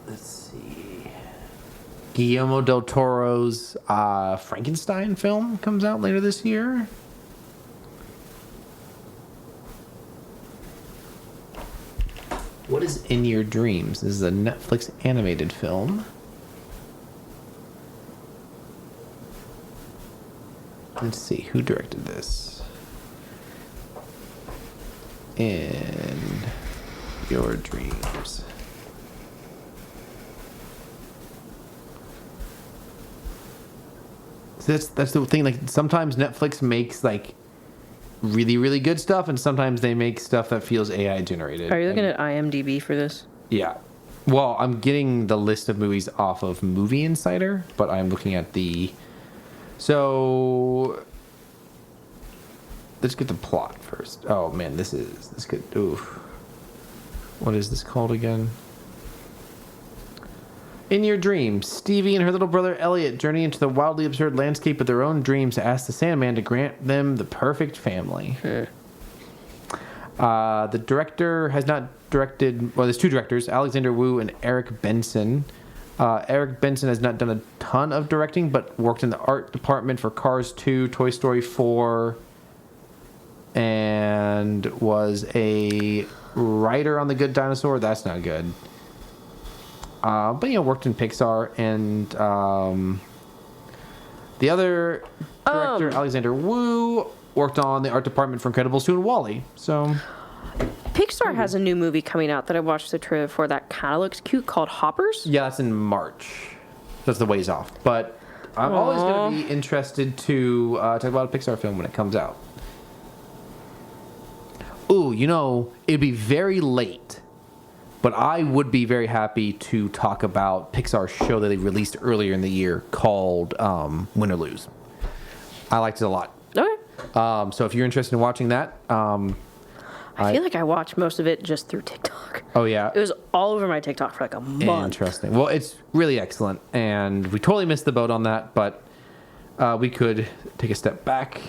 Let's see. Guillermo del Toro's Frankenstein film comes out later this year. What is In Your Dreams? This is a Netflix animated film. Let's see, who directed this? In Your Dreams. So that's the thing. Like sometimes Netflix makes really, really good stuff, and sometimes they make stuff that feels AI generated. Are you looking at IMDb for this? Yeah. Well, I'm getting the list of movies off of Movie Insider, but I'm looking at the. So let's get the plot first. Oh man, this could. Oof. What is this called again? In Your Dreams, Stevie and her little brother Elliot journey into the wildly absurd landscape of their own dreams to ask the Sandman to grant them the perfect family. The director has not directed... Well, there's two directors, Alexander Wu and Eric Benson. Eric Benson has not done a ton of directing, but worked in the art department for Cars 2, Toy Story 4, and was a writer on The Good Dinosaur. That's not good. But worked in Pixar, and the other director, Alexander Wu, worked on the art department for Incredibles 2 and WALL-E. So Pixar has a new movie coming out that I watched the trailer for that kind of looks cute called Hoppers. yeah, that's in March. That's the ways off. But I'm always going to be interested to talk about a Pixar film when it comes out. Ooh, it'd be very late. But I would be very happy to talk about Pixar's show that they released earlier in the year called Win or Lose. I liked it a lot. Okay. So if you're interested in watching that, I feel like I watched most of it just through TikTok. oh yeah, It was all over my TikTok for a month. interesting. Well, it's really excellent, and we totally missed the boat on that, but we could take a step back.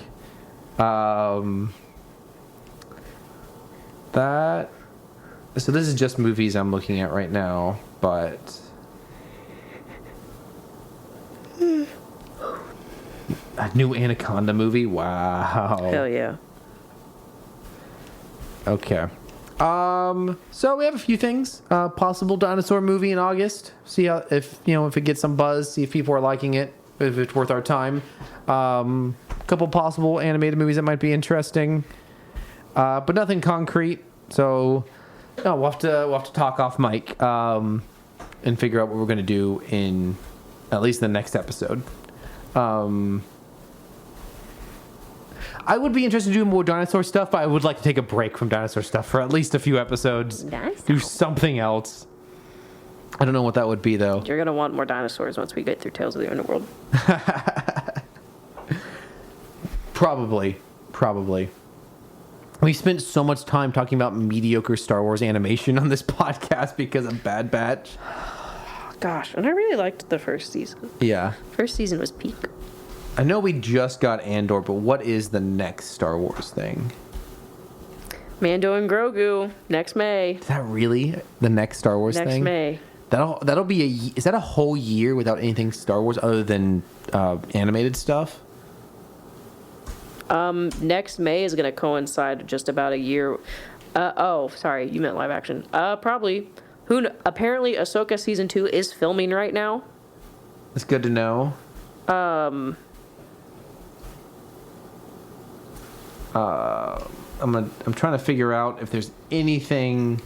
So this is just movies I'm looking at right now, but a new Anaconda movie. Wow. Hell yeah. Okay. So we have a few things. Possible dinosaur movie in August. See how if it gets some buzz. See if people are liking it. If it's worth our time. Couple possible animated movies that might be interesting. But nothing concrete. So we'll have to talk off mic and figure out what we're gonna do in at least the next episode. I would be interested to do more dinosaur stuff, but I would like to take a break from dinosaur stuff for at least a few episodes. Nice. Do something else. I don't know what that would be, though. You're going to want more dinosaurs once we get through Tales of the Underworld. Probably. We spent so much time talking about mediocre Star Wars animation on this podcast because of Bad Batch. Gosh, and I really liked the first season. Yeah. First season was peak. I know we just got Andor, but what is the next Star Wars thing? Mando and Grogu next May. Is that really the next Star Wars Next thing? May. That'll be is that a whole year without anything Star Wars other than animated stuff? Next May is going to coincide just about a year. Oh, sorry, you meant live action. Probably. Apparently, Ahsoka season 2 is filming right now. It's good to know. I'm trying to figure out if there's anything.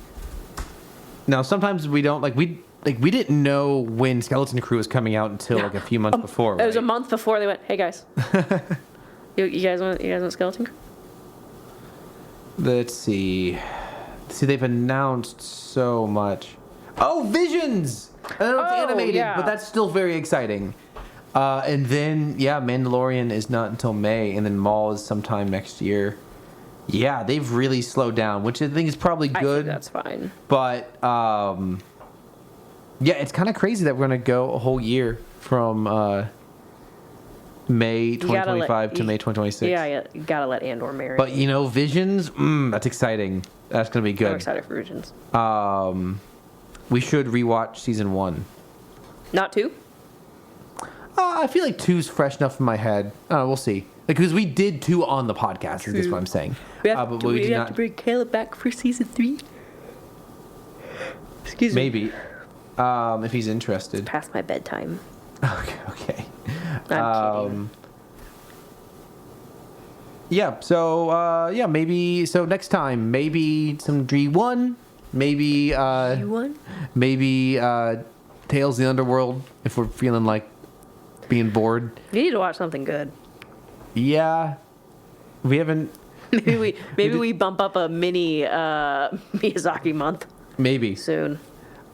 Now, sometimes we don't we didn't know when Skeleton Crew was coming out until like a few months before. It was a right? month before they went, "Hey guys, you guys want Skeleton Crew?" Let's see. They've announced so much. Oh, Visions! I know it's animated, yeah. but that's still very exciting. And then, Mandalorian is not until May, and then Maul is sometime next year. Yeah, they've really slowed down, which I think is probably I good. think that's fine. But, it's kind of crazy that we're going to go a whole year from May 2025 to May 2026. Yeah, you gotta let Andor marry. But, Visions, that's exciting. That's going to be good. I'm excited for Visions. We should rewatch season 1. Not 2? I feel like 2's fresh enough in my head. We'll see. Because we did 2 on the podcast, is what I'm saying. We have, but do we have to bring Caleb back for season 3? Excuse me. Maybe. If he's interested. Past my bedtime. Okay. I'm kidding. Yeah, so, maybe... So next time, maybe some G1. Maybe, You won? Maybe, Tales of the Underworld, if we're feeling like being bored. You need to watch something good. Yeah. We haven't... Maybe we bump up a mini Miyazaki month Maybe. soon.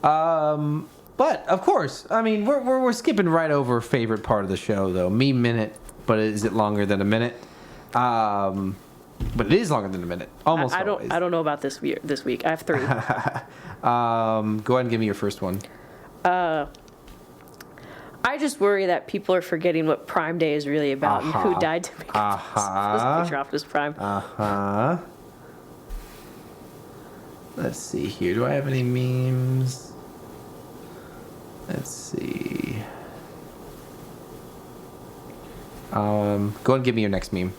But of course, I mean, we're skipping right over favorite part of the show, though. Minute, but is it longer than a minute? But it is longer than a minute. Almost. I always. don't know about this week. I have 3. Go ahead and give me your first one. I just worry that people are forgetting what Prime Day is really about and who died to make it supposed to be Optimus Prime. Let's see here. Do I have any memes? Let's see. Go ahead and give me your next meme.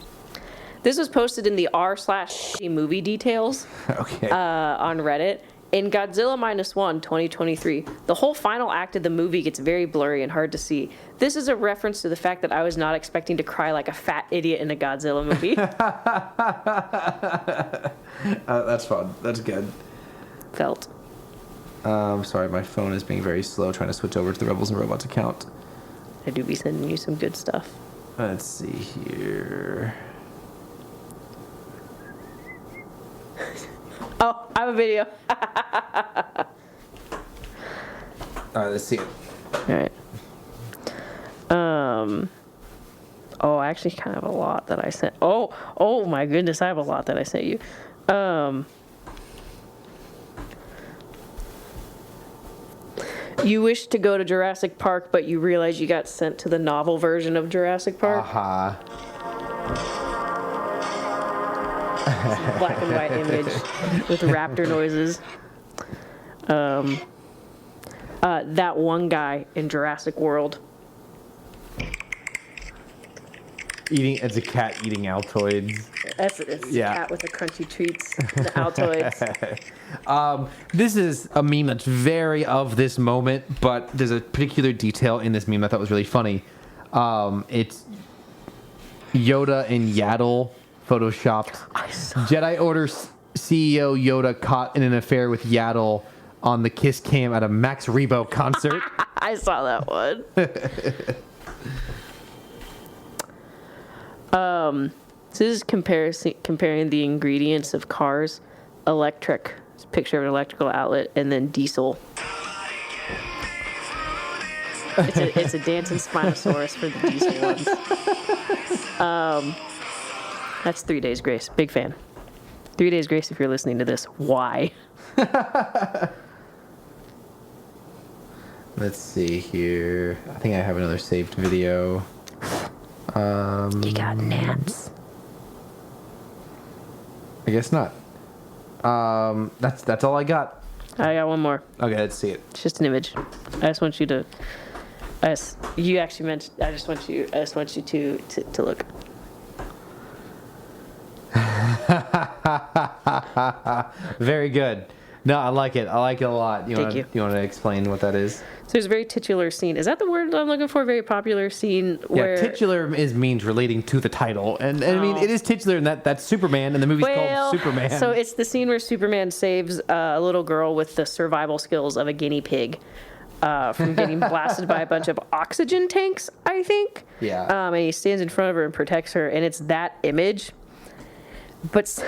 This was posted in the r/movie details Okay. on Reddit. In Godzilla -1, 2023, the whole final act of the movie gets very blurry and hard to see. This is a reference to the fact that I was not expecting to cry like a fat idiot in a Godzilla movie. That's fun. That's good. Felt. Sorry, my phone is being very slow trying to switch over to the Rebels and Robots account. I do be sending you some good stuff. Let's see here. Oh, I have a video. All right, let's see it. All right. I actually kind of have a lot that I sent. Oh my goodness, I have a lot that I sent you. You wish to go to Jurassic Park, but you realize you got sent to the novel version of Jurassic Park. Black and white image with raptor noises. That one guy in Jurassic World. It's a cat eating Altoids. It's a cat with the crunchy treats, the Altoids. This is a meme that's very of this moment, but there's a particular detail in this meme I thought was really funny. It's Yoda and Yaddle photoshopped. Jedi Order CEO Yoda caught in an affair with Yaddle on the kiss cam at a Max Rebo concert. I saw that one. So this is comparing the ingredients of cars. Electric, it's a picture of an electrical outlet, and then diesel. It's a dancing Spinosaurus for the diesel ones. That's 3 Days Grace. Big fan. 3 days grace if you're listening to this. Why? Let's see here. I think I have another saved video. You got gnats. I guess not. That's all I got. I got one more. Okay, let's see it. It's just an image. I just want you to. You actually mentioned. I just want you to look. Very good. No, I like it. I like it a lot. Thank you. You want to explain what that is? So there's a very titular scene. Is that the word I'm looking for? Very popular scene where. Yeah, titular means relating to the title, and I mean it is titular, and that's Superman, and the movie's called Superman. So it's the scene where Superman saves a little girl with the survival skills of a guinea pig from getting blasted by a bunch of oxygen tanks, I think. Yeah. And he stands in front of her and protects her, and it's that image, but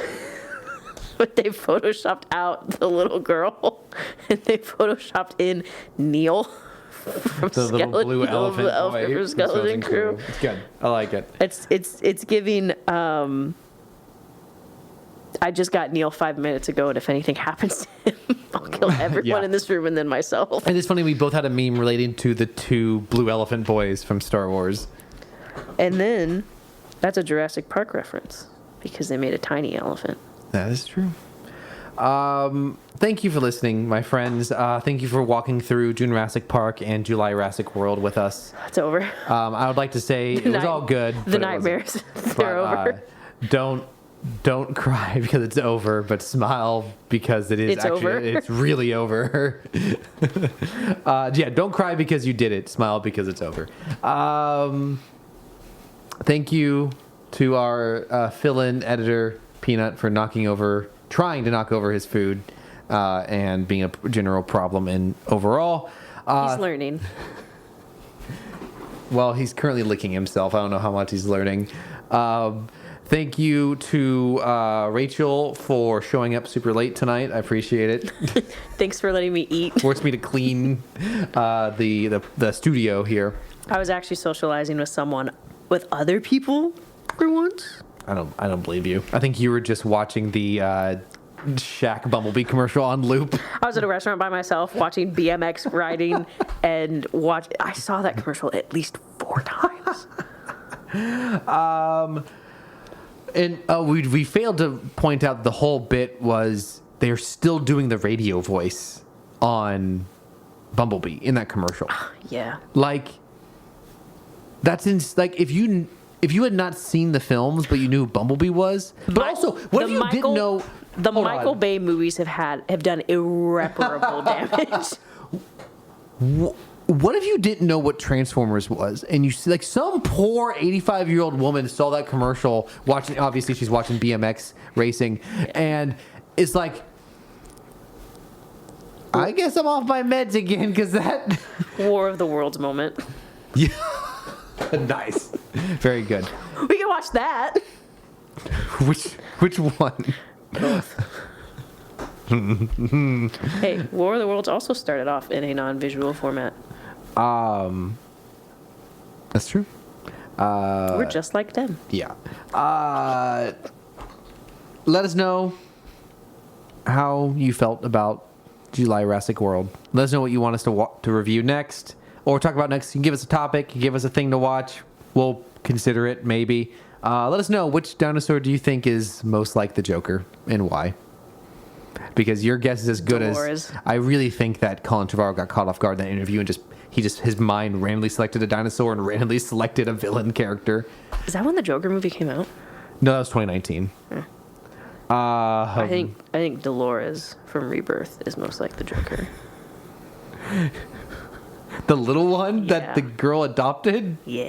they photoshopped out the little girl, and they photoshopped in Neil from The little blue elephant boy from Skeleton Crew. It's good. I like it. It's giving. I just got Neil 5 minutes ago, and if anything happens to him, I'll kill everyone in this room and then myself. And it's funny, we both had a meme relating to the two blue elephant boys from Star Wars. And then that's a Jurassic Park reference because they made a tiny elephant. That is true. Thank you for listening, my friends. Thank you for walking through July-rassic Park and July-rassic World with us. It's over. I would like to say it was all good. The nightmares, they're over. Don't cry because it's over, but smile because it's over. It's really over. Yeah, don't cry because you did it. Smile because it's over. Thank you to our fill-in editor, Peanut, for trying to knock over his food and being a general problem in overall. He's learning. Well, he's currently licking himself. I don't know how much he's learning. Thank you to Rachel for showing up super late tonight. I appreciate it. Thanks for letting me eat. Forced me to clean the studio here. I was actually socializing with other people for once. I don't believe you. I think you were just watching the Shaq Bumblebee commercial on loop. I was at a restaurant by myself watching BMX riding and I saw that commercial at least 4 times. And we failed to point out the whole bit was they're still doing the radio voice on Bumblebee in that commercial. Yeah. Like that's if you had not seen the films but you knew who Bumblebee was, but also what if you didn't know the Michael Bay movies have done irreparable damage. What if you didn't know what Transformers was, and you see some poor 85-year-old woman saw that commercial watching? Obviously, she's watching BMX racing, and it's like, I guess I'm off my meds again because that War of the Worlds moment. Yeah, nice, very good. We can watch that. Which one? Hey, War of the Worlds also started off in a non-visual format. That's true. We're just like them. Yeah. Let us know how you felt about July-rassic World. Let us know what you want us to review next or talk about next. You can give us a topic. You can give us a thing to watch. We'll consider it, maybe. Let us know which dinosaur do you think is most like the Joker and why. Because your guess is as good as... I really think that Colin Trevorrow got caught off guard in that interview and his mind randomly selected a dinosaur and randomly selected a villain character. Is that when the Joker movie came out? No, that was 2019. I think Dolores from Rebirth is most like the Joker. The little one that the girl adopted? Yeah.